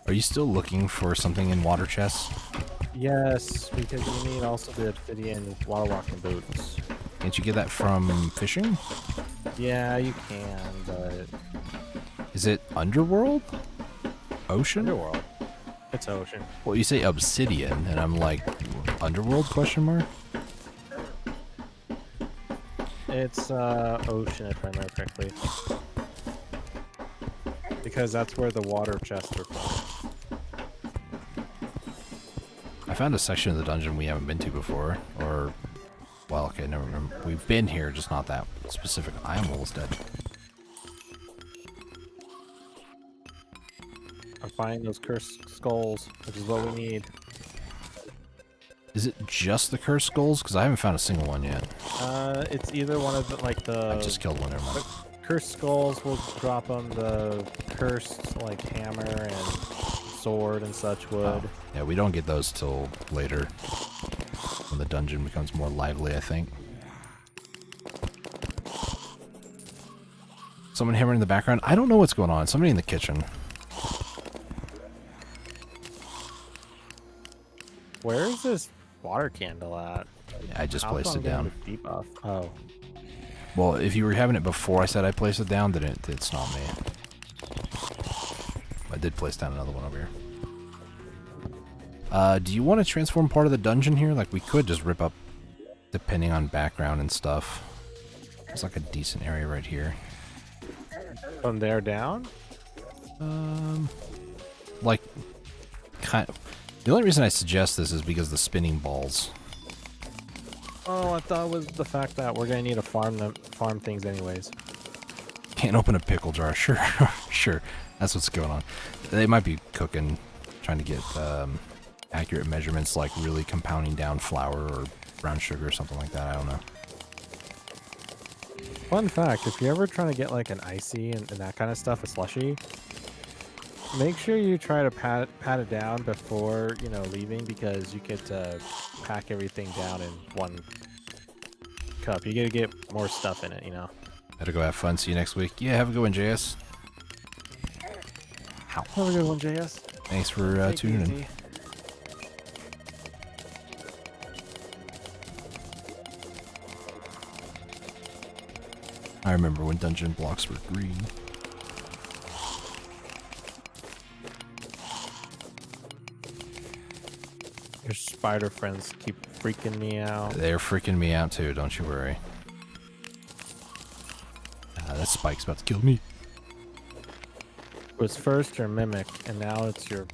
Are you still looking for something in water chests?
Yes, because you need also the obsidian water walking boots.
Can't you get that from fishing?
Yeah, you can, but...
Is it underworld? Ocean?
Underworld. It's ocean.
Well, you say obsidian, and I'm like, underworld, question mark?
It's ocean, if I remember correctly. Because that's where the water chests are from.
I found a section of the dungeon we haven't been to before, or... Well, okay, never mind. We've been here, just not that specific. I am almost dead.
I'm finding those cursed skulls, which is what we need.
Is it just the cursed skulls? Because I haven't found a single one yet.
It's either one of the, like the...
I just killed one, never mind.
Cursed skulls will drop them, the cursed, like, hammer and sword and such would.
Oh. Yeah, we don't get those till later. When the dungeon becomes more lively, I think. Someone hammering in the background? I don't know what's going on. Somebody in the kitchen.
Where is this water candle at?
Yeah, I just placed it down.
Debuff. Oh.
Well, if you were having it before I said I placed it down, then it's not me. I did place down another one over here. Do you want to transform part of the dungeon here? Like, we could just rip up, depending on background and stuff. It's like a decent area right here.
From there down?
Like, kind of. The only reason I suggest this is because the spinning balls.
Oh, I thought it was the fact that we're gonna need to farm things anyways.
Can't open a pickle jar. Sure, sure. That's what's going on. They might be cooking, trying to get accurate measurements, like really compounding down flour or brown sugar or something like that. I don't know.
Fun fact, if you're ever trying to get like an icy and that kind of stuff, a slushy, make sure you try to pat it down before, you know, leaving, because you get to pack everything down in one cup. You gotta get more stuff in it, you know.
Gotta go have fun. See you next week. Yeah, have a good one, JS.
Have a good one, JS.
Thanks for tuning in. I remember when dungeon blocks were green.
Your spider friends keep freaking me out.
They're freaking me out too, don't you worry. That spike's about to kill me.
It was first your mimic, and now it's your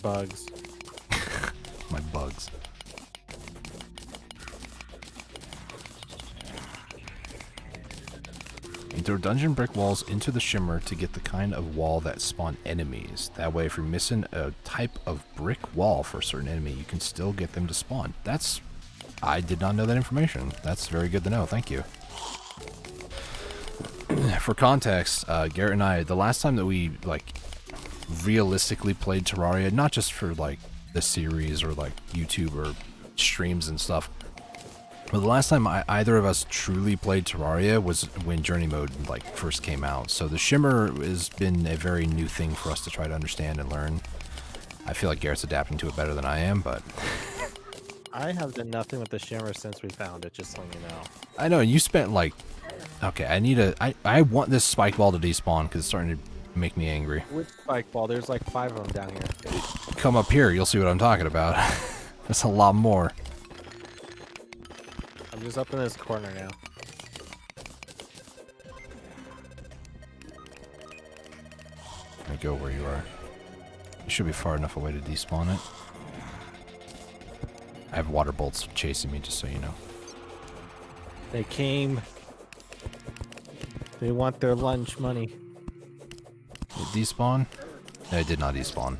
bugs.
My bugs. You throw dungeon brick walls into the shimmer to get the kind of wall that spawn enemies. That way, if you're missing a type of brick wall for a certain enemy, you can still get them to spawn. I did not know that information. That's very good to know. Thank you. For context, Garrett and I, the last time that we realistically played Terraria, not just for like the series or like YouTube or streams and stuff. But the last time either of us truly played Terraria was when Journey Mode like first came out. So the Shimmer has been a very new thing for us to try to understand and learn. I feel like Garrett's adapting to it better than I am, but
I have done nothing with the Shimmer since we found it, just so you know.
I know, and you spent like, okay, I want this spike ball to despawn because it's starting to make me angry.
Which spike ball? There's like 5 of them down here.
Come up here, you'll see what I'm talking about. That's a lot more.
I'm just up in this corner now.
Let me go where you are. You should be far enough away to despawn it. I have water bolts chasing me, just so you know.
They came. They want their lunch money.
Did it despawn? No, it did not despawn.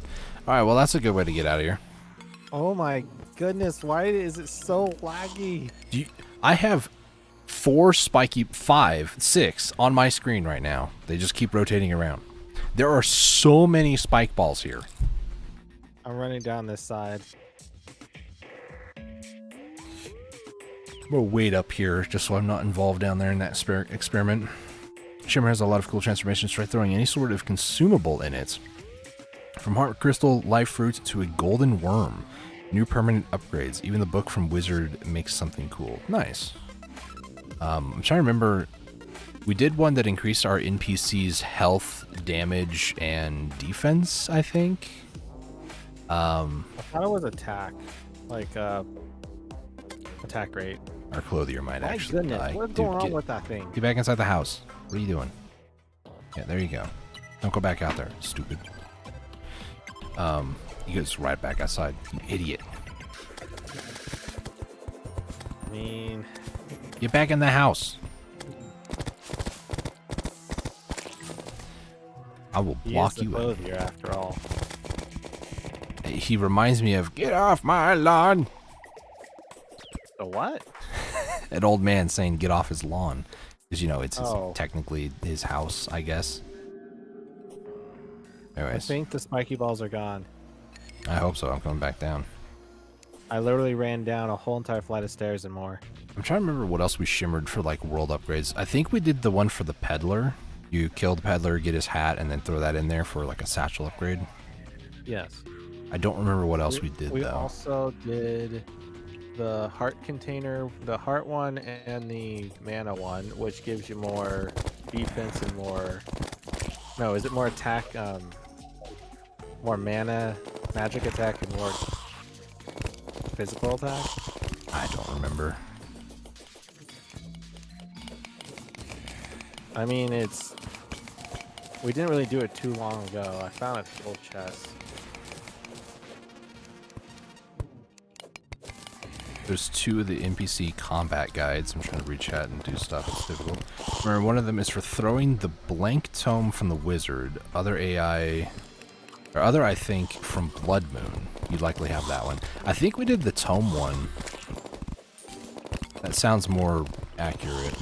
Alright, well that's a good way to get out of here.
Oh my goodness, why is it so laggy?
I have 5, 6 on my screen right now. They just keep rotating around. There are so many spike balls here.
I'm running down this side.
I'm gonna wait up here just so I'm not involved down there in that experiment. Shimmer has a lot of cool transformations. Try throwing any sort of consumable in it. From heart crystal, life fruit to a golden worm. New permanent upgrades. Even the book from Wizard makes something cool. Nice. I'm trying to remember. We did one that increased our NPC's health, damage, and defense, I think.
I thought it was attack. Like, attack rate.
Our clothier might
My
actually
goodness,
die.
what's
Dude,
going on with that thing?
Get back inside the house. What are you doing? Yeah, there you go. Don't go back out there, stupid. You just right back outside, you idiot.
I mean...
Get back in the house. I will block you out.
Here after all.
He reminds me of, get off my lawn.
The what?
An old man saying, get off his lawn. Because, you know, it's
Oh.
technically his house, I guess.
I
Anyways,
think the spiky balls are gone.
I hope so. I'm coming back down.
I literally ran down a whole entire flight of stairs and more.
I'm trying to remember what else we shimmered for, like, world upgrades. I think we did the one for the peddler. You kill the peddler, get his hat, and then throw that in there for, like, a satchel upgrade.
Yes.
I don't remember what else we did,
We
though.
also did the heart container, the heart one, and the mana one, which gives you more defense and more... No, is it more attack? More mana, magic attack, and more physical attack?
I don't remember.
I mean, it's... We didn't really do it too long ago. I found a full chest.
There's 2 of the NPC combat guides. I'm trying to read chat and do stuff. It's difficult. Remember, one of them is for throwing the blank tome from the wizard. Other AI... Or other, I think, from Blood Moon. You'd likely have that one. I think we did the tome one. That sounds more accurate.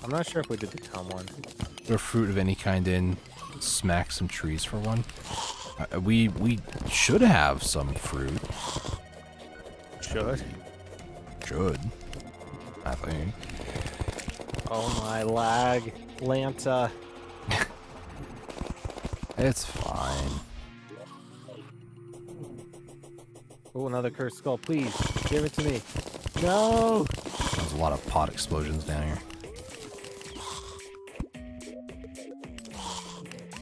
I'm not sure if we did the tome one.
Throw fruit of any kind in. Smack some trees for one. We should have some fruit.
Should.
Should. I think.
Oh my lag. Lanta.
It's fine.
Oh, another cursed skull. Please, give it to me. No!
There's a lot of pot explosions down here.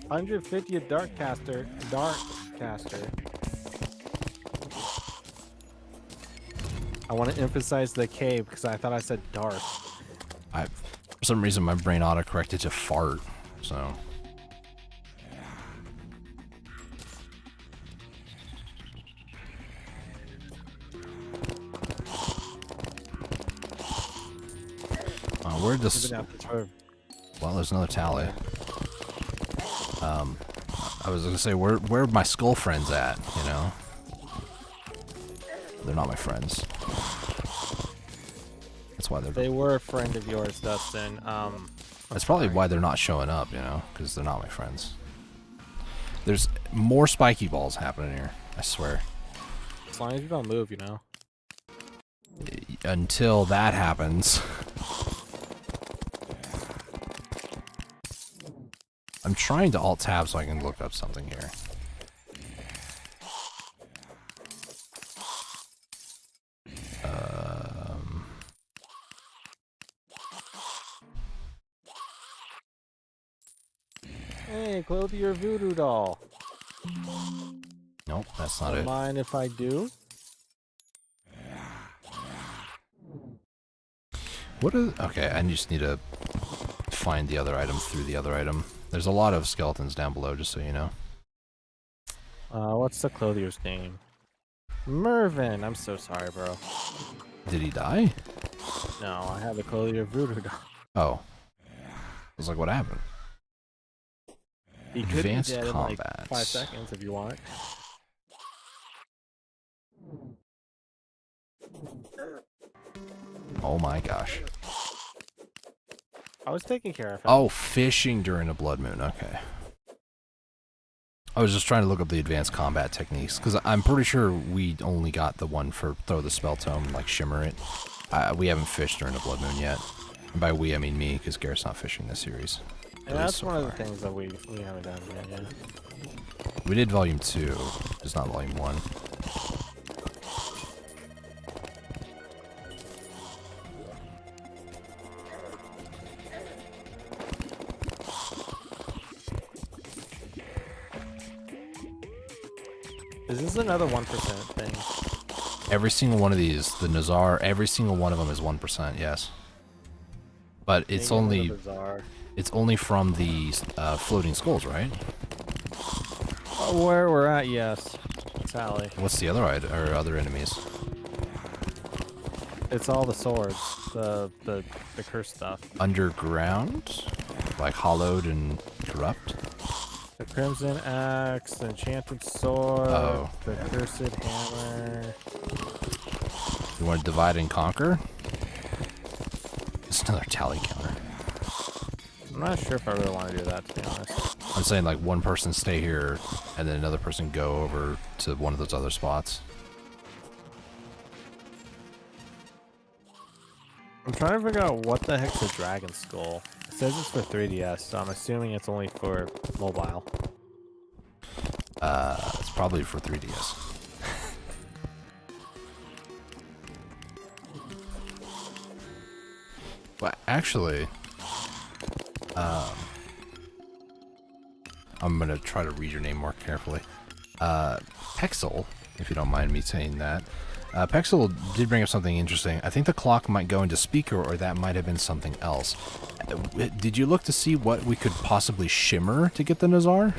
150 dark caster. Dark caster. I want to emphasize the K because I thought I said dark.
For some reason, my brain auto-corrected to fart, so... where'd this... Well, there's another tally. I was gonna say, where are my skull friends at, you know? They're not my friends. That's why they're...
They were a friend of yours, Dustin.
That's probably why they're not showing up, you know? Because they're not my friends. There's more spiky balls happening here. I swear.
As long as you don't move, you know.
Until that happens. I'm trying to alt-tab so I can look up something here.
Hey, clothe your voodoo doll.
Nope, that's not
Don't
it.
mind if I do?
What is... Okay, I just need to find the other item through the other item. There's a lot of skeletons down below, just so you know.
What's the clothier's name? Mervin. I'm so sorry, bro.
Did he die?
No, I have the clothier voodoo doll.
Oh. I was like, what happened?
He could be
Advanced
dead in like
combats.
5 seconds if you want.
Oh my gosh.
I was taking care of him.
Oh, fishing during a blood moon. Okay. I was just trying to look up the advanced combat techniques, because I'm pretty sure we only got the one for throw the spell tome, like shimmer it. We haven't fished during a blood moon yet. And by we, I mean me, because Garrett's not fishing this series.
And that's one of the things that we haven't done yet, yeah.
We did volume 2, just not volume 1.
Is this another 1% thing?
Every single one of these, the Nazar, every single one of them is 1%, yes. But it's only from the floating skulls, right?
Where we're at, yes. Sally.
What's the other other enemies?
It's all the swords, the cursed stuff.
Underground? Like hollowed and corrupt?
The Crimson Axe, the Enchanted Sword, the Cursed Hammer.
You want to divide and conquer? It's another tally counter.
I'm not sure if I really want to do that, to be honest.
I'm saying like one person stay here, and then another person go over to one of those other spots.
I'm trying to figure out what the heck's a Dragon Skull. It says it's for 3DS, so I'm assuming it's only for mobile.
It's probably for 3DS. Well, actually, I'm gonna try to read your name more carefully. Pexel, if you don't mind me saying that. Pexel did bring up something interesting. I think the clock might go into speaker, or that might have been something else. Did you look to see what we could possibly shimmer to get the Nazar?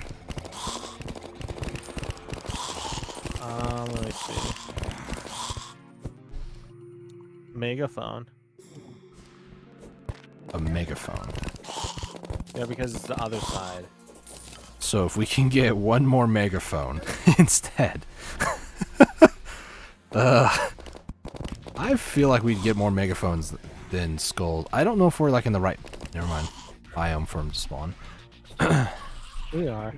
Let me see. Megaphone.
A megaphone.
Yeah, because it's the other side.
So if we can get one more megaphone instead. I feel like we'd get more megaphones than skulls. I don't know if we're like in the right... Never mind. Biome for them to spawn.
We are.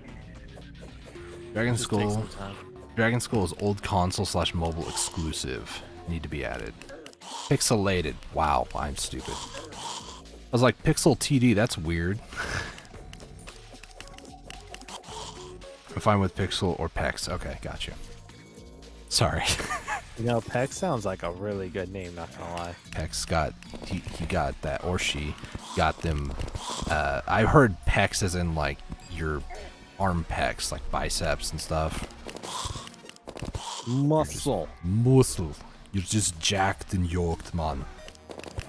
Dragon
Just take
Skull.
some time.
Dragon Skull is old console/mobile exclusive. Need to be added. Pixelated. Wow, I'm stupid. I was like, Pixel TD, that's weird. I'm fine with Pixel or Pex. Okay, gotcha. Sorry.
You know, Peck sounds like a really good name, not gonna lie.
Pex got, he got that, or she got them. I heard Pex as in like your arm pecs, like biceps and stuff.
Muscle.
Muscle. You're just jacked and yoked, man.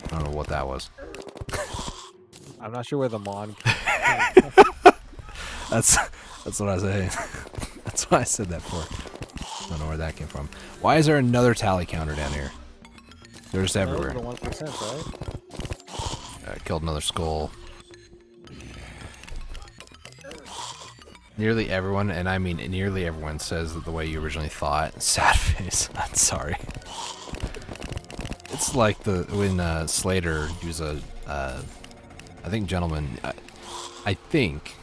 I don't know what that was.
I'm not sure where the mon.
That's what I was saying. That's what I said that for. I don't know where that came from. Why is there another tally counter down here? They're just everywhere.
The 1%, right?
Killed another skull. Nearly everyone, and I mean nearly everyone, says that the way you originally thought. Sad face. I'm sorry. It's like when Slater, he was a, I think gentleman, I think,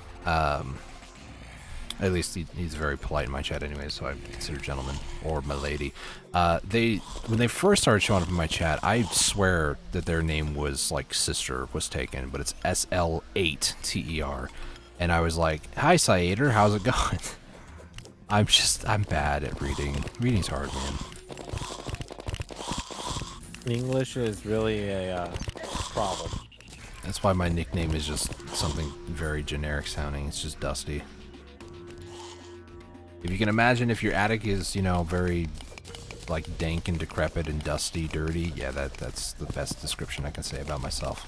At least he's very polite in my chat anyway, so I consider gentleman or my lady. When they first started showing up in my chat, I swear that their name was like sister was taken, but it's SL8TER. And I was like, hi Sciator, how's it going? I'm bad at reading. Reading's hard, man.
English is really a problem.
That's why my nickname is just something very generic sounding. It's just Dusty. If you can imagine if your attic is, you know, very like dank and decrepit and dusty, dirty, yeah, that's the best description I can say about myself.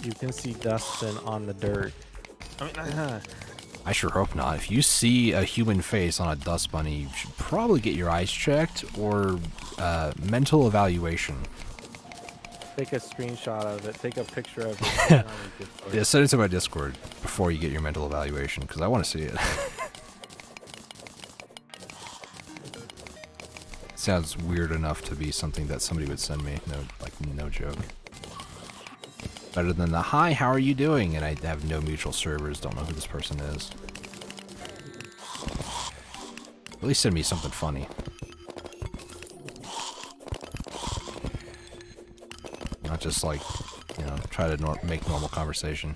You can see Dustin on the dirt. I mean,
I sure hope not. If you see a human face on a dust bunny, you should probably get your eyes checked or mental evaluation.
take a screenshot of it. Take a picture of it.
Yeah, send it to my Discord before you get your mental evaluation, because I want to see it. Sounds weird enough to be something that somebody would send me. No joke. Better than the hi, how are you doing? And I have no mutual servers, don't know who this person is. At least send me something funny. Not just like, you know, try to make normal conversation.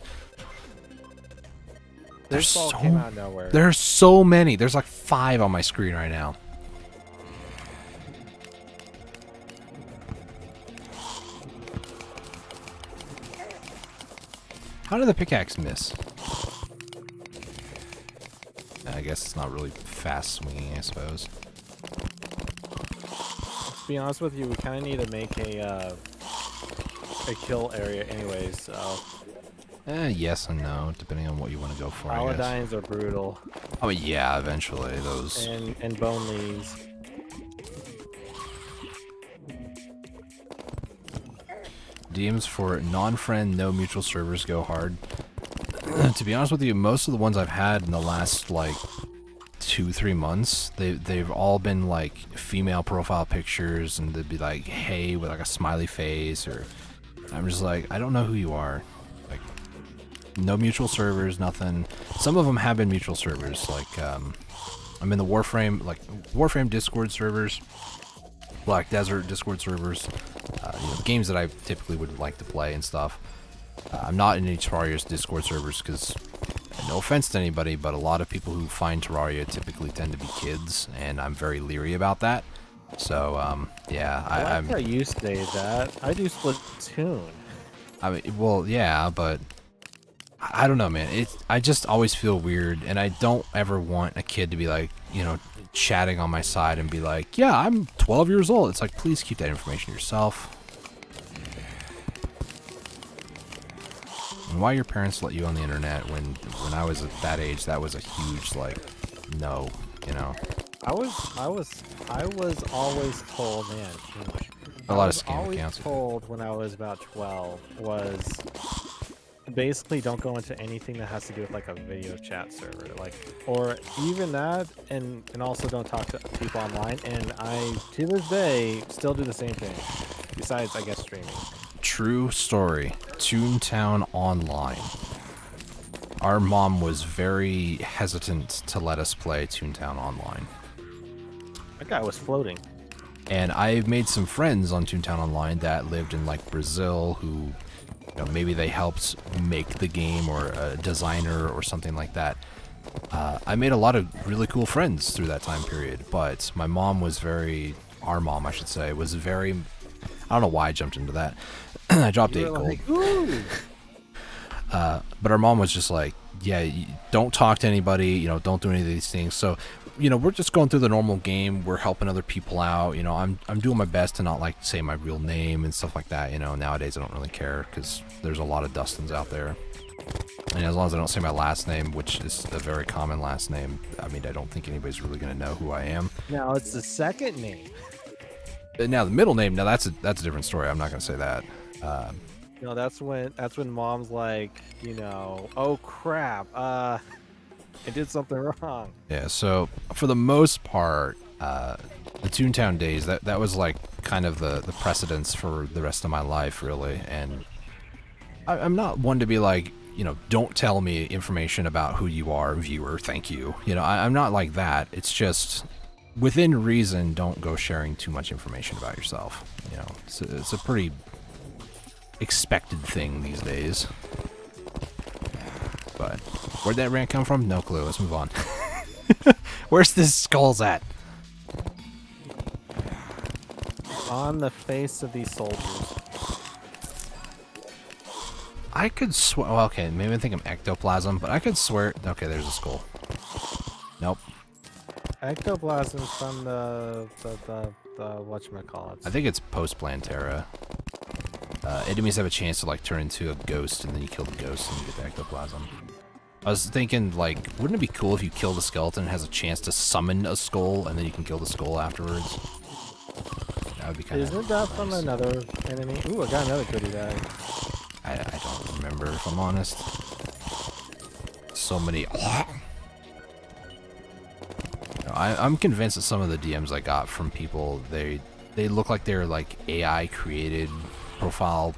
This all came out of nowhere.
There's so many. There's like 5 on my screen right now. How did the pickaxe miss? I guess it's not really fast swinging, I suppose.
To be honest with you, we kind of need to make a kill area anyways, so...
Yes and no, depending on what you want to go for, I guess.
Paladines are brutal.
Oh, yeah, eventually, those...
And bone leaves.
DMs for non-friend, no mutual servers go hard. To be honest with you, most of the ones I've had in the last, like, 2-3 months, they've all been, like, female profile pictures, and they'd be like, hey, with, like, a smiley face, or... I'm just like, I don't know who you are. Like, no mutual servers, nothing. Some of them have been mutual servers, like, I'm in the Warframe Discord servers, Black Desert Discord servers, you know, games that I typically would like to play and stuff. I'm not in any Terraria's Discord servers because, no offense to anybody, but a lot of people who find Terraria typically tend to be kids, and I'm very leery about that. So, yeah,
I like how you say that. I do Splatoon.
I mean, well, yeah, but I don't know, man. I just always feel weird, and I don't ever want a kid to be like, you know, chatting on my side and be like, yeah, I'm 12 years old. It's like, please keep that information yourself. And why your parents let you on the internet when I was at that age, that was a huge, like, no, you know.
I was always told, man.
A lot of scam accounts.
I was always told when I was about 12 was basically don't go into anything that has to do with like a video chat server, like, or even that, and also don't talk to people online. And I, to this day, still do the same thing. Besides, I guess, streaming.
True story. Toontown Online. Our mom was very hesitant to let us play Toontown Online.
That guy was floating.
And I made some friends on Toontown Online that lived in like Brazil who, you know, maybe they helped make the game or a designer or something like that. I made a lot of really cool friends through that time period, but my mom was our mom, I should say, was very, I don't know why I jumped into that. I dropped 8 gold. But our mom was just like, yeah, don't talk to anybody, you know, don't do any of these things. So, you know, we're just going through the normal game. We're helping other people out. You know, I'm doing my best to not like say my real name and stuff like that. You know, nowadays I don't really care because there's a lot of Dustins out there. And as long as I don't say my last name, which is a very common last name, I mean, I don't think anybody's really going to know who I am.
Now it's the second name.
Now the middle name, now that's a different story. I'm not going to say that.
You know, that's when mom's like, you know, oh crap, I did something wrong.
Yeah, so for the most part, the Toontown days, that was like kind of the precedence for the rest of my life, really. And I'm not one to be like, don't tell me information about who you are, viewer. Thank you. I'm not like that. It's just within reason. Don't go sharing too much information about yourself. It's a pretty expected thing these days. But where'd that rant come from? No clue. Let's move on. Where's this skulls at?
On the face of these soldiers.
I could swear. Well, okay, maybe I think I'm ectoplasm, but I could swear. Okay, there's a skull. Nope.
Ectoplasm from the whatchamacallit.
I think it's post-Plantera. Enemies have a chance to like turn into a ghost, and then you kill the ghost and you get the ectoplasm. I was thinking, like, wouldn't it be cool if you kill the skeleton and it has a chance to summon a skull, and then you can kill the skull afterwards? That would be kind of
Isn't that from another enemy? Ooh, I got another goodie bag.
I don't remember, if I'm honest. So many. I'm convinced that some of the DMs I got from people, they look like they're like AI created profile.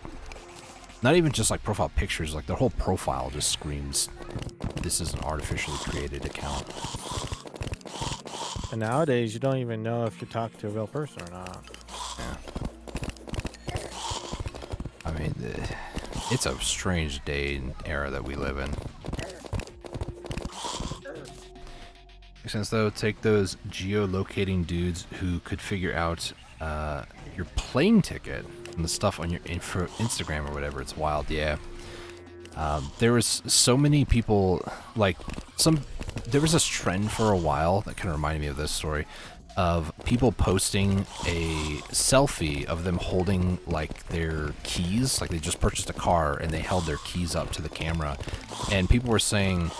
Not even just like profile pictures, like their whole profile just screams, this is an artificially created account.
And nowadays, you don't even know if you talk to a real person or not.
Yeah. I mean, it's a strange day and era that we live in. Makes sense though. Take those geolocating dudes who could figure out your plane ticket and the stuff on your Instagram or whatever. It's wild, yeah. There was so many people, like there was this trend for a while that kind of reminded me of this story, of people posting a selfie of them holding like their keys, like they just purchased a car and they held their keys up to the camera, and people were saying,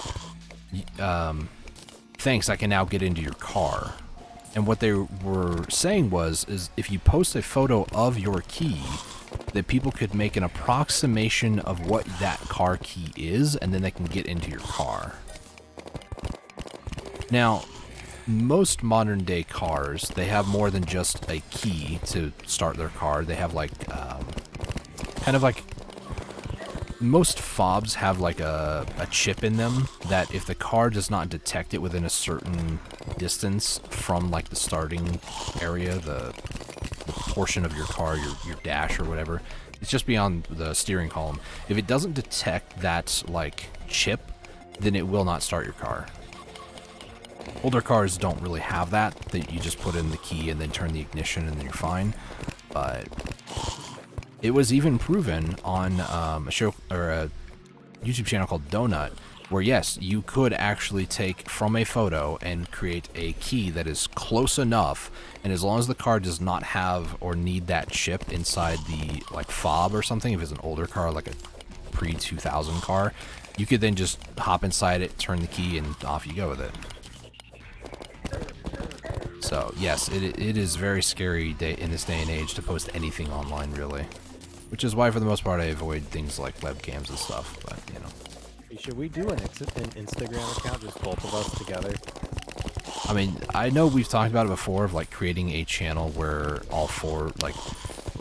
thanks, I can now get into your car. And what they were saying is if you post a photo of your key, that people could make an approximation of what that car key is, and then they can get into your car. Now, most modern day cars, they have more than just a key to start their car. They have like, kind of like, most fobs have like a chip in them that if the car does not detect it within a certain distance from like the starting area, the portion of your car, your dash or whatever, it's just beyond the steering column. If it doesn't detect that like chip, then it will not start your car. Older cars don't really have that you just put in the key and then turn the ignition and then you're fine. But it was even proven on a show or a YouTube channel called Donut, where yes, you could actually take from a photo and create a key that is close enough, and as long as the car does not have or need that chip inside the like fob or something, if it's an older car like a pre-2000 car, you could then just hop inside it, turn the key, and off you go with it. So yes, it is very scary in this day and age to post anything online, really. Which is why, for the most part, I avoid things like webcams and stuff, but, you know.
Should we do an Instagram account, just both of us together?
I mean, I know we've talked about it before, of, like, creating a channel where all four, like,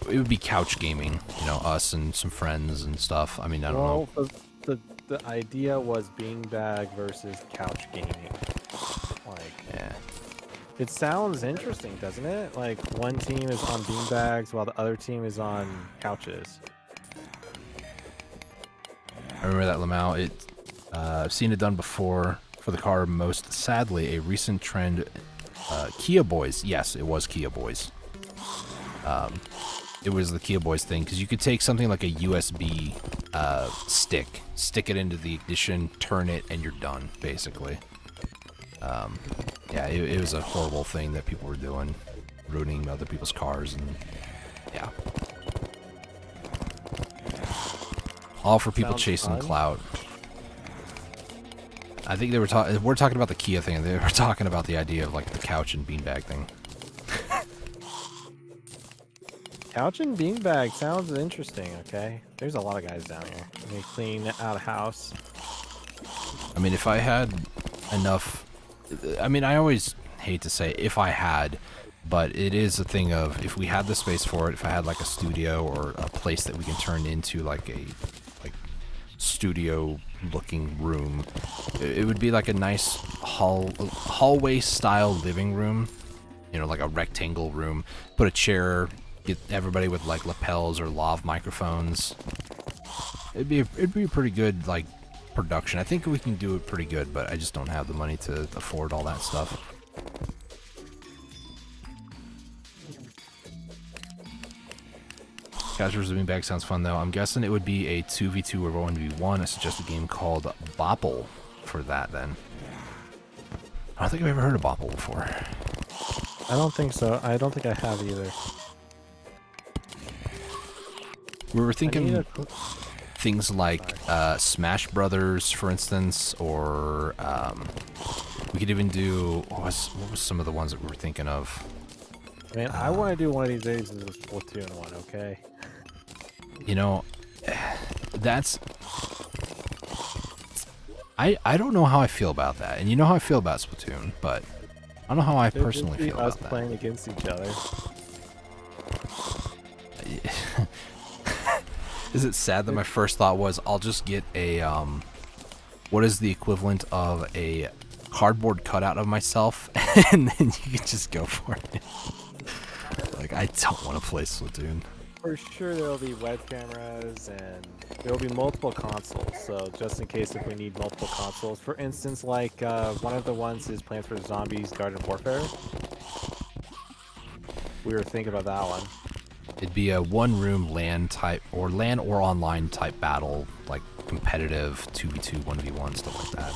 it would be couch gaming, us and some friends and stuff. I mean, I don't know.
Well, the idea was beanbag versus couch gaming. Like,
yeah.
It sounds interesting, doesn't it? Like, one team is on beanbags while the other team is on couches.
I remember that, Lamau. I've seen it done before for the car most. Sadly, a recent trend, Kia Boys. Yes, it was Kia Boys. It was the Kia Boys thing, because you could take something like a USB stick it into the ignition, turn it, and you're done, basically. Yeah, it was a horrible thing that people were doing, ruining other people's cars, and yeah. All for people chasing clout. I think they were we're talking about the Kia thing, and they were talking about the idea of like the couch and beanbag thing.
Couch and beanbag sounds interesting, okay? There's a lot of guys down here. They clean out a house.
I mean, if I had enough... I mean, I always hate to say if I had, but it is a thing of if we had the space for it, if I had like a studio or a place that we can turn into like a studio-looking room. It would be like a nice hallway-style living room. You know, like a rectangle room. Put a chair, get everybody with like lapels or lav microphones. It'd be a pretty good like production. I think we can do it pretty good, but I just don't have the money to afford all that stuff. Couch vs. Beanbag sounds fun though. I'm guessing it would be a 2v2 or 1v1. I suggest a game called Bopple for that then. I don't think I've ever heard of Bopple before.
I don't think so. I don't think I have either.
We were thinking things like Smash Brothers, for instance, or we could even do what was some of the ones that we were thinking of.
Man, I want to do one of these days as a Splatoon one, okay?
You know, that's... I don't know how I feel about that, and you know how I feel about Splatoon, but I don't know how I personally feel about that.
Us playing against each other.
Is it sad that my first thought was I'll just get a what is the equivalent of a cardboard cutout of myself, and then you can just go for it. Like, I don't want to play Splatoon.
For sure there'll be web cameras and there'll be multiple consoles, so just in case if we need multiple consoles. For instance, like one of the ones is Plants vs. Zombies Garden Warfare. We were thinking about that one.
It'd be a one-room LAN type, or LAN or online type battle, like competitive 2v2, 1v1, stuff like that.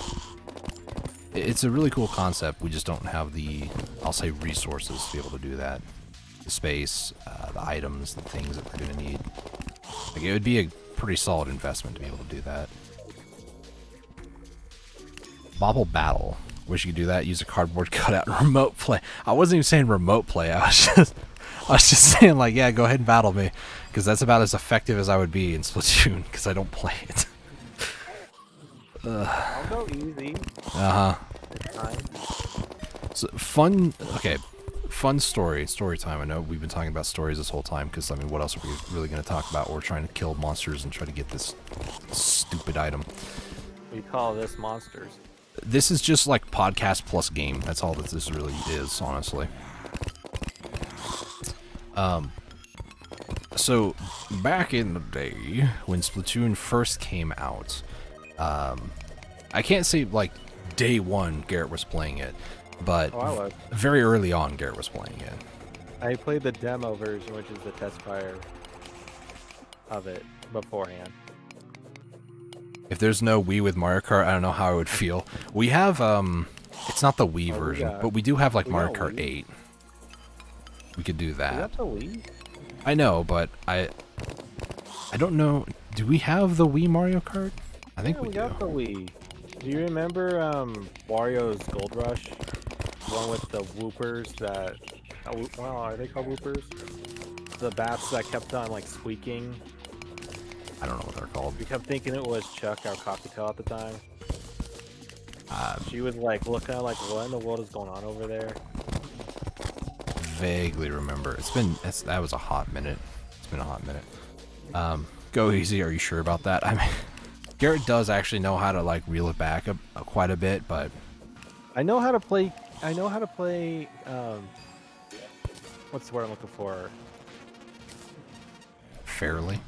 It's a really cool concept. We just don't have the, I'll say, resources to be able to do that. The space, the items, the things that we're going to need. Like, it would be a pretty solid investment to be able to do that. Bobble Battle. Wish you could do that. Use a cardboard cutout. Remote play. I wasn't even saying remote play. I was just saying, like, yeah, go ahead and battle me, because that's about as effective as I would be in Splatoon, because I don't play it.
I'll go easy.
So fun. Okay, fun story time. I know we've been talking about stories this whole time, because I mean, what else are we really going to talk about? We're trying to kill monsters and try to get this stupid item.
We call this monsters.
This is just like podcast plus game. That's all that this really is, honestly. So back in the day when Splatoon first came out, I can't say like day one Garrett was playing it, but very early on Garrett was playing it.
I played the demo version, which is the test fire of it beforehand.
If there's no Wii with Mario Kart, I don't know how I would feel. We have it's not the Wii version, but we do have like Mario Kart 8. We could do that.
Is that the Wii?
I know, but I don't know. Do we have the Wii Mario Kart? I think we do.
got the Wii. Do you remember Wario's Gold Rush? The one with the whoopers that... well, are they called whoopers? The bats that kept on like squeaking.
I don't know what they're called.
We kept thinking it was Chuck, our cockatiel at the time. She was like looking at like, what in the world is going on over there?
Vaguely remember. That was a hot minute. It's been a hot minute. Go easy. Are you sure about that? I mean, Garrett does actually know how to like reel it back quite a bit, but
I know how to play. What's the word I'm looking for?
Fairly.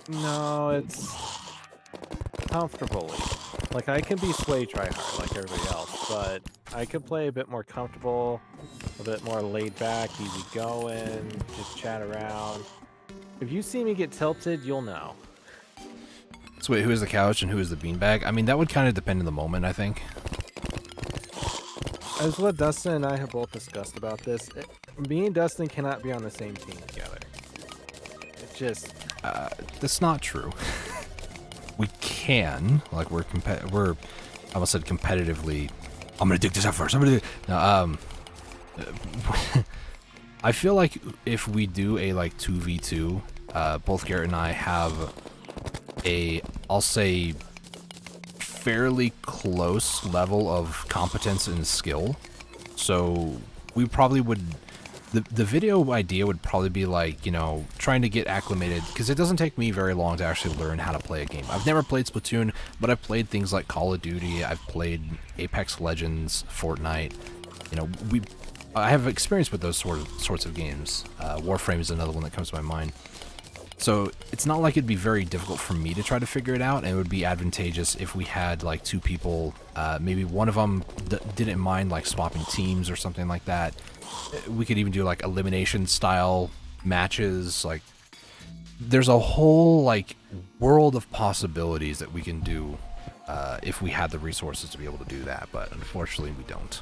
No, it's comfortably. Like, I can be sway try hard like everybody else, but I could play a bit more comfortable, a bit more laid back, easy going, just chat around. If you see me get tilted, you'll know.
So wait, who is the couch and who is the beanbag? I mean, that would kind of depend on the moment, I think.
As what Dustin and I have both discussed about this, me and Dustin cannot be on the same team together. It's just...
that's not true. We can, like, we're I almost said competitively. I'm gonna dig this out first. I'm gonna do. No, I feel like if we do a like 2v2, both Garrett and I have a, I'll say, fairly close level of competence and skill. So we probably would The video idea would probably be like, you know, trying to get acclimated, because it doesn't take me very long to actually learn how to play a game. I've never played Splatoon, but I've played things like Call of Duty, I've played Apex Legends, Fortnite. You know, I have experience with those sorts of games. Warframe is another one that comes to my mind. So it's not like it'd be very difficult for me to try to figure it out, and it would be advantageous if we had like two people, maybe one of them didn't mind like swapping teams or something like that. We could even do like elimination style matches. Like there's a whole like world of possibilities that we can do if we had the resources to be able to do that, but unfortunately we don't.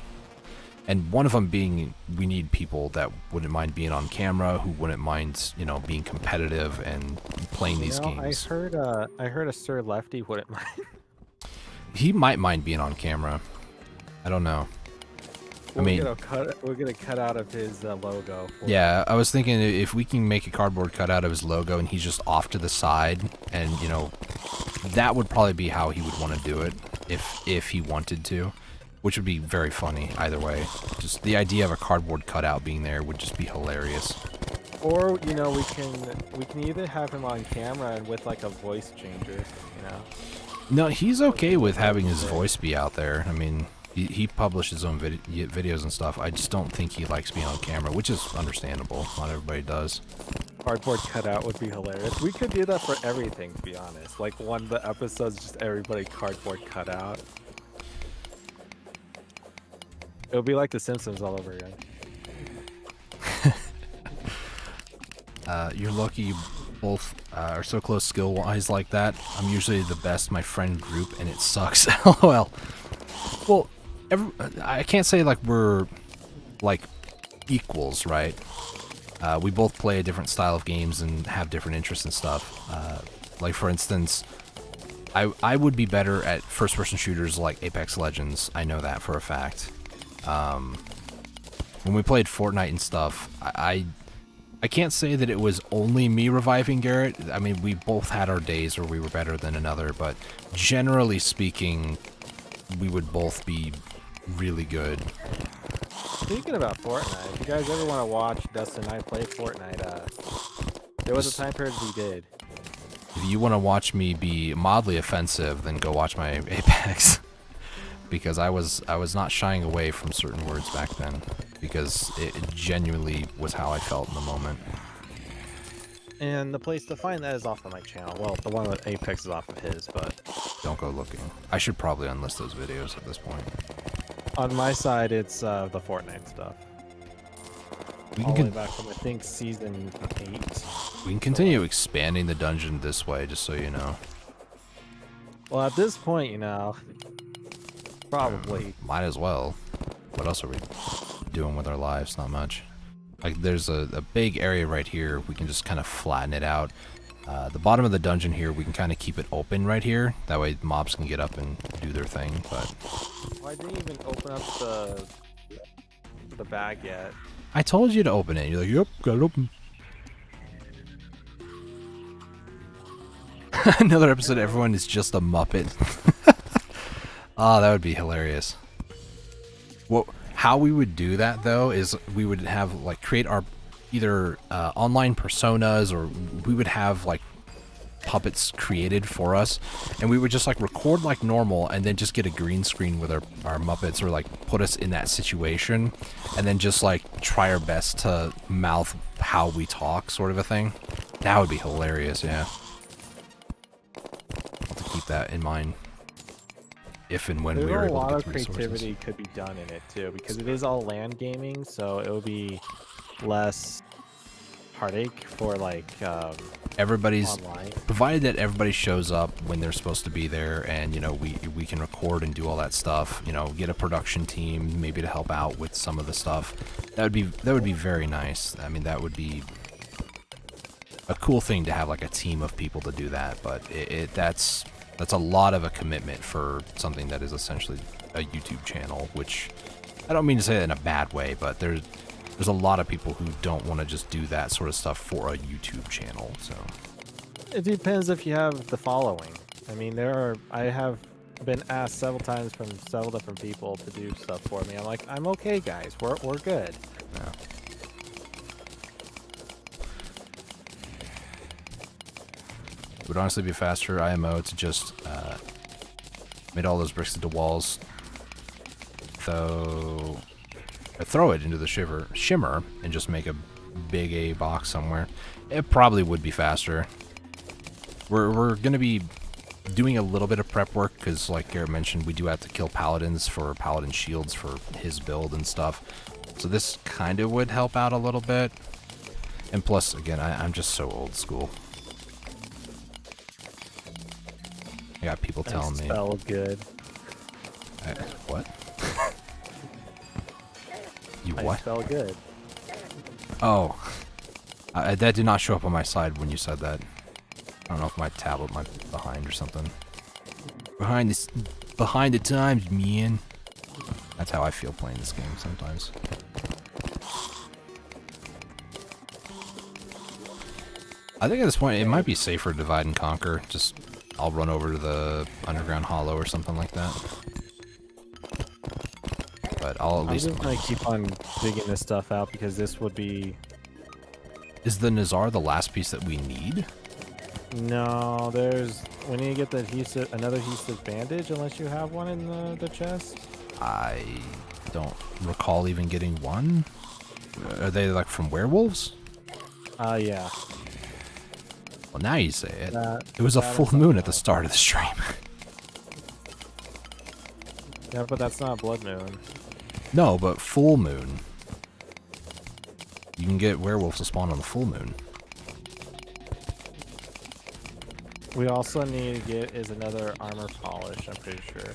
And one of them being, we need people that wouldn't mind being on camera, who wouldn't mind, you know, being competitive and playing these games.
I heard a Sir Lefty wouldn't mind.
He might mind being on camera. I don't know.
We're gonna cut out of his logo.
Yeah, I was thinking if we can make a cardboard cutout of his logo and he's just off to the side, and you know, that would probably be how he would want to do it if he wanted to. Which would be very funny either way. Just the idea of a cardboard cutout being there would just be hilarious.
Or, you know, we can either have him on camera and with like a voice changer, you know.
No, he's okay with having his voice be out there. I mean, he published his own videos and stuff. I just don't think he likes being on camera, which is understandable. Not everybody does.
Cardboard cutout would be hilarious. We could do that for everything, to be honest. Like one of the episodes, just everybody cardboard cutout. It would be like The Simpsons all over again.
You're lucky you both are so close skill-wise like that. I'm usually the best my friend group, and it sucks. LOL. Well, I can't say like we're like equals, right? We both play a different style of games and have different interests and stuff. Like for instance, I would be better at first-person shooters like Apex Legends. I know that for a fact. When we played Fortnite and stuff, I can't say that it was only me reviving Garrett. I mean, we both had our days where we were better than another, but generally speaking, we would both be really good.
Speaking about Fortnite, if you guys ever want to watch Dustin and I play Fortnite, there was a time period we did.
If you want to watch me be mildly offensive, then go watch my Apex. Because I was not shying away from certain words back then, because it genuinely was how I felt in the moment.
And the place to find that is off of my channel. Well, the one with Apex is off of his, but
Don't go looking. I should probably unlist those videos at this point.
on my side, it's the Fortnite stuff.
We
All the way
can
back from, I think, season 8.
we can continue expanding the dungeon this way, just so you know.
Well, at this point, you know, probably.
Might as well. What else are we doing with our lives? Not much. Like, there's a big area right here. We can just kind of flatten it out. The bottom of the dungeon here, we can kind of keep it open right here. That way mobs can get up and do their thing, but...
Why didn't you even open up the bag yet?
I told you to open it. You're like, yep, got it open. Another episode, everyone is just a Muppet. Oh, that would be hilarious. Well, how we would do that, though, is we would have, like, create our either online personas, or we would have, like, puppets created for us, and we would just, like, record like normal, and then just get a green screen with our Muppets, or, like, put us in that situation, and then just, like, try our best to mouth how we talk, sort of a thing. That would be hilarious, yeah. I'll have to keep that in mind. If and when we are able to get the resources.
There's a lot of creativity could be done in it too, because it is all LAN gaming, so it will be less heartache for like
everybody's
online.
Provided that everybody shows up when they're supposed to be there, and you know we can record and do all that stuff. You know, get a production team maybe to help out with some of the stuff. That would be very nice. I mean, that would be a cool thing to have, like a team of people to do that. But that's a lot of a commitment for something that is essentially a YouTube channel, which I don't mean to say that in a bad way, but there's a lot of people who don't want to just do that sort of stuff for a YouTube channel. So
it depends if you have the following. I mean, I have been asked several times from several different people to do stuff for me. I'm like, I'm okay, guys. We're good.
yeah. It would honestly be faster IMO to just made all those bricks into walls. So throw it into the shimmer and just make a big A box somewhere. It probably would be faster. We're gonna be doing a little bit of prep work because, like Garrett mentioned, we do have to kill paladins for paladin shields for his build and stuff. So this kind of would help out a little bit. And plus, again, I'm just so old school. I got people telling me.
Spell good.
What? You
I
what?
spell good.
Oh. That did not show up on my side when you said that. I don't know if my tablet might be behind or something. Behind the times, man. That's how I feel playing this game sometimes. I think at this point it might be safer to divide and conquer. Just I'll run over to the underground hollow or something like that. But I'll at least.
I'm just gonna keep on digging this stuff out because this would be.
Is the Nazar the last piece that we need?
No, we need to get the adhesive, another adhesive bandage, unless you have one in the chest.
I don't recall even getting one. Are they like from werewolves?
Yeah.
Well, now you say it. It was a full moon at the start of the stream.
Yeah, but that's not blood moon.
No, but full moon. You can get werewolves to spawn on the full moon.
We also need to get is another armor polish, I'm pretty sure.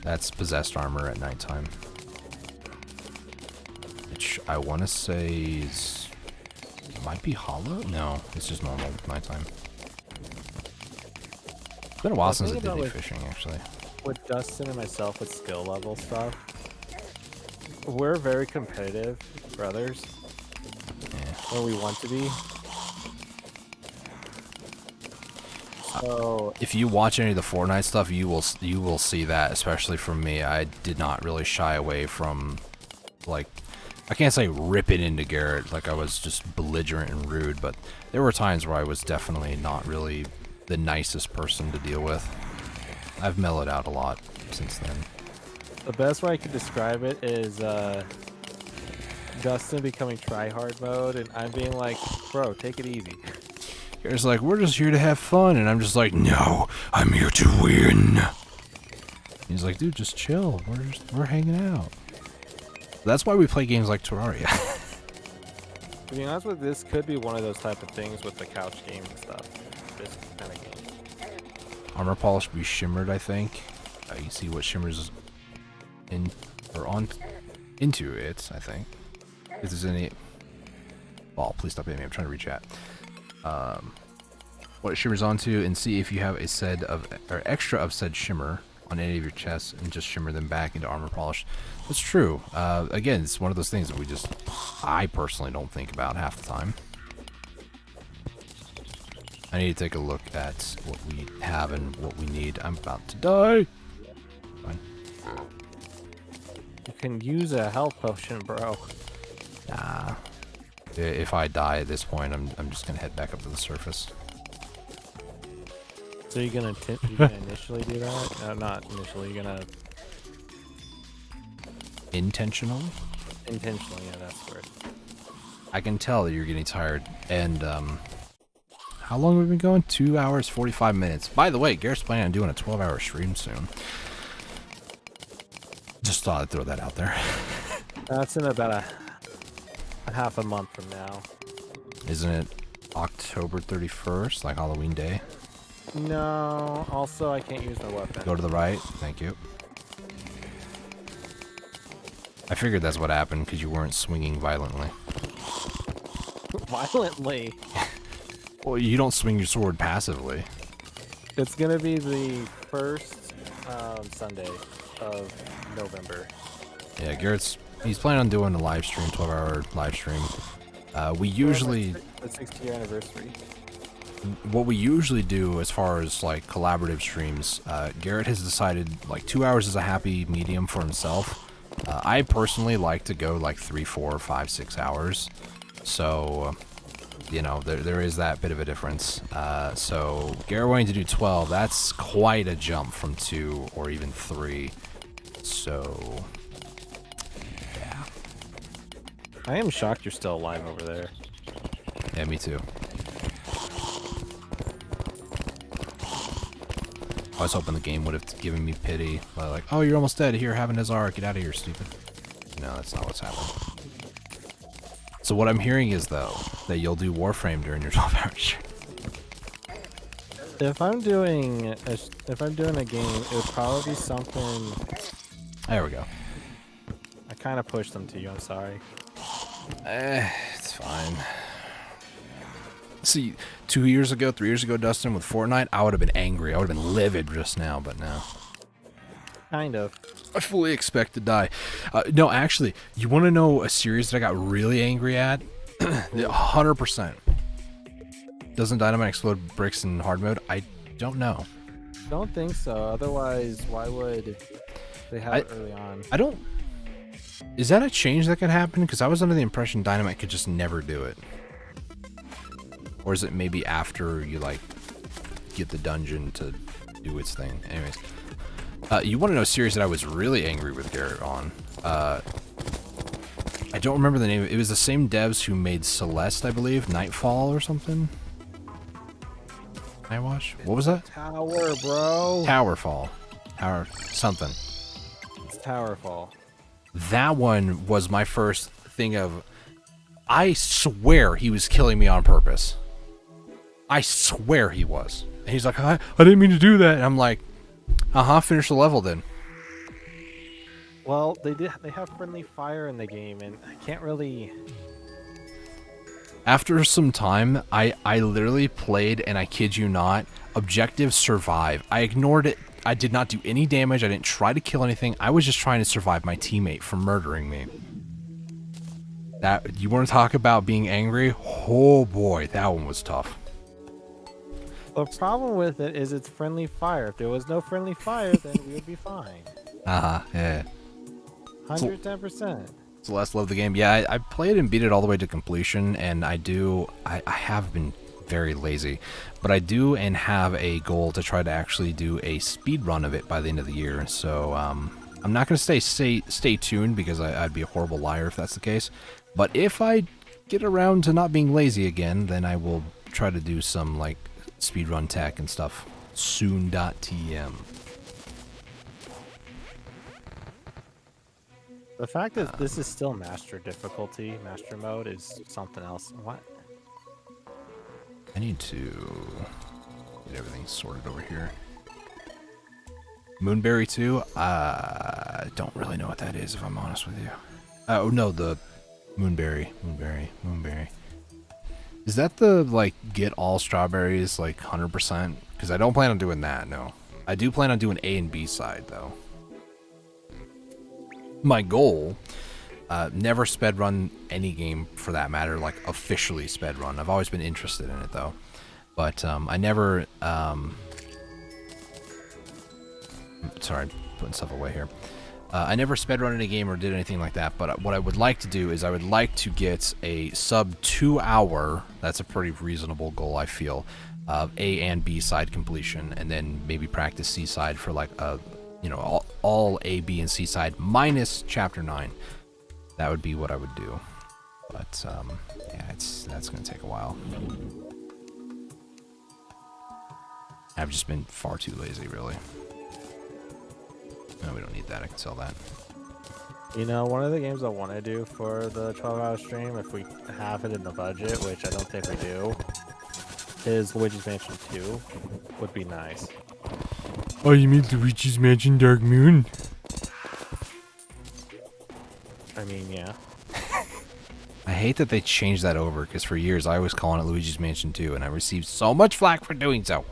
That's possessed armor at nighttime. Which I want to say is... It might be hollow? No, it's just normal nighttime. It's been a while since I did any fishing, actually.
With Dustin and myself with skill level stuff, we're very competitive brothers.
Yeah.
Where we want to be. So
if you watch any of the Fortnite stuff, you will see that, especially from me. I did not really shy away from, like, I can't say ripping into Garrett, like I was just belligerent and rude, but there were times where I was definitely not really the nicest person to deal with. I've mellowed out a lot since then.
the best way I could describe it is Dustin becoming tryhard mode, and I'm being like, bro, take it easy.
Garrett's like, we're just here to have fun, and I'm just like, no, I'm here to win. He's like, dude, just chill. We're hanging out. That's why we play games like Terraria.
To be honest with you, this could be one of those type of things with the couch game and stuff. This kind of game.
Armor polish be shimmered, I think. You can see what shimmers in or on into it, I think. If there's any... Oh, please stop hitting me. I'm trying to reach chat. What it shimmers onto, and see if you have a said of or extra of said shimmer on any of your chests, and just shimmer them back into armor polish. That's true. Again, it's one of those things that I personally don't think about half the time. I need to take a look at what we have and what we need. I'm about to die. Fine.
You can use a health potion, bro.
Nah. If I die at this point, I'm just gonna head back up to the surface.
So you're gonna initially do that? No, not initially. You're gonna
Intentionally?
intentionally. Yeah, that's the word.
I can tell that you're getting tired. And how long have we been going? 2 hours 45 minutes. By the way, Garrett's planning on doing a 12-hour stream soon. Just thought I'd throw that out there.
That's in about a half a month from now.
Isn't it October 31st, like Halloween Day?
No. Also, I can't use my weapon.
Go to the right. Thank you. I figured that's what happened because you weren't swinging violently.
Violently.
Well, you don't swing your sword passively.
It's gonna be the first Sunday of November.
Yeah, he's planning on doing a live stream, 12-hour live stream. We usually...
The 60th anniversary.
What we usually do as far as like collaborative streams, Garrett has decided like 2 hours is a happy medium for himself. I personally like to go like 3, 4, 5, 6 hours. So you know, there is that bit of a difference. So Garrett wanting to do 12, that's quite a jump from 2 or even 3. So, yeah.
I am shocked you're still alive over there.
Yeah, me too. I was hoping the game would have given me pity. Like, oh, you're almost dead. Here, have an Azar. Get out of here, stupid. No, that's not what's happening. So what I'm hearing is, though, that you'll do Warframe during your 12-hour stream.
If I'm doing a game, it would probably be something.
There we go.
I kind of pushed them to you. I'm sorry.
It's fine. See, 2 years ago, 3 years ago, Dustin, with Fortnite, I would have been angry. I would have been livid just now, but no.
Kind of.
I fully expect to die. No, actually, you want to know a series that I got really angry at? 100%. Doesn't Dynamite explode bricks in hard mode? I don't know.
Don't think so. Otherwise, why would they have it early on?
I don't... Is that a change that could happen? Because I was under the impression Dynamite could just never do it. Or is it maybe after you, like, get the dungeon to do its thing? Anyways. You want to know a series that I was really angry with Garrett on. I don't remember the name. It was the same devs who made Celeste, I believe. Nightfall or something? Nightwatch? What was that?
Tower, bro.
Towerfall. Tower something.
It's Towerfall.
That one was my first thing of... I swear he was killing me on purpose. I swear he was. And he's like, I didn't mean to do that. And I'm like, finish the level then.
Well, they have friendly fire in the game, and I can't really...
After some time, I literally played, and I kid you not, objective survive. I ignored it. I did not do any damage. I didn't try to kill anything. I was just trying to survive my teammate from murdering me. That, you want to talk about being angry? Oh boy, that one was tough.
The problem with it is it's friendly fire. If there was no friendly fire, then we would be fine.
Yeah.
110%.
Celeste loved the game. Yeah, I played and beat it all the way to completion, and I have been very lazy, but I do and have a goal to try to actually do a speed run of it by the end of the year. So I'm not going to stay tuned because I'd be a horrible liar if that's the case. But if I get around to not being lazy again, then I will try to do some like speedrun tech and stuff soon.tm.
The fact that this is still master difficulty, master mode, is something else. What?
I need to get everything sorted over here. Moonberry 2? I don't really know what that is, if I'm honest with you. Oh, no, the Moonberry. Is that the, like, get all strawberries, like, 100%? Because I don't plan on doing that, no. I do plan on doing A and B side, though. My goal, never sped run any game for that matter, like, officially sped run. I've always been interested in it, though. But, I never, sorry, putting stuff away here. I never sped run in a game or did anything like that, but what I would like to do is I would like to get a sub 2 hour, that's a pretty reasonable goal I feel, of A and B side completion, and then maybe practice C side for like a, you know, all A, B, and C side minus chapter 9. That would be what I would do. But yeah, that's going to take a while. I've just been far too lazy, really. No, we don't need that. I can sell that.
You know, one of the games I want to do for the 12-hour stream, if we have it in the budget, which I don't think we do, is Luigi's Mansion 2. Would be nice.
Oh, you mean Luigi's Mansion Dark Moon?
I mean, yeah.
I hate that they changed that over, because for years I was calling it Luigi's Mansion 2, and I received so much flack for doing so.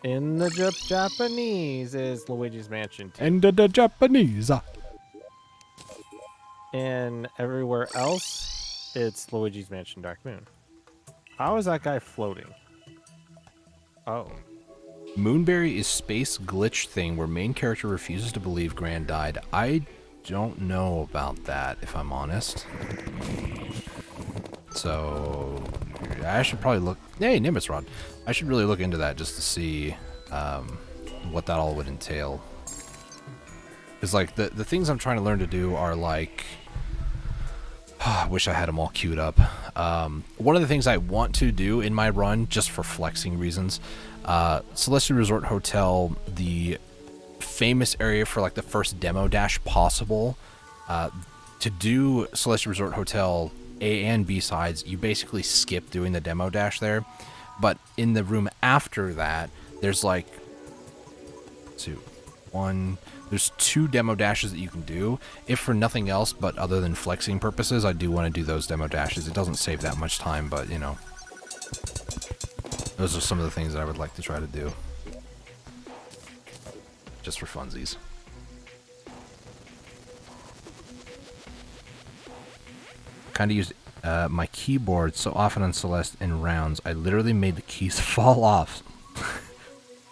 In the Japanese is Luigi's Mansion 2.
And the Japanese.
And everywhere else, it's Luigi's Mansion Dark Moon. How is that guy floating? Oh.
Moonberry is space glitch thing where main character refuses to believe Gran died. I don't know about that, if I'm honest. So, security. I should probably look. Hey, Nimbus Rod. I should really look into that just to see what that all would entail. Because like the things I'm trying to learn to do are like. I wish I had them all queued up. One of the things I want to do in my run, just for flexing reasons, Celestial Resort Hotel, the famous area for like the first demo dash possible. To do Celestial Resort Hotel A and B sides, you basically skip doing the demo dash there. But in the room after that, there's like there's 2 demo dashes that you can do. If for nothing else but other than flexing purposes, I do want to do those demo dashes. It doesn't save that much time, but you know, those are some of the things that I would like to try to do. Just for funsies. Kind of used my keyboard so often on Celeste in rounds, I literally made the keys fall off.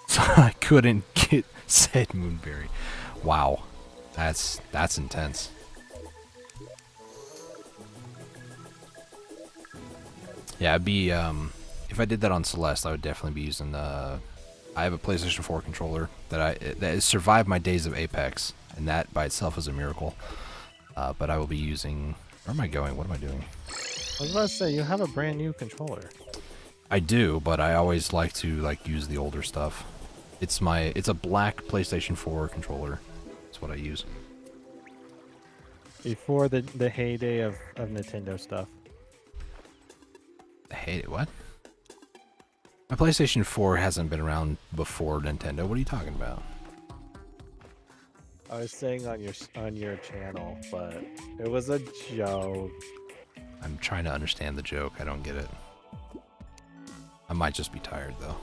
So I couldn't get said Moonberry. Wow. That's intense. Yeah, it'd be if I did that on Celeste, I would definitely be using the I have a PlayStation 4 controller that has survived my days of Apex, and that by itself is a miracle. But I will be using. Where am I going? What am I doing?
I was about to say, you have a brand new controller.
I do, but I always like to like use the older stuff. It's a black PlayStation 4 controller. That's what I use.
Before the heyday of Nintendo stuff.
The heyday? What? My PlayStation 4 hasn't been around before Nintendo. What are you talking about?
I was saying on your channel, but it was a joke.
I'm trying to understand the joke. I don't get it. I might just be tired though.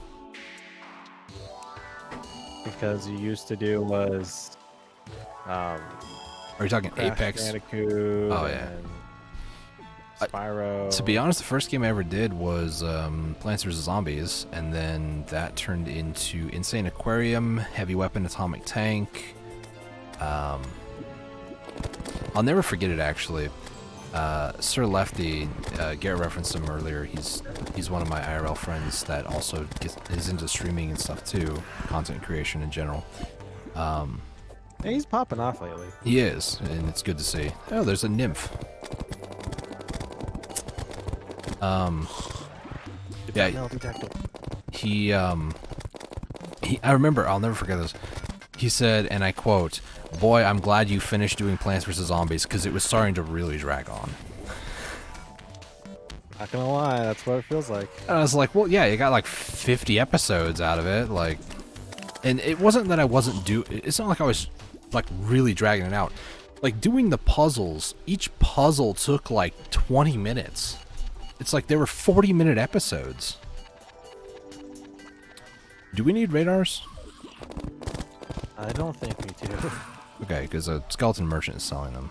Because you used to do was
Are you talking
Crash
Apex?
Bandicoot.
Oh yeah.
Spyro.
To be honest, the first game I ever did was Plants vs. Zombies, and then that turned into Insane Aquarium, Heavy Weapon, Atomic Tank. I'll never forget it actually. Sir Lefty, Garrett referenced him earlier. He's one of my IRL friends that also is into streaming and stuff too, content creation in general.
Yeah, he's popping off lately.
He is, and it's good to see. Oh, there's a nymph. Yeah, I remember, I'll never forget this. He said, and I quote, "Boy, I'm glad you finished doing Plants vs. Zombies, because it was starting to really drag on."
Not gonna lie, that's what it feels like.
And I was like, well, yeah, you got like 50 episodes out of it, like, and it wasn't that I wasn't it's not like I was like really dragging it out. Like doing the puzzles, each puzzle took like 20 minutes. It's like there were 40-minute episodes. Do we need radars?
I don't think we do.
Okay, because a skeleton merchant is selling them.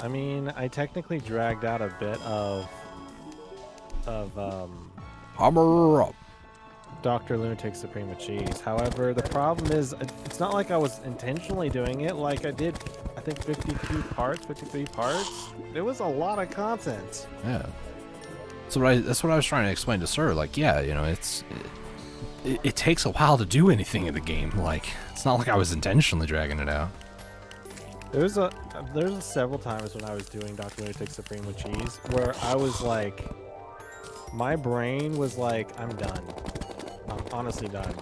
I mean, I technically dragged out a bit of
Armor up.
Dr. Lunatic Suprema Cheese. However, the problem is, it's not like I was intentionally doing it. Like I did, I think 53 parts. There was a lot of content.
Yeah. So that's what I was trying to explain to Sir. Like, yeah, you know, it takes a while to do anything in the game. Like, it's not like I was intentionally dragging it out.
There's several times when I was doing Dr. Lunatic Suprema Cheese where I was like, my brain was like, I'm done. I'm honestly done.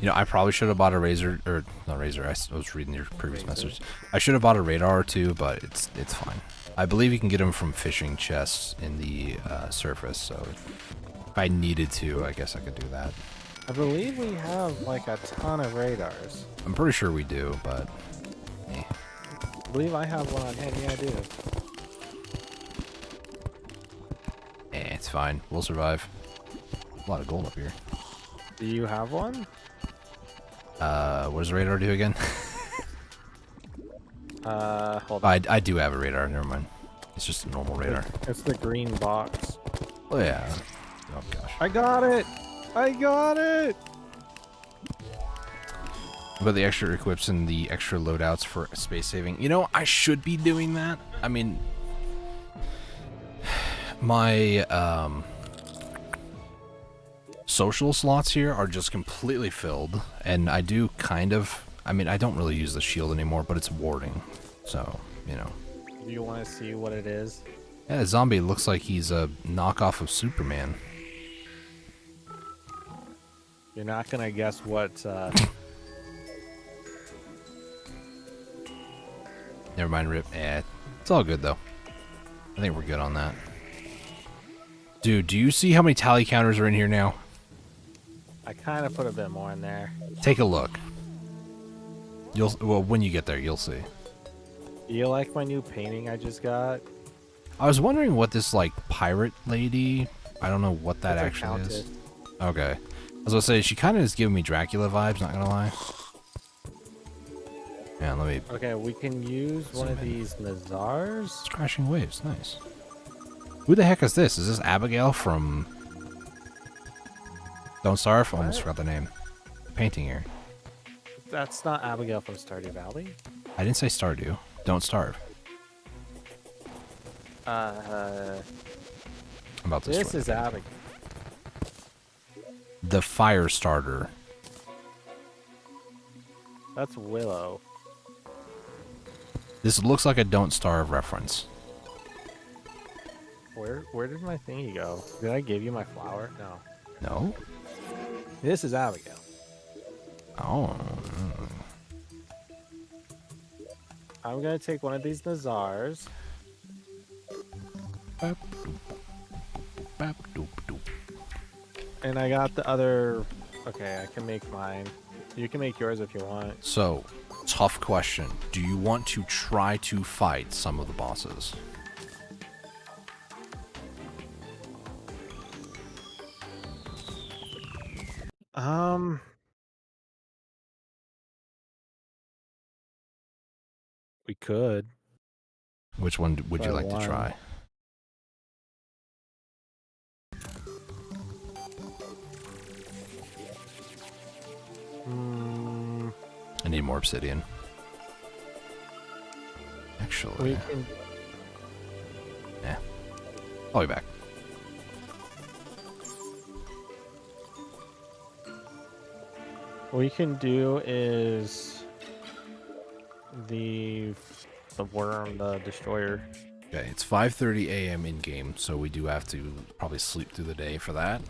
You know, I probably should have bought a razor, or not razor. I was reading your previous message. I should have bought a radar or two, but it's fine. I believe you can get them from fishing chests in the surface. So if I needed to, I guess I could do that.
I believe we have like a ton of radars.
I'm pretty sure we do, but
I believe I have one on hand. Yeah, I do.
it's fine. We'll survive. A lot of gold up here.
Do you have one?
What does the radar do again?
Hold on.
I do have a radar. Never mind. It's just a normal radar.
It's the green box.
Oh yeah. Oh gosh.
I got it! I got it!
But the extra equips and the extra loadouts for space saving. You know, I should be doing that. I mean, my social slots here are just completely filled, and I do kind of. I mean, I don't really use the shield anymore, but it's warding, so you know.
Do you want to see what it is?
Yeah, zombie looks like he's a knockoff of Superman.
You're not gonna guess what.
Never mind, Rip. It's all good though. I think we're good on that. Dude, do you see how many tally counters are in here now?
I kind of put a bit more in there.
Take a look. Well, when you get there, you'll see.
Do you like my new painting I just got?
I was wondering what this like pirate lady. I don't know what that actually is. Okay. I was gonna say she kind of is giving me Dracula vibes. Not gonna lie. Yeah, let me.
Okay, we can use one of these Nazars.
It's crashing waves. Nice. Who the heck is this? Is this Abigail from Don't Starve? Almost forgot the name. Painting here.
That's not Abigail from Stardew Valley.
I didn't say Stardew. Don't Starve. About this.
This is Abigail.
The fire starter.
That's Willow.
This looks like a Don't Starve reference.
Where did my thingy go? Did I give you my flower? No.
No?
This is Abigail.
Oh.
I'm gonna take one of these Nazars.
Bap, doop, bap, doop, doop.
And I got the other. Okay, I can make mine. You can make yours if you want.
So, tough question. Do you want to try to fight some of the bosses?
We could.
Which one would you like
One.
to try? I need more obsidian. Actually,
We can.
yeah. I'll be back.
What we can do is the worm, the destroyer.
Okay, it's 5:30 a.m. in game, so we do have to probably sleep through the day for that.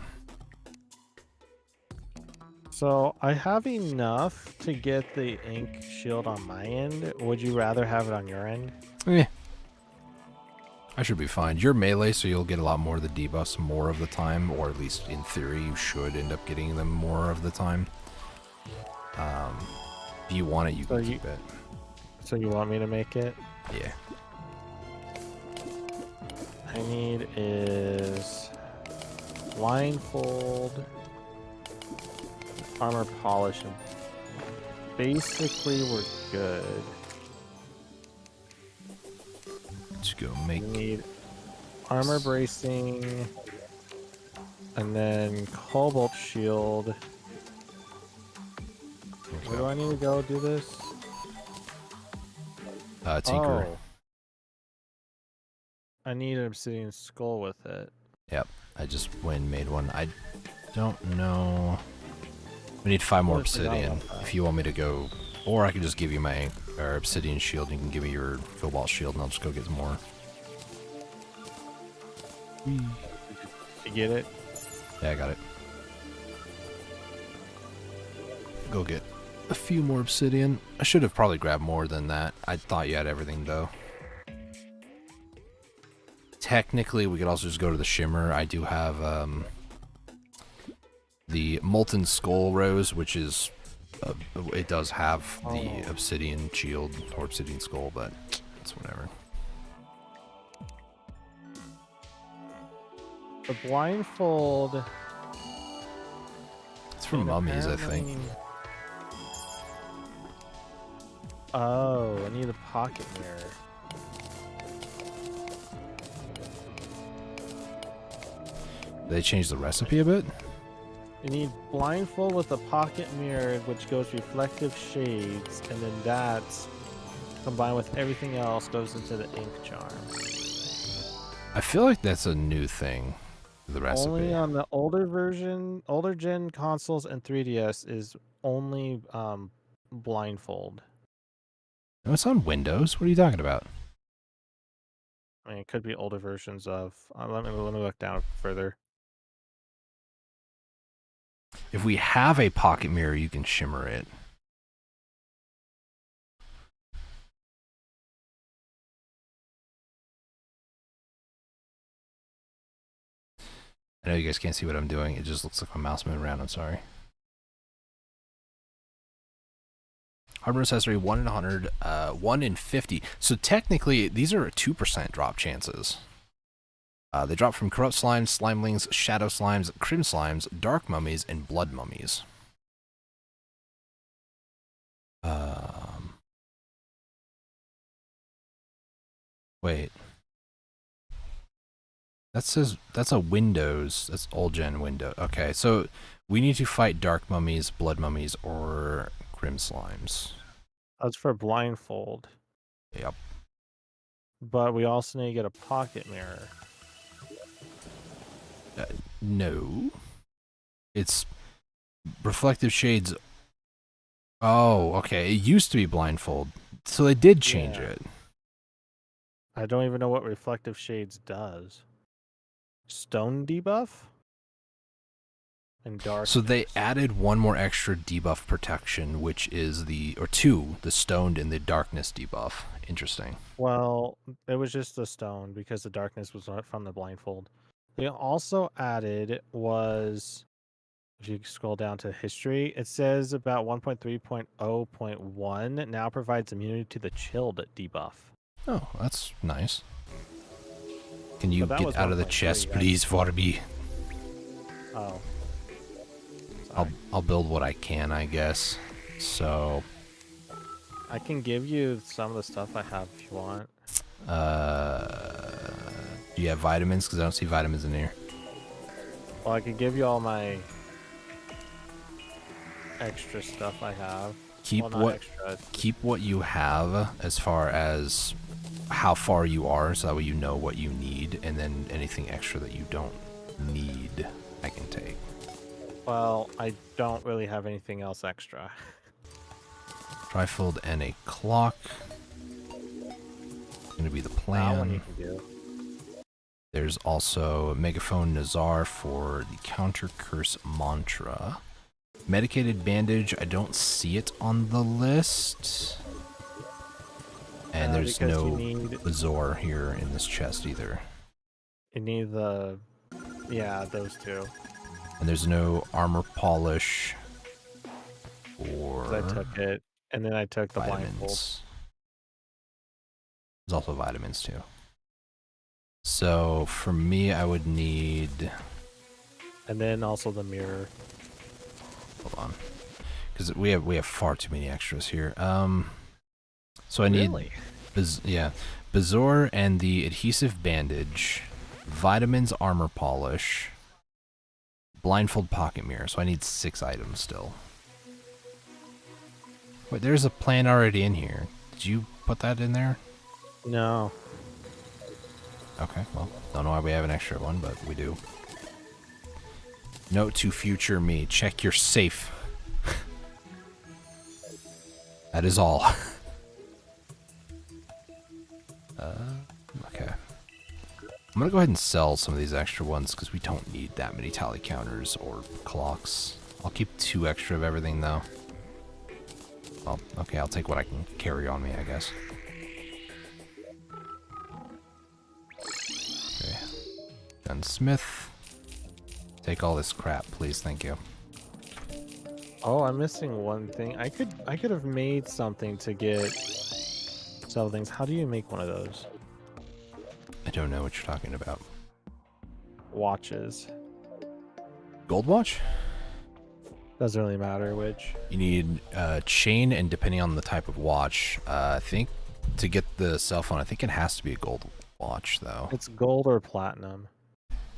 So I have enough to get the ink shield on my end. Would you rather have it on your end?
Yeah. I should be fine. You're melee, so you'll get a lot more of the debuffs more of the time, or at least in theory, you should end up getting them more of the time. If you want it, you can keep it.
So you want me to make it?
Yeah.
I need is blindfold, armor polish, and basically we're good.
Let's go make.
We need armor bracing, and then cobalt shield. Where do I need to go do this?
Tinker.
Oh. I need an obsidian skull with it.
Yep. I just went and made one. I don't know. We need 5 more obsidian. If you want me to go, or I could just give you my obsidian shield. You can give me your cobalt shield, and I'll just go get some more.
You get it?
Yeah, I got it. Go get a few more obsidian. I should have probably grabbed more than that. I thought you had everything, though. Technically, we could also just go to the shimmer. I do have the molten skull rose, which is it does have the obsidian shield or obsidian skull, but it's whatever.
The blindfold.
It's from mummies, I think.
Oh, I need a pocket mirror.
They changed the recipe a bit?
You need blindfold with a pocket mirror, which goes reflective shades, and then that, combined with everything else, goes into the ink charm.
I feel like that's a new thing. The recipe.
Only on the older gen consoles and 3DS is only blindfold.
No, it's on Windows. What are you talking about?
I mean, it could be older versions of. Let me look down further.
If we have a pocket mirror, you can shimmer it. I know you guys can't see what I'm doing. It just looks like my mouse moving around. I'm sorry. Hardware accessory 1 in 100, 1 in 50. So technically, these are 2% drop chances. They drop from corrupt slimes, slimelings, shadow slimes, crim slimes, dark mummies, and blood mummies. Wait. That says that's a Windows. That's old gen Windows. Okay, so we need to fight dark mummies, blood mummies, or crim slimes.
That's for blindfold.
Yep.
But we also need to get a pocket mirror.
No. It's reflective shades. Oh, okay. It used to be blindfold. So they did change it.
I don't even know what reflective shades does. Stone debuff? And dark.
So they added one more extra debuff protection, which is the stoned and the darkness debuff. Interesting.
Well, it was just the stone because the darkness was from the blindfold. They also added was, if you scroll down to history, it says about 1.3.0.1 now provides immunity to the chilled debuff.
Oh, that's nice. Can you
But that
get
was
out of the
1.3,
chest, please, for me?
Oh.
I'll build what I can, I guess. So
I can give you some of the stuff I have if you want.
do you have vitamins? Because I don't see vitamins in here.
Well, I can give you all my extra stuff I have.
Keep what you have as far as how far you are, so that way you know what you need, and then anything extra that you don't need, I can take.
Well, I don't really have anything else extra.
Trifold and a clock. Going to be the plan.
That one you can do.
There's also Megaphone Nazar for the Counter Curse Mantra. Medicated Bandage, I don't see it on the list. And there's no Azor here in this chest either.
You need those two.
And there's no Armor Polish or
I took it, and then I took the blindfold.
There's also vitamins too. So for me, I would need...
And then also the mirror.
Hold on. Because we have far too many extras here. So I need... Bazor and the Adhesive Bandage, Vitamins Armor Polish, Blindfold Pocket Mirror. So I need 6 items still. Wait, there's a plan already in here. Did you put that in there?
No.
Okay, well, don't know why we have an extra one, but we do. Note to future me, check your safe. That is all. Okay. I'm gonna go ahead and sell some of these extra ones because we don't need that many tally counters or clocks. I'll keep 2 extra of everything though. Well, okay, I'll take what I can carry on me, I guess. Okay. Gunsmith. Take all this crap, please, thank you.
Oh, I'm missing one thing. I could have made something to get sell things. How do you make one of those?
I don't know what you're talking about.
Watches.
Gold watch?
Doesn't really matter which.
You need chain, and depending on the type of watch, I think to get the cell phone, I think it has to be a gold watch though.
It's gold or platinum.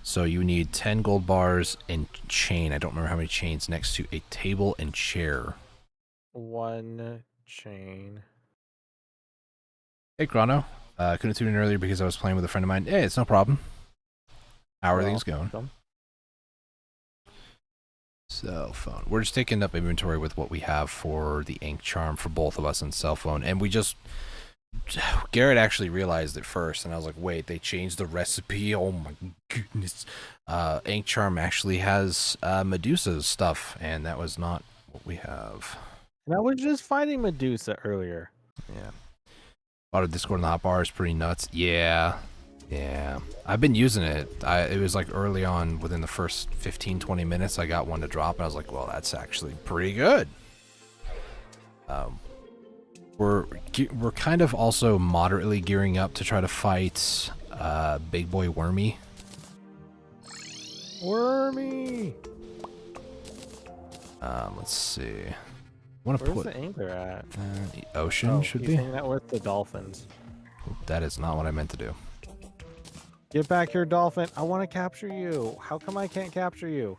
So you need 10 gold bars and chain. I don't remember how many chains next to a table and chair.
1 chain.
Hey, Chrono. Couldn't tune in earlier because I was playing with a friend of mine. Hey, it's no problem. How are things going? Cell phone. We're just taking up inventory with what we have for the ink charm for both of us and cell phone. And we just... Garrett actually realized it first, and I was like, wait, they changed the recipe? Oh my goodness. Ink charm actually has Medusa's stuff, and that was not what we have.
And I was just fighting Medusa earlier.
Yeah. Auto Discord in the hotbar is pretty nuts. Yeah. Yeah. I've been using it. It was like early on, within the first 15-20 minutes, I got one to drop, and I was like, well, that's actually pretty good. We're kind of also moderately gearing up to try to fight Big Boy Wormy.
Wormy!
Let's see. Where's
the angler at?
The ocean should be.
He's hanging out with the dolphins.
That is not what I meant to do.
Get back here, dolphin. I want to capture you. How come I can't capture you?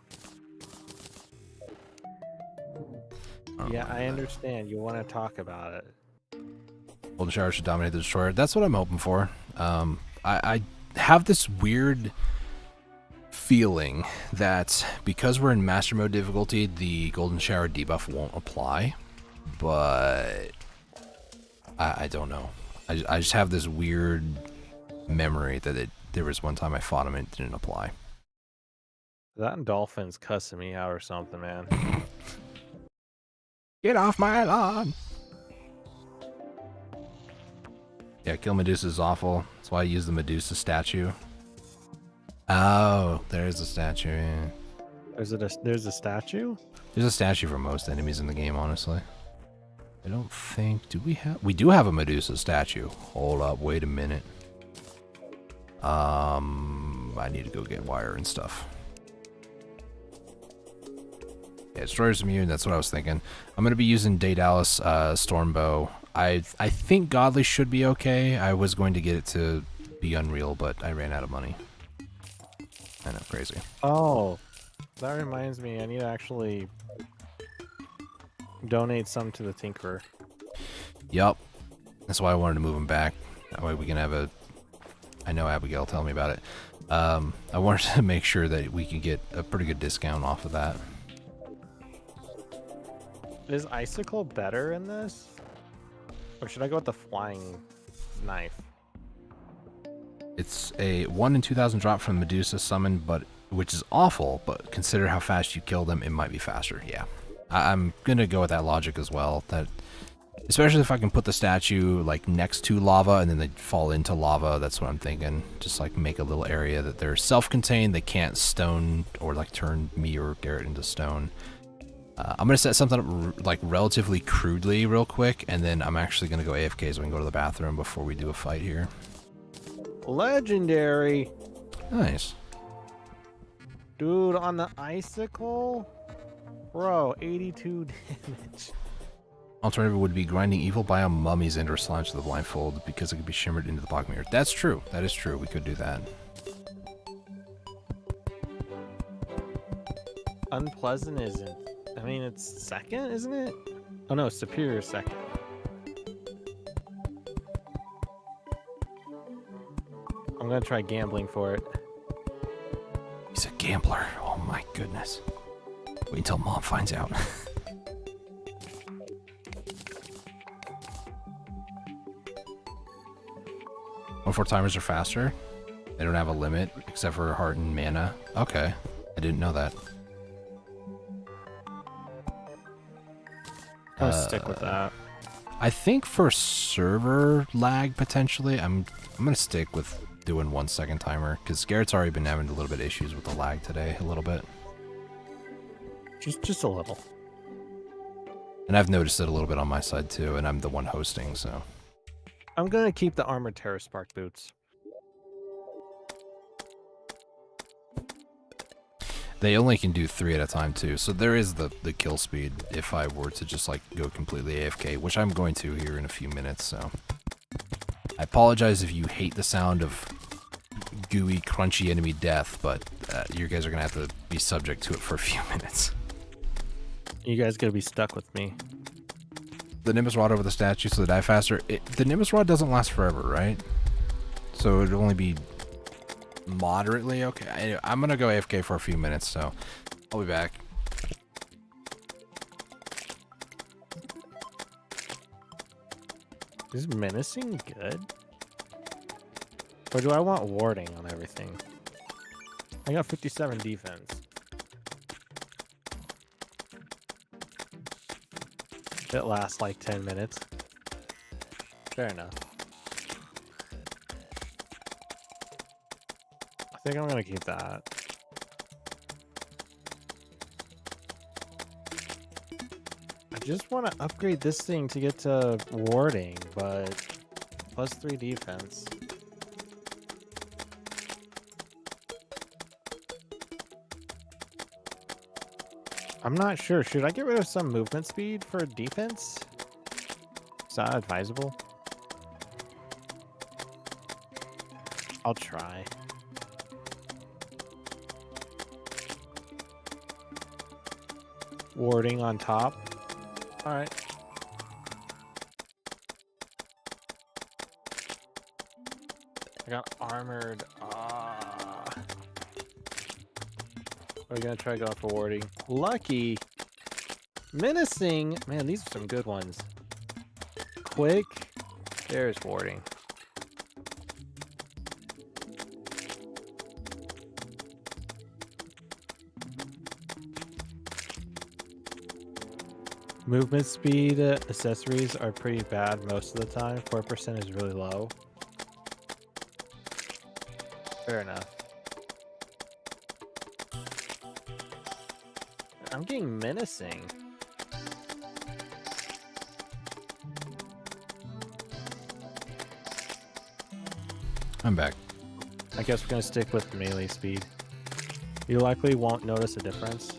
Yeah, I understand. You want to talk about it.
Golden Shower should dominate the Destroyer. That's what I'm hoping for. I have this weird feeling that because we're in Master Mode difficulty, the Golden Shower debuff won't apply. But I don't know. I just have this weird memory that there was one time I fought him and it didn't apply.
That dolphin's cussing me out or something, man.
Get off my lawn! Yeah, kill Medusa is awful. That's why I use the Medusa statue. Oh, there's a statue. Yeah.
There's a statue?
There's a statue for most enemies in the game, honestly. I don't think... We do have a Medusa statue. Hold up, wait a minute. I need to go get wire and stuff. Yeah, Destroyer's immune, that's what I was thinking. I'm going to be using Daedalus Stormbow. I think Godly should be okay. I was going to get it to be Unreal, but I ran out of money. I know, crazy.
Oh, that reminds me. I need to actually donate some to the Tinkerer.
Yup. That's why I wanted to move him back. That way we can have a... I know Abigail told me about it. I wanted to make sure that we can get a pretty good discount off of that.
Is Icicle better in this? Or should I go with the flying knife?
It's a 1 in 2,000 drop from Medusa summon, which is awful, but consider how fast you kill them, it might be faster. Yeah. I'm going to go with that logic as well. That, especially if I can put the statue like next to lava and then they fall into lava, that's what I'm thinking. Just like make a little area that they're self-contained, they can't stone or like turn me or Garrett into stone. I'm going to set something up like relatively crudely real quick, and then I'm actually going to go AFK so we can go to the bathroom before we do a fight here.
Legendary!
Nice.
Dude, on the Icicle? Bro, 82 damage.
Alternative would be grinding evil biome mummies into slime to the blindfold because it could be shimmered into the block mirror. That's true. That is true. We could do that.
Unpleasant isn't. I mean, it's second, isn't it? Oh no, Superior second. I'm gonna try gambling for it.
He's a gambler. Oh my goodness. Wait until Mom finds out. One-four timers are faster. They don't have a limit except for heart and mana. Okay, I didn't know that.
I'm gonna stick with that.
I think for server lag potentially, I'm gonna stick with doing 1 second timer because Garrett's already been having a little bit of issues with the lag today, a little bit.
Just a little.
And I've noticed it a little bit on my side too, and I'm the one hosting, so.
I'm gonna keep the Armored Terra Spark boots.
They only can do 3 at a time too, so there is the kill speed if I were to just like go completely AFK, which I'm going to here in a few minutes, so. I apologize if you hate the sound of gooey, crunchy enemy death, but you guys are gonna have to be subject to it for a few minutes.
You guys gonna be stuck with me.
The Nimbus Rod over the statue so they die faster. The Nimbus Rod doesn't last forever, right? So it'd only be moderately okay. Anyway, I'm gonna go AFK for a few minutes, so I'll be back.
Is menacing good? Or do I want warding on everything? I got 57 defense. It lasts like 10 minutes. Fair enough. I think I'm gonna keep that. I just want to upgrade this thing to get to warding, but +3 defense. I'm not sure. Should I get rid of some movement speed for defense? Is that advisable? I'll try. Warding on top. Alright. I got armored. We're gonna try going for warding. Lucky. Menacing. Man, these are some good ones. Quick. There's warding. Movement speed accessories are pretty bad most of the time. 4% is really low. Fair enough. I'm getting menacing.
I'm back.
I guess we're gonna stick with melee speed. You likely won't notice a difference.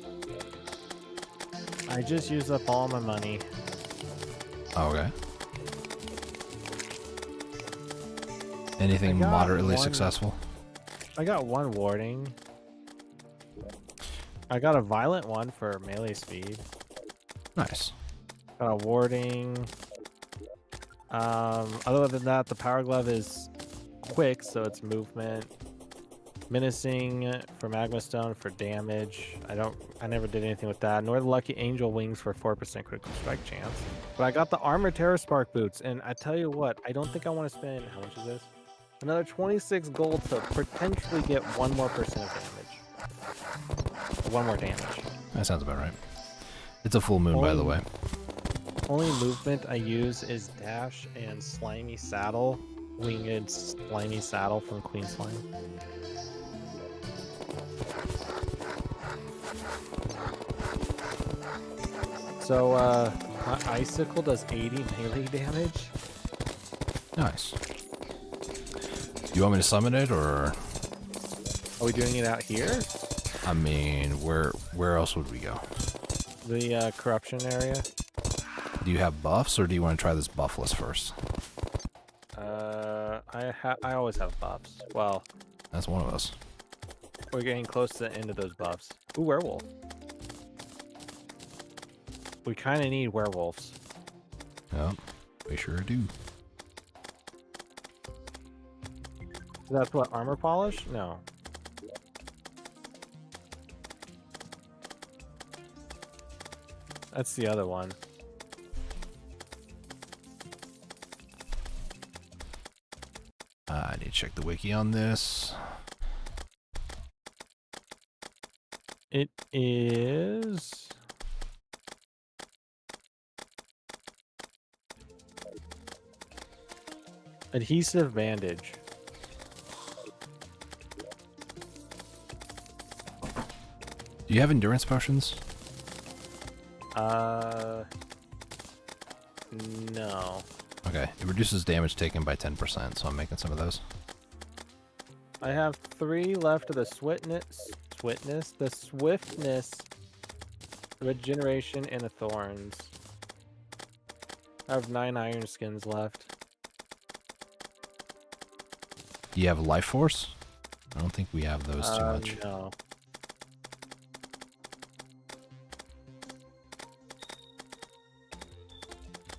I just used up all my money.
Okay. Anything moderately successful?
I got one warding. I got a violent one for melee speed.
Nice.
Got a warding. Other than that, the power glove is quick, so it's movement. Menacing for magma stone for damage. I never did anything with that. Nor the lucky angel wings for 4% critical strike chance. But I got the armored terror spark boots, and I tell you what, I don't think I want to spend, how much is this? Another 26 gold to potentially get 1 more percent of damage. 1 more damage.
That sounds about right. It's a full moon, by the way.
Only movement I use is dash and slimy saddle. Winged slimy saddle from Queen Slime. So, my icicle does 80 melee damage.
Nice. You want me to summon it, or?
Are we doing it out here?
I mean, where else would we go?
The corruption area.
Do you have buffs, or do you want to try this buffless first?
I always have buffs. Well,
That's one of us.
we're getting close to the end of those buffs. Ooh, werewolf. We kind of need werewolves.
Yep, we sure do.
That's what, armor polish? No. That's the other one.
I need to check the wiki on this.
It is... adhesive bandage.
Do you have endurance potions?
No.
Okay, it reduces damage taken by 10%, so I'm making some of those.
I have 3 left of the the swiftness, regeneration, and the thorns. I have 9 iron skins left.
Do you have life force? I don't think we have those too much.
No.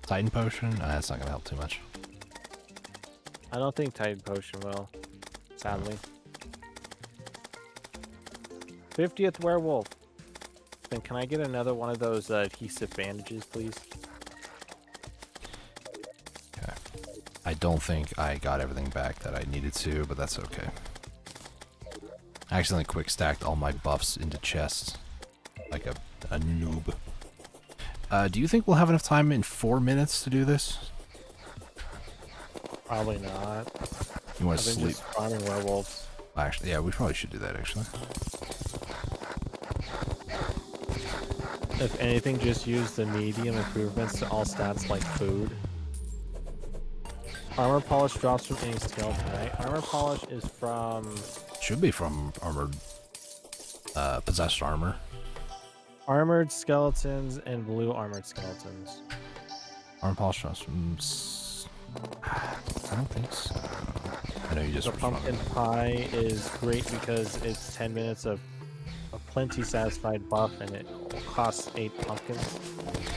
Titan potion? That's not gonna help too much.
I don't think Titan Potion will, sadly. 50th werewolf. Then can I get another one of those adhesive bandages, please?
Okay. I don't think I got everything back that I needed to, but that's okay. I accidentally quick stacked all my buffs into chests. Like a noob. Do you think we'll have enough time in 4 minutes to do this?
Probably not.
You want to sleep?
Just farming werewolves.
Actually, yeah, we probably should do that, actually.
If anything, just use the medium improvements to all stats like food. Armor polish drops from any skeleton, right? Armor polish is from...
Should be from armored... possessed armor.
Armored skeletons and blue armored skeletons.
Armor polish drops from... I don't think so. I know you just...
The pumpkin pie is great because it's 10 minutes of a plenty satisfied buff and it costs 8 pumpkins.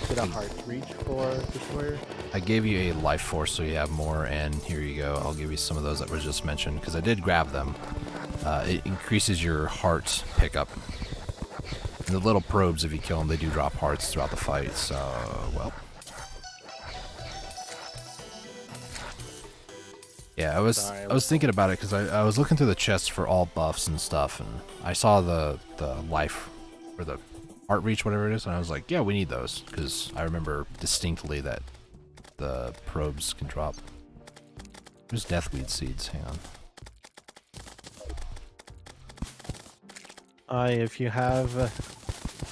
Get a heart reach for Destroyer.
I gave you a life force so you have more, and here you go. I'll give you some of those that were just mentioned because I did grab them. It increases your heart pickup. And the little probes, if you kill them, they do drop hearts throughout the fight, so, well. Yeah, I was thinking about it because I was looking through the chests for all buffs and stuff, and I saw the life, or the heart reach, whatever it is, and I was like, yeah, we need those, because I remember distinctly that the probes can drop. There's deathweed seeds, hang on.
If you have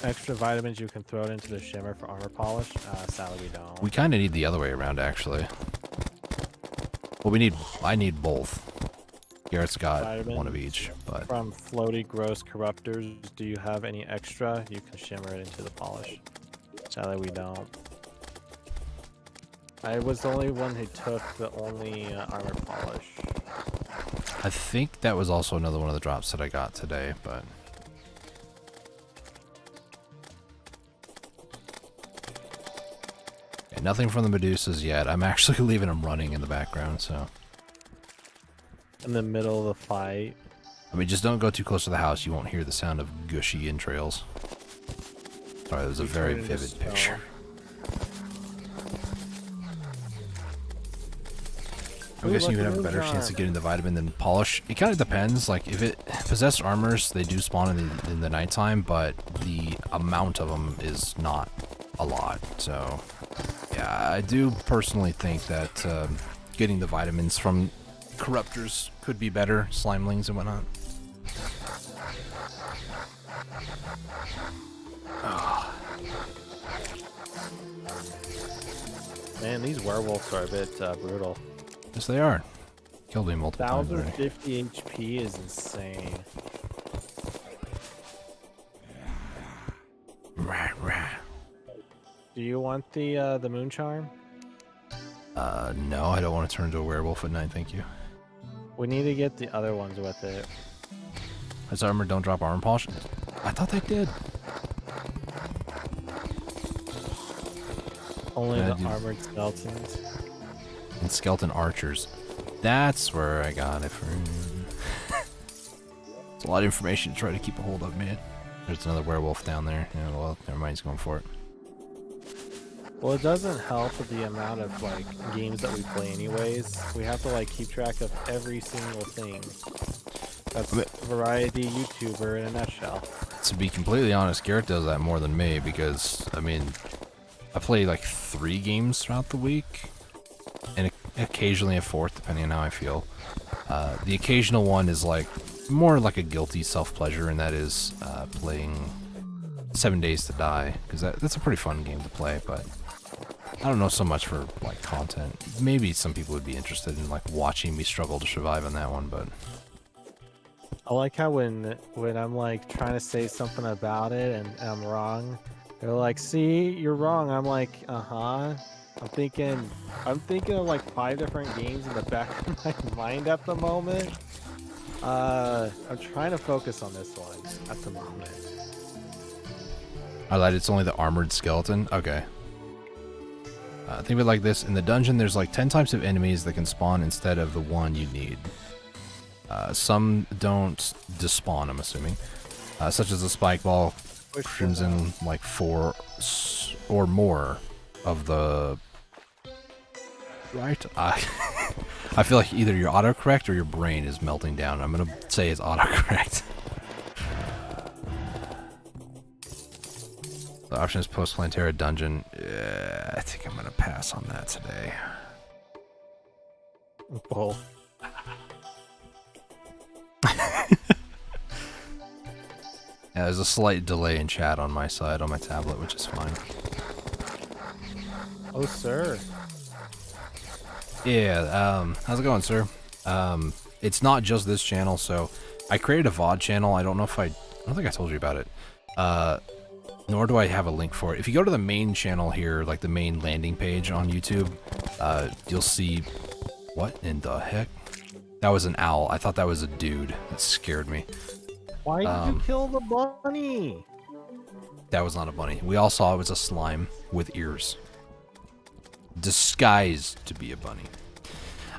extra vitamins, you can throw it into the shimmer for armor polish. Sadly, we don't.
We kind of need the other way around, actually. Well, I need both. Garrett's got
Vitamins
one of each, but...
From floaty gross corruptors, do you have any extra? You can shimmer it into the polish. Sadly, we don't. I was the only one who took the only armor polish.
I think that was also another one of the drops that I got today, but... Okay, nothing from the Medusas yet. I'm actually leaving them running in the background, so...
In the middle of the fight.
I mean, just don't go too close to the house. You won't hear the sound of gushy entrails. Sorry, that was a very vivid picture. I'm guessing you would have a better chance of getting the vitamin than polish. It kind of depends. Like, if it possessed armors, they do spawn in the nighttime, but the amount of them is not a lot. So, yeah, I do personally think that getting the vitamins from corruptors could be better, slimelings and whatnot. Oh.
Man, these werewolves are a bit brutal.
Yes, they are. Killed me multiple times already.
1050 HP is insane.
Rah, rah.
Do you want the moon charm?
No, I don't want to turn into a werewolf at night, thank you.
We need to get the other ones with it.
His armor don't drop armor polish? I thought they did.
Only the armored skeletons.
And skeleton archers. That's where I got it from. It's a lot of information to try to keep a hold of, man. There's another werewolf down there. Yeah, well, never mind, he's going for it.
Well, it doesn't help with the amount of like games that we play anyways. We have to like keep track of every single thing. That's variety YouTuber in a nutshell.
To be completely honest, Garrett does that more than me because, I mean, I play like 3 games throughout the week and occasionally a 4th, depending on how I feel. The occasional one is like more like a guilty self-pleasure, and that is playing 7 Days to Die, because that's a pretty fun game to play, but I don't know so much for like content. Maybe some people would be interested in like watching me struggle to survive on that one, but
I like how when I'm like trying to say something about it and I'm wrong, they're like, "See, you're wrong." I'm like, "Uh-huh." I'm thinking of like 5 different games in the back of my mind at the moment. I'm trying to focus on this one at the moment.
I lied, it's only the armored skeleton? Okay. Think of it like this. In the dungeon, there's like 10 types of enemies that can spawn instead of the one you need. Some don't despawn, I'm assuming. Such as the spike ball, crimson, like 4 or more of the... Right? I feel like either your autocorrect or your brain is melting down. I'm going to say it's autocorrect. The option is post Plantera dungeon. I think I'm going to pass on that today.
Oh.
Yeah, there's a slight delay in chat on my side, on my tablet, which is fine.
Oh, sir.
Yeah, how's it going, sir? It's not just this channel, so I created a VOD channel. I don't think I told you about it. Nor do I have a link for it. If you go to the main channel here, like the main landing page on YouTube, you'll see... What in the heck? That was an owl. I thought that was a dude. That scared me.
Why did you kill the bunny?
That was not a bunny. We all saw it was a slime with ears. Disguised to be a bunny.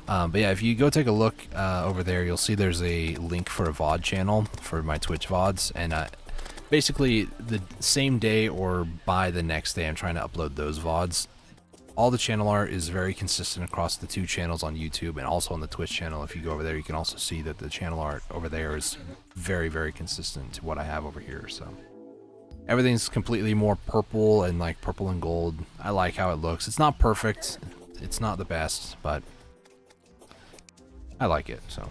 But yeah, if you go take a look over there, you'll see there's a link for a VOD channel for my Twitch VODs. And basically, the same day or by the next day, I'm trying to upload those VODs. All the channel art is very consistent across the 2 channels on YouTube and also on the Twitch channel. If you go over there, you can also see that the channel art over there is very, very consistent to what I have over here. So everything's completely more purple and like purple and gold. I like how it looks. It's not perfect. It's not the best, but I like it. So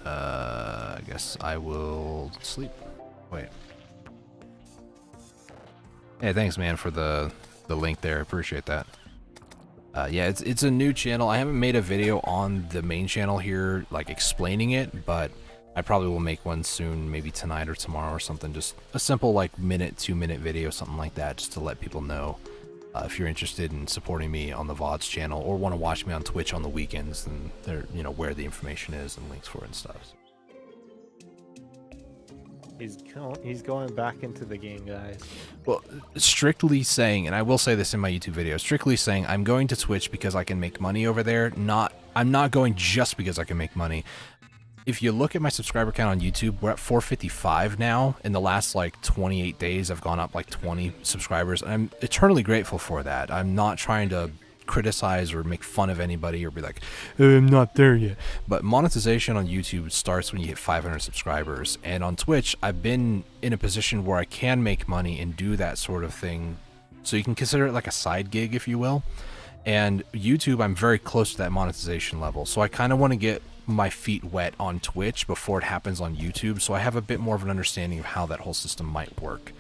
I guess I will sleep. Wait. Hey, thanks, man, for the link there. Appreciate that. Yeah, it's a new channel. I haven't made a video on the main channel here, like explaining it, but I probably will make one soon, maybe tonight or tomorrow or something. Just a simple, like, 2-minute video, something like that, just to let people know if you're interested in supporting me on the VODs channel or want to watch me on Twitch on the weekends, then they're, where the information is and links for it and stuff.
He's going back into the game, guys.
Well, strictly saying, and I will say this in my YouTube video, strictly saying I'm going to Twitch because I can make money over there. I'm not going just because I can make money. If you look at my subscriber count on YouTube, we're at 455 now. In the last like 28 days, I've gone up like 20 subscribers, and I'm eternally grateful for that. I'm not trying to criticize or make fun of anybody or be like, I'm not there yet. But monetization on YouTube starts when you hit 500 subscribers, and on Twitch I've been in a position where I can make money and do that sort of thing, so you can consider it like a side gig, if you will. And YouTube, I'm very close to that monetization level, so I kind of want to get my feet wet on Twitch before it happens on YouTube, so I have a bit more of an understanding of how that whole system might work.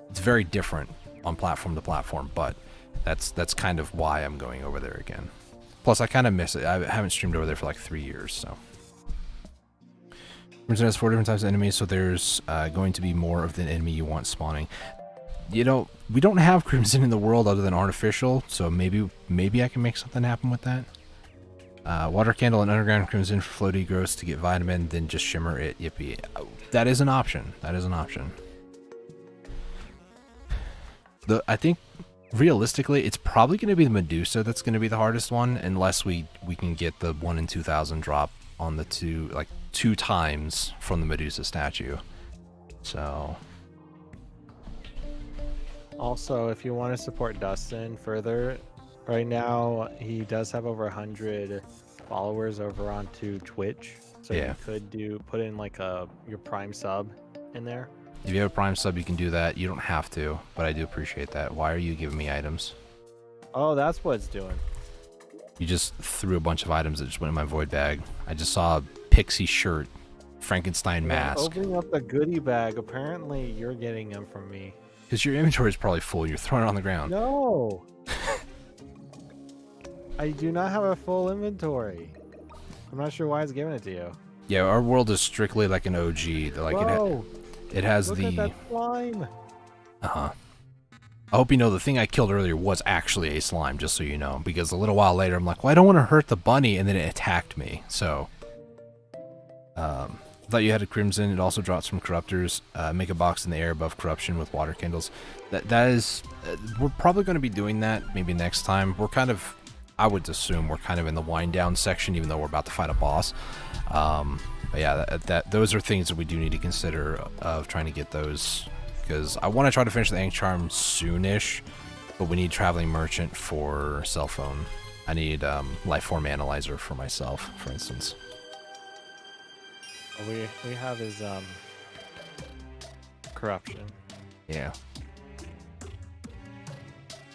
It's very different on platform to platform, but that's kind of why I'm going over there again. Plus, I kind of miss it. I haven't streamed over there for like 3 years, so. Crimson has 4 different types of enemies, so there's going to be more of the enemy you want spawning. We don't have Crimson in the world other than artificial, so maybe I can make something happen with that. Water candle and underground Crimson for floaty growths to get vitamin, then just shimmer it. Yippee. That is an option. That is an option. I think realistically, it's probably going to be the Medusa that's going to be the hardest one, unless we can get the 1 in 2,000 drop on the 2 times from the Medusa statue. So.
Also, if you want to support Dustin further, right now he does have over 100 followers over onto Twitch, so
yeah,
you could put in like your Prime sub in there.
If you have a Prime sub, you can do that. You don't have to, but I do appreciate that. Why are you giving me items?
Oh, that's what it's doing.
You just threw a bunch of items that just went in my void bag. I just saw a pixie shirt, Frankenstein mask.
Opening up the goodie bag. Apparently, you're getting them from me.
Because your inventory is probably full. You're throwing it on the ground.
No. I do not have a full inventory. I'm not sure why it's giving it to you.
Yeah, our world is strictly like an OG. Like
Whoa.
it has
Look
the.
at that slime.
Uh-huh. I hope you know the thing I killed earlier was actually a slime, just so you know. Because a little while later, I'm like, well, I don't want to hurt the bunny, and then it attacked me. So, I thought you had a crimson. It also drops from corruptors. Make a box in the air above corruption with water candles. That is, we're probably going to be doing that maybe next time. We're kind of, I would assume we're kind of in the wind down section, even though we're about to fight a boss. But yeah, those are things that we do need to consider of trying to get those. Because I want to try to finish the Ink Charm soonish, but we need Traveling Merchant for cell phone. I need Lifeform Analyzer for myself, for instance.
We have his corruption.
Yeah.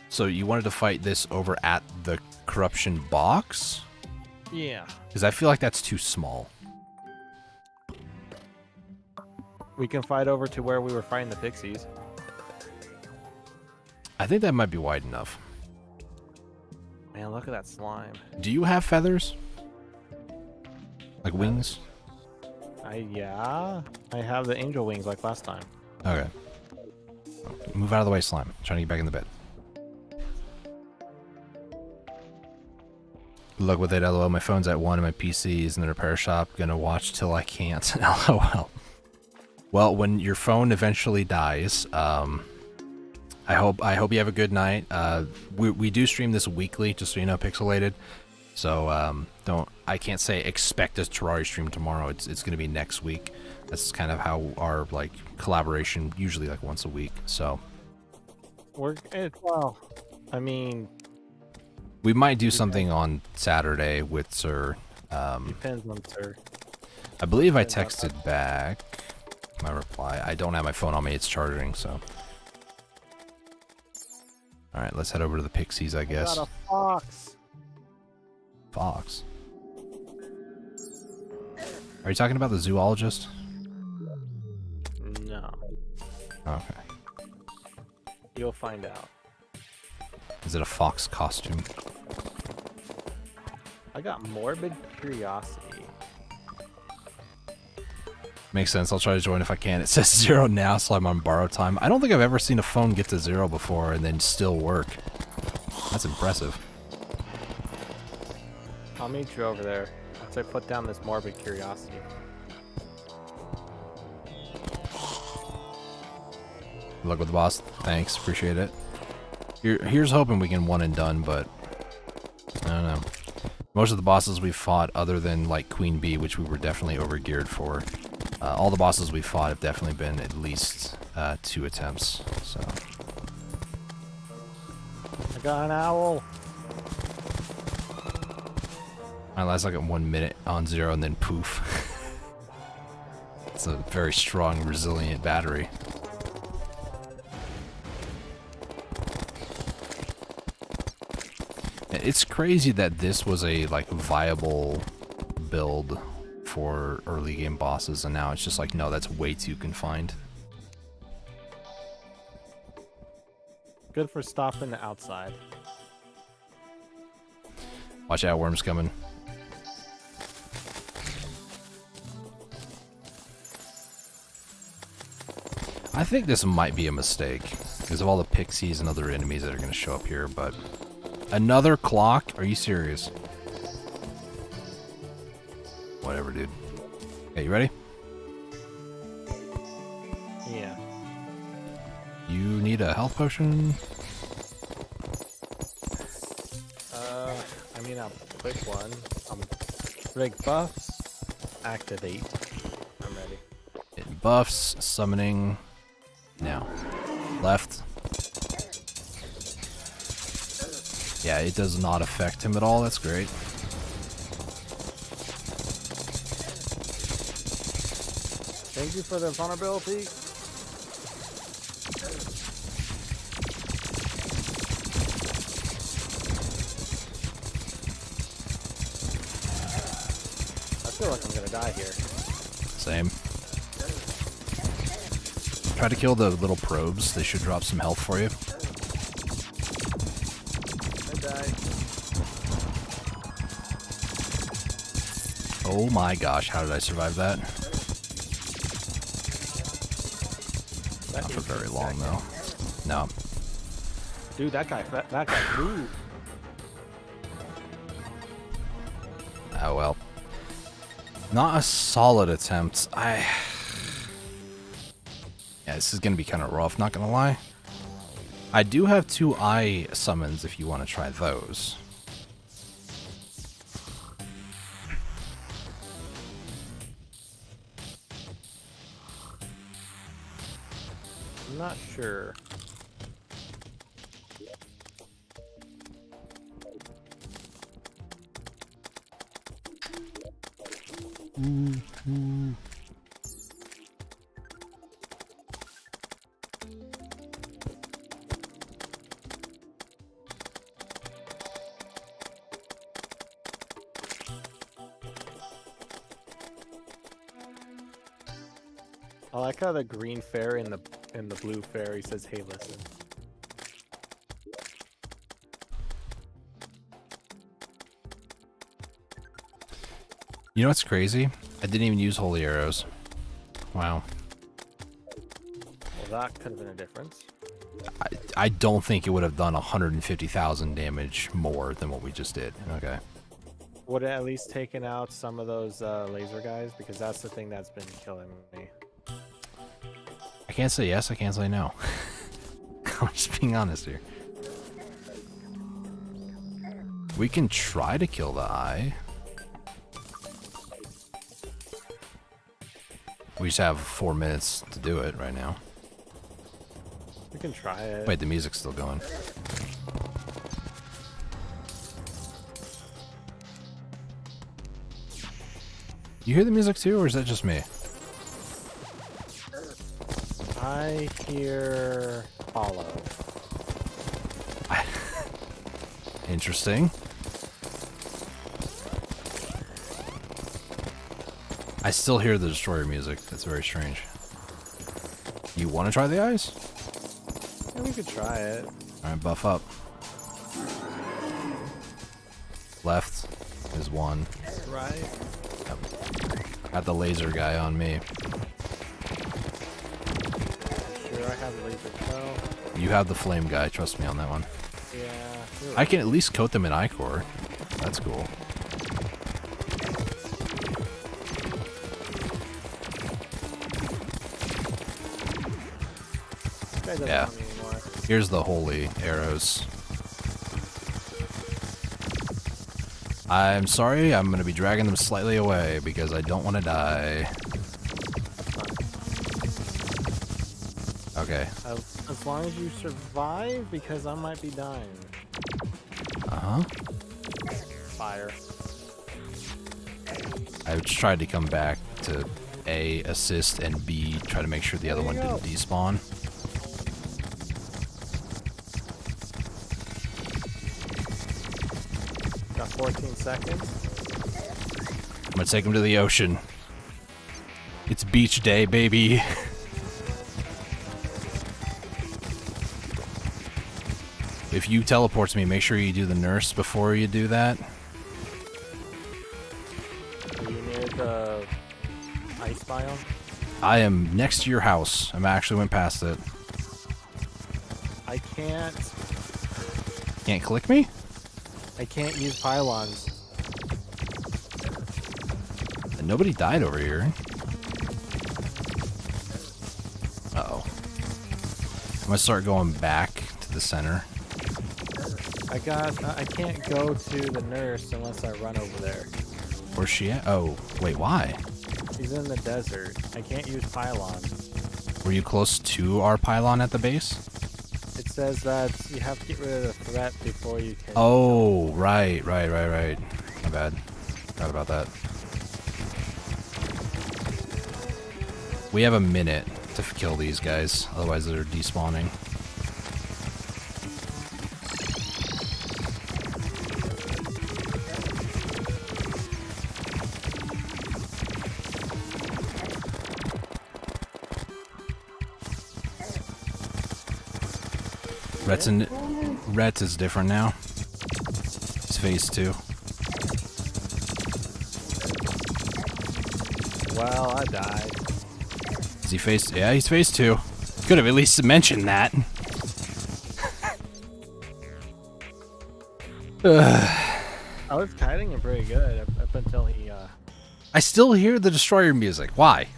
So you wanted to fight this over at the corruption box?
Yeah.
Because I feel like that's too small.
We can fight over to where we were fighting the pixies.
I think that might be wide enough.
Man, look at that slime.
Do you have feathers? Like wings?
Yeah. I have the angel wings like last time.
Okay. Move out of the way, slime. I'm trying to get back in the bed. Good luck with it, lol. My phone's at 1 and my PC is in the repair shop. Gonna watch till I can't. LOL. Well, when your phone eventually dies, I hope you have a good night. We do stream this weekly, just so you know, Pixelated. So I can't say expect a Terraria stream tomorrow. It's gonna be next week. That's kind of how our like collaboration usually like once a week. So
well, I mean,
we might do something on Saturday with Sir.
Depends on Sir.
I believe I texted back my reply. I don't have my phone on me. It's charging. So. All right, let's head over to the pixies, I guess.
Got a fox.
Fox. Are you talking about the zoologist?
No.
Okay.
You'll find out.
Is it a fox costume?
I got morbid curiosity.
Makes sense. I'll try to join if I can. It says 0 now, so I'm on borrow time. I don't think I've ever seen a phone get to 0 before and then still work. That's impressive.
I'll meet you over there once I put down this morbid curiosity.
Good luck with the boss. Thanks. Appreciate it. Here's hoping we can one and done, but I don't know. Most of the bosses we've fought, other than like Queen Bee, which we were definitely overgeared for, all the bosses we fought have definitely been at least 2 attempts. So
I got an owl.
I last like 1 minute on 0 and then poof. It's a very strong, resilient battery. It's crazy that this was a like viable build for early game bosses, and now it's just like, no, that's way too confined.
Good for stopping the outside.
Watch out, worms coming. I think this might be a mistake because of all the pixies and other enemies that are going to show up here, but another clock? Are you serious? Whatever, dude. Okay, you ready?
Yeah.
You need a health potion?
I mean, a quick one. Rig buffs. Activate. I'm ready.
It buffs, summoning. Now. Left. Yeah, it does not affect him at all. That's great.
Thank you for the vulnerability. I feel like I'm gonna die here.
Same. Try to kill the little probes. They should drop some health for you.
I died.
Oh my gosh, how did I survive that? Not for very long, though. No.
Dude, that guy moved.
Oh well. Not a solid attempt. Yeah, this is gonna be kind of rough, not gonna lie. I do have 2 eye summons if you want to try those.
I'm not sure. I like how the green fairy and the blue fairy says, "Hey, listen."
You know what's crazy? I didn't even use holy arrows. Wow.
Well, that could have been a difference.
I don't think it would have done 150,000 damage more than what we just did. Okay.
Would it at least taken out some of those laser guys? Because that's the thing that's been killing me.
I can't say yes, I can't say no. I'm just being honest here. We can try to kill the eye. We just have 4 minutes to do it right now.
We can try it.
Wait, the music's still going. You hear the music too, or is that just me?
I hear hollow.
Interesting. I still hear the destroyer music. That's very strange. You want to try the eyes?
Yeah, we could try it.
Alright, buff up. Left is 1.
Right.
Got the laser guy on me.
Sure, I have laser well.
You have the flame guy, trust me on that one.
Yeah.
I can at least coat them in ichor. That's cool. Yeah. Here's the holy arrows. I'm sorry, I'm going to be dragging them slightly away because I don't want to die. Okay.
As long as you survive, because I might be dying.
Uh-huh.
Fire.
I just tried to come back to A, assist, and B, try to make sure the other one didn't despawn.
Got 14 seconds.
I'm gonna take him to the ocean. It's beach day, baby. If you teleport to me, make sure you do the nurse before you do that.
Are you near the ice biome?
I am next to your house. I actually went past it.
I can't.
Can't click me?
I can't use pylons.
And nobody died over here. Uh-oh. I'm gonna start going back to the center.
I can't go to the nurse unless I run over there.
Where's she at? Oh, wait, why?
She's in the desert. I can't use pylons.
Were you close to our pylon at the base?
It says that you have to get rid of the threat before you can.
Oh, right. My bad. Forgot about that. We have a minute to kill these guys, otherwise they're despawning. Ret is different now. He's phase 2.
Well, I died.
Is he phase? Yeah, he's phase 2. Could have at least mentioned that.
I was kiting him pretty good up until he.
I still hear the destroyer music. Why?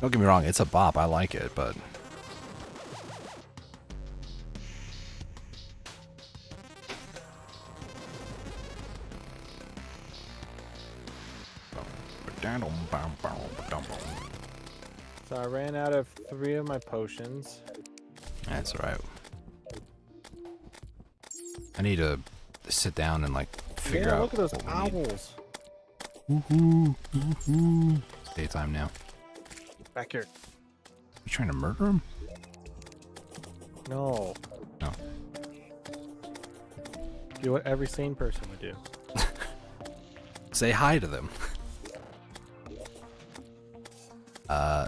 Don't get me wrong, it's a bop. I like it, but
So I ran out of 3 of my potions.
that's all right. I need to sit down and like figure out.
Look at those
what we need.
owls.
Woohoo! Woohoo! It's daytime now.
Back here.
You trying to murder him?
No.
No.
Do what every sane person would do.
Say hi to them.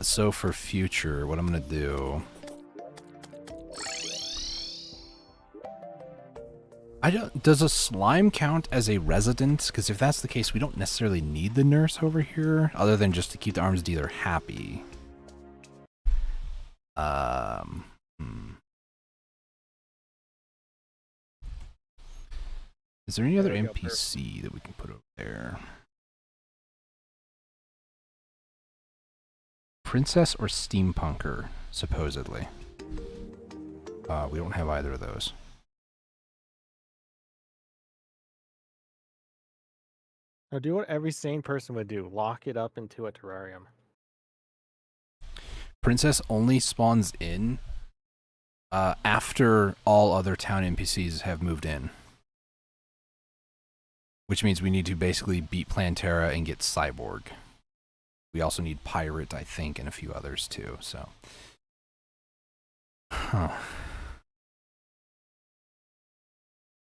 So for future, what I'm gonna do. Does a slime count as a resident? Because if that's the case, we don't necessarily need the nurse over here, other than just to keep the arms dealer happy. Is there any other NPC that we can put over there? Princess or steampunker, supposedly. We don't have either of those.
Now do what every sane person would do. Lock it up into a terrarium.
Princess only spawns in after all other town NPCs have moved in. Which means we need to basically beat Plantera and get Cyborg. We also need Pirate, I think, and a few others too, so. Huh.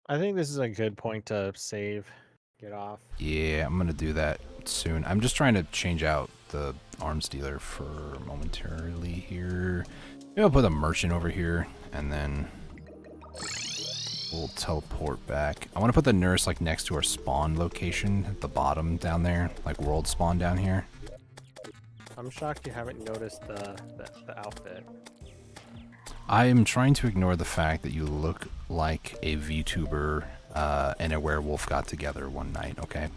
I think this is a good point to save. Get off.
Yeah, I'm gonna do that soon. I'm just trying to change out the arms dealer for momentarily here. Maybe I'll put a merchant over here, and then we'll teleport back. I want to put the nurse like next to our spawn location at the bottom down there, like world spawn down here.
I'm shocked you haven't noticed the outfit.
I am trying to ignore the fact that you look like a VTuber and a werewolf got together one night, okay?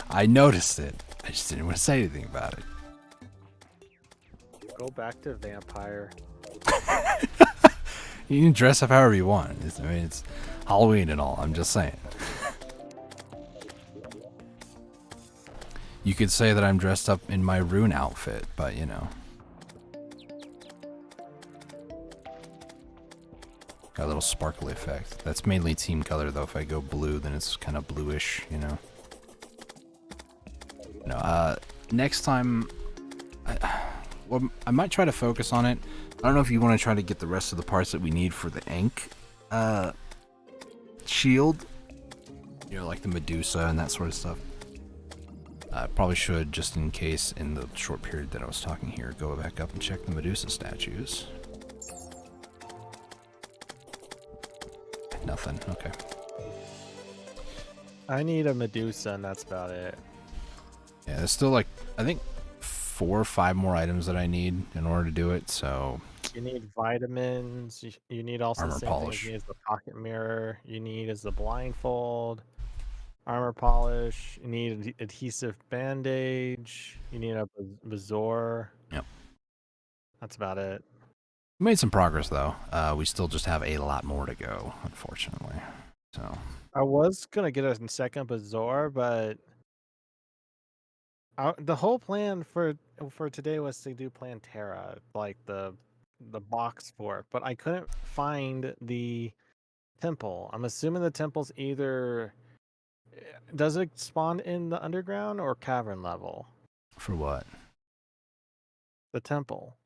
I noticed it. I just didn't want to say anything about it.
Go back to vampire.
You can dress up however you want. I mean, it's Halloween and all. I'm just saying. You could say that I'm dressed up in my rune outfit, but you know. Got a little sparkly effect. That's mainly team color, though. If I go blue, then it's kind of bluish, you know. No, next time, I might try to focus on it. I don't know if you want to try to get the rest of the parts that we need for the ink shield. You know, like the Medusa and that sort of stuff. I probably should, just in case, in the short period that I was talking here, go back up and check the Medusa statues. Nothing. Okay.
I need a Medusa, and that's about it.
Yeah, there's still like, I think 4 or 5 more items that I need in order to do it, so.
You need vitamins. You need also
Armor
the same
polish.
thing you need as the pocket mirror. You need as the blindfold. Armor polish. You need adhesive bandage. You need a Bazor.
Yep.
That's about it.
We made some progress though. We still just have a lot more to go, unfortunately. So.
I was gonna get a second Bazor, but the whole plan for today was to do Plantera, like the box for it, but I couldn't find the temple. I'm assuming the temple's either, does it spawn in the underground or cavern level?
For what?
The temple.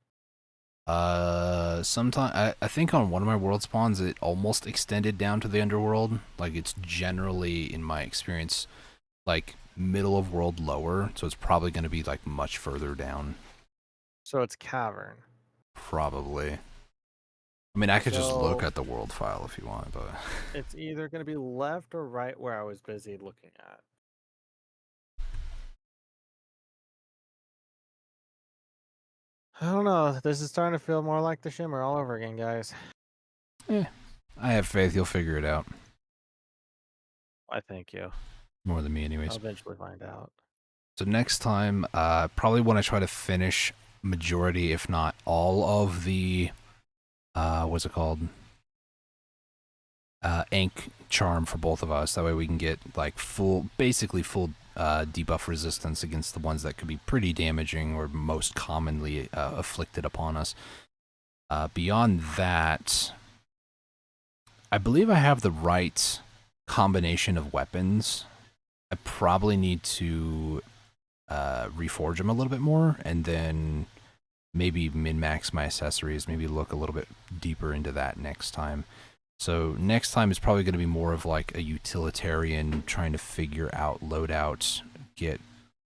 Sometime I think on one of my world spawns it almost extended down to the underworld. Like it's generally, in my experience, like middle of world lower, so it's probably going to be like much further down.
So it's cavern.
Probably. I mean, I could just look at the world file if you want, but
it's either going to be left or right where I was busy looking at. I don't know. This is starting to feel more like the Shimmer all over again, guys.
I have faith you'll figure it out.
I thank you.
More than me, anyways.
I'll eventually find out.
So next time, probably want to try to finish majority, if not all, of the what's it called? Ink charm for both of us. That way we can get like basically full debuff resistance against the ones that could be pretty damaging or most commonly afflicted upon us. Beyond that, I believe I have the right combination of weapons. I probably need to reforge them a little bit more, and then maybe min-max my accessories, maybe look a little bit deeper into that next time. So next time is probably going to be more of like a utilitarian, trying to figure out loadouts, get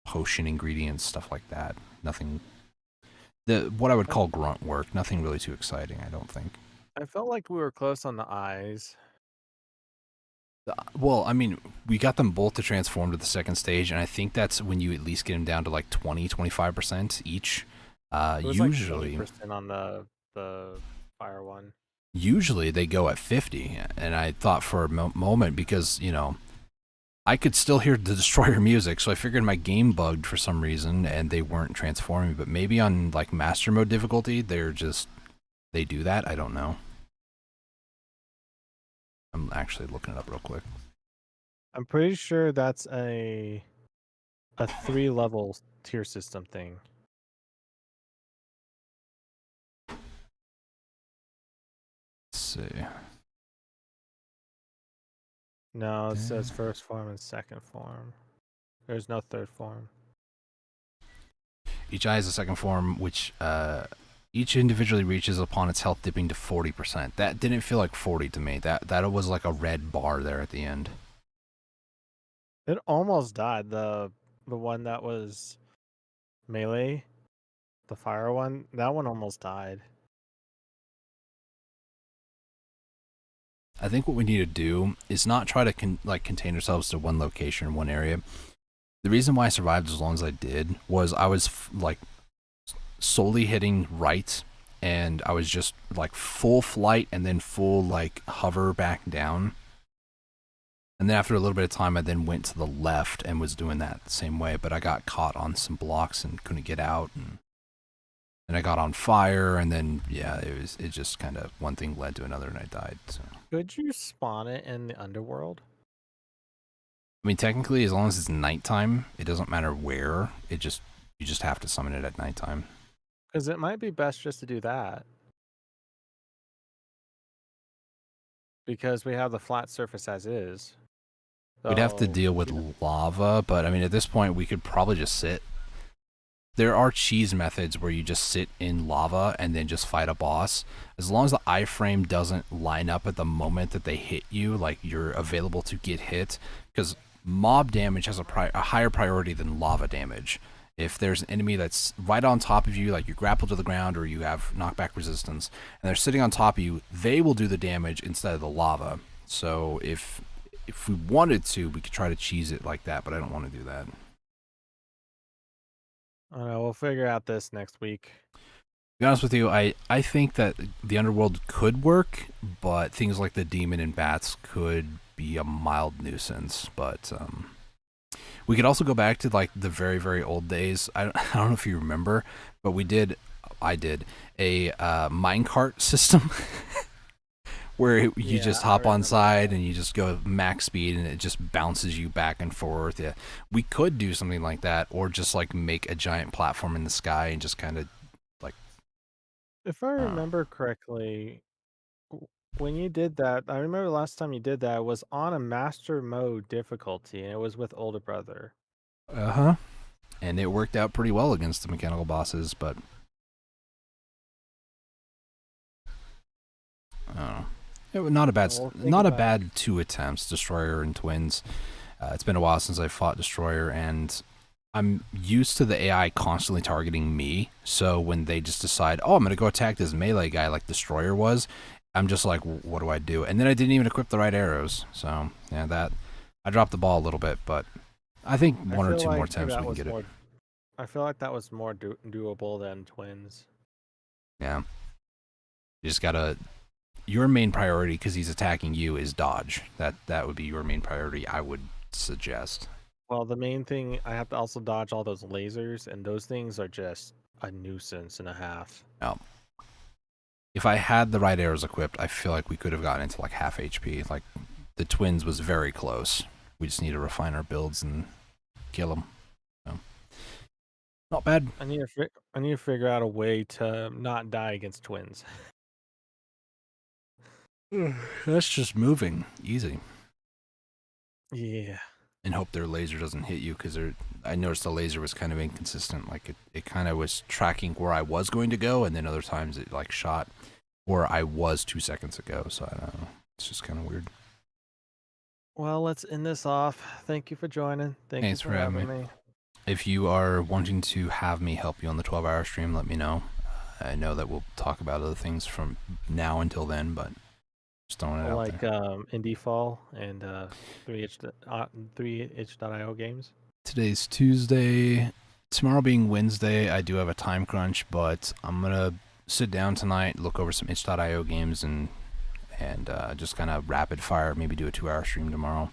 potion ingredients, stuff like that. Nothing, what I would call grunt work. Nothing really too exciting, I don't think.
I felt like we were close on the eyes.
Well, I mean, we got them both to transform to the second stage, and I think that's when you at least get them down to like 20-25% each. Usually,
like 80% on the fire one.
Usually they go at 50, and I thought for a moment, because I could still hear the destroyer music, so I figured my game bugged for some reason and they weren't transforming. But maybe on like master mode difficulty, they do that. I don't know. I'm actually looking it up real quick.
I'm pretty sure that's a 3-level tier system thing.
Let's see.
No, it says first form and second form. There's no third form.
Each eye has a second form, which each individually reaches upon its health dipping to 40%. That didn't feel like 40 to me. That was like a red bar there at the end.
It almost died. The one that was melee, the fire one, that one almost died.
I think what we need to do is not try to contain ourselves to one location, one area. The reason why I survived as long as I did was I was like solely hitting right, and I was just like full flight and then full like hover back down. And then after a little bit of time, I then went to the left and was doing that the same way, but I got caught on some blocks and couldn't get out. And then I got on fire, and then yeah, it just kind of one thing led to another, and I died. So.
Could you spawn it in the underworld?
I mean, technically, as long as it's nighttime, it doesn't matter where. You just have to summon it at nighttime.
Because it might be best just to do that. Because we have the flat surface as is. So,
we'd have to deal with lava, but I mean, at this point, we could probably just sit. There are cheese methods where you just sit in lava and then just fight a boss. As long as the iframe doesn't line up at the moment that they hit you, like you're available to get hit, because mob damage has a higher priority than lava damage. If there's an enemy that's right on top of you, like you're grappled to the ground or you have knockback resistance, and they're sitting on top of you, they will do the damage instead of the lava. So if we wanted to, we could try to cheese it like that, but I don't want to do that.
I don't know, we'll figure out this next week.
To be honest with you, I think that the underworld could work, but things like the demon and bats could be a mild nuisance. But we could also go back to like the very, very old days. I don't know if you remember, but I did a minecart system where you just hop on side and you just go max speed and it just bounces you back and forth. Yeah, we could do something like that, or just like make a giant platform in the sky and just kind of like.
If I remember correctly, when you did that, I remember last time you did that was on a master mode difficulty, and it was with older brother.
And it worked out pretty well against the mechanical bosses, but it was not a bad 2 attempts, Destroyer and Twins. It's been a while since I fought Destroyer, and I'm used to the AI constantly targeting me. So when they just decide, oh, I'm gonna go attack this melee guy like Destroyer was, I'm just like, what do I do? And then I didn't even equip the right arrows. So yeah, I dropped the ball a little bit, but I think one or two more attempts we can get it.
I feel like that was more doable than Twins.
Yeah. You just gotta. Your main priority, because he's attacking you, is dodge. That would be your main priority, I would suggest.
Well, the main thing, I have to also dodge all those lasers, and those things are just a nuisance and a half.
Now, if I had the right arrows equipped, I feel like we could have gotten into like half HP. Like, the twins was very close. We just need to refine our builds and kill them. So, not bad.
I need to figure out a way to not die against twins.
That's just moving. Easy.
Yeah.
And hope their laser doesn't hit you, because I noticed the laser was kind of inconsistent. Like, it kind of was tracking where I was going to go, and then other times it like shot where I was 2 seconds ago. So I don't know. It's just kind of weird.
Well, let's end this off. Thank you for joining.
Thanks for having me. If you are wanting to have me help you on the 12-hour stream, let me know. I know that we'll talk about other things from now until then, but just throwing it out there.
Indie Fall and 3itch.io games.
Today's Tuesday. Tomorrow being Wednesday, I do have a time crunch, but I'm going to sit down tonight, look over some itch.io games, and just kind of rapid fire, maybe do a 2-hour stream tomorrow.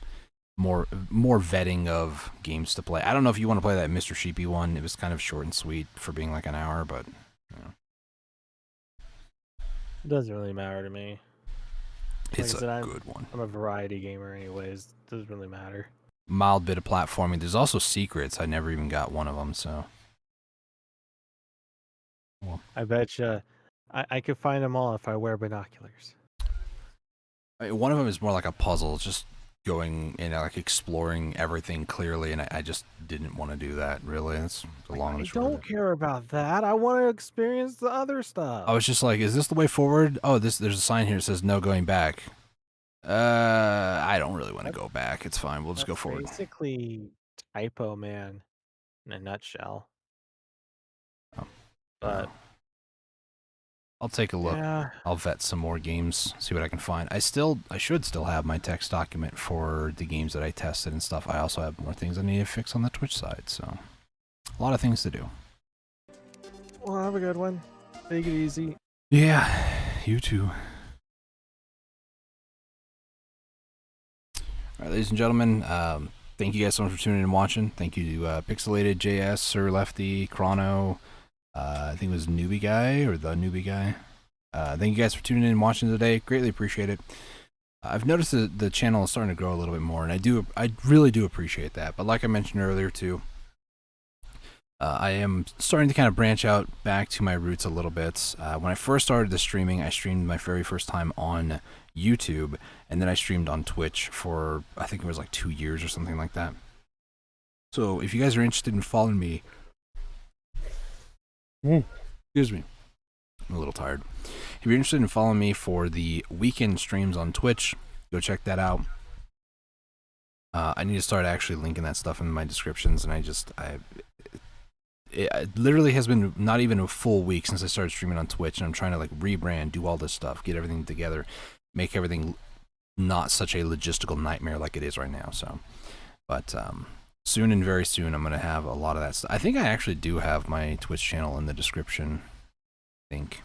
More vetting of games to play. I don't know if you want to play that Mr. Sheepy one. It was kind of short and sweet for being like an hour, but you know.
It doesn't really matter to me.
It's a good one.
I'm a variety gamer anyways. It doesn't really matter.
Mild bit of platforming. There's also secrets. I never even got one of them, so. Well.
I bet you I could find them all if I wear binoculars.
One of them is more like a puzzle, just going and like exploring everything clearly, and I just didn't want to do that, really. It's a long and short.
I don't care about that. I want to experience the other stuff.
I was just like, is this the way forward? Oh, there's a sign here that says no going back. I don't really want to go back. It's fine. We'll just go forward.
Basically, Typo Man in a nutshell.
Oh,
but
I'll take a look.
Yeah.
I'll vet some more games, see what I can find. I should still have my text document for the games that I tested and stuff. I also have more things I need to fix on the Twitch side, so a lot of things to do.
Well, have a good one. Take it easy.
Yeah, you too. All right, ladies and gentlemen, thank you guys so much for tuning in and watching. Thank you to Pixelated, JS, Sir Lefty, Chrono, I think it was Newbie Guy or the Newbie Guy. Thank you guys for tuning in and watching today. Greatly appreciate it. I've noticed that the channel is starting to grow a little bit more, and I really do appreciate that. But like I mentioned earlier too, I am starting to kind of branch out back to my roots a little bit. When I first started the streaming, I streamed my very first time on YouTube, and then I streamed on Twitch for, I think it was like 2 years or something like that. So if you guys are interested in following me, excuse me, I'm a little tired. If you're interested in following me for the weekend streams on Twitch, go check that out. I need to start actually linking that stuff in my descriptions, and it literally has been not even a full week since I started streaming on Twitch, and I'm trying to like rebrand, do all this stuff, get everything together, make everything not such a logistical nightmare like it is right now. So, but soon and very soon, I'm going to have a lot of that stuff. I think I actually do have my Twitch channel in the description. I think.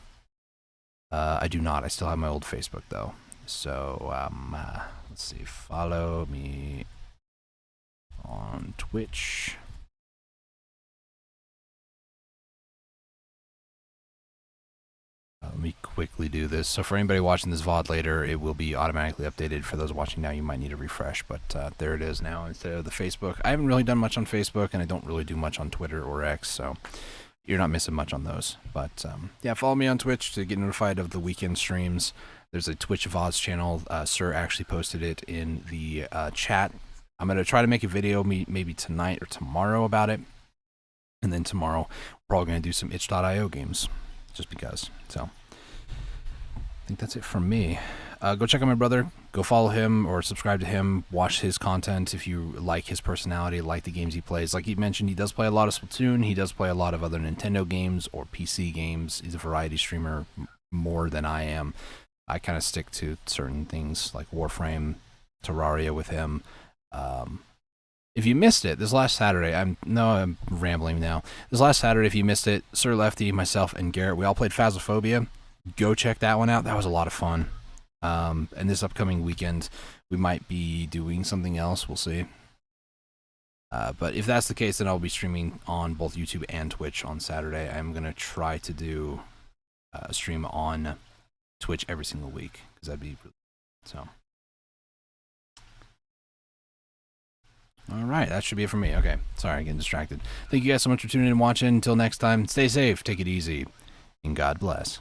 I do not. I still have my old Facebook, though. So, let's see. Follow me on Twitch. Let me quickly do this. So for anybody watching this VOD later, it will be automatically updated. For those watching now, you might need a refresh, but there it is now instead of the Facebook. I haven't really done much on Facebook, and I don't really do much on Twitter or X, so you're not missing much on those. But yeah, follow me on Twitch to get notified of the weekend streams. There's a Twitch VODs channel. Sir actually posted it in the chat. I'm going to try to make a video maybe tonight or tomorrow about it. And then tomorrow, we're all going to do some itch.io games, just because. So I think that's it from me. Go check out my brother. Go follow him or subscribe to him. Watch his content if you like his personality, like the games he plays. Like he mentioned, he does play a lot of Splatoon. He does play a lot of other Nintendo games or PC games. He's a variety streamer more than I am. I kind of stick to certain things like Warframe, Terraria with him. if you missed it this last Saturday, I'm rambling now. This last Saturday, if you missed it, Sir Lefty, myself, and Garrett, we all played Phasmophobia. Go check that one out. That was a lot of fun. And this upcoming weekend, we might be doing something else. We'll see. But if that's the case, then I'll be streaming on both YouTube and Twitch on Saturday. I'm going to try to do a stream on Twitch every single week, because that'd be really so. All right, that should be it for me. Okay, sorry, I'm getting distracted. Thank you guys so much for tuning in and watching. Until next time, stay safe, take it easy, and God bless.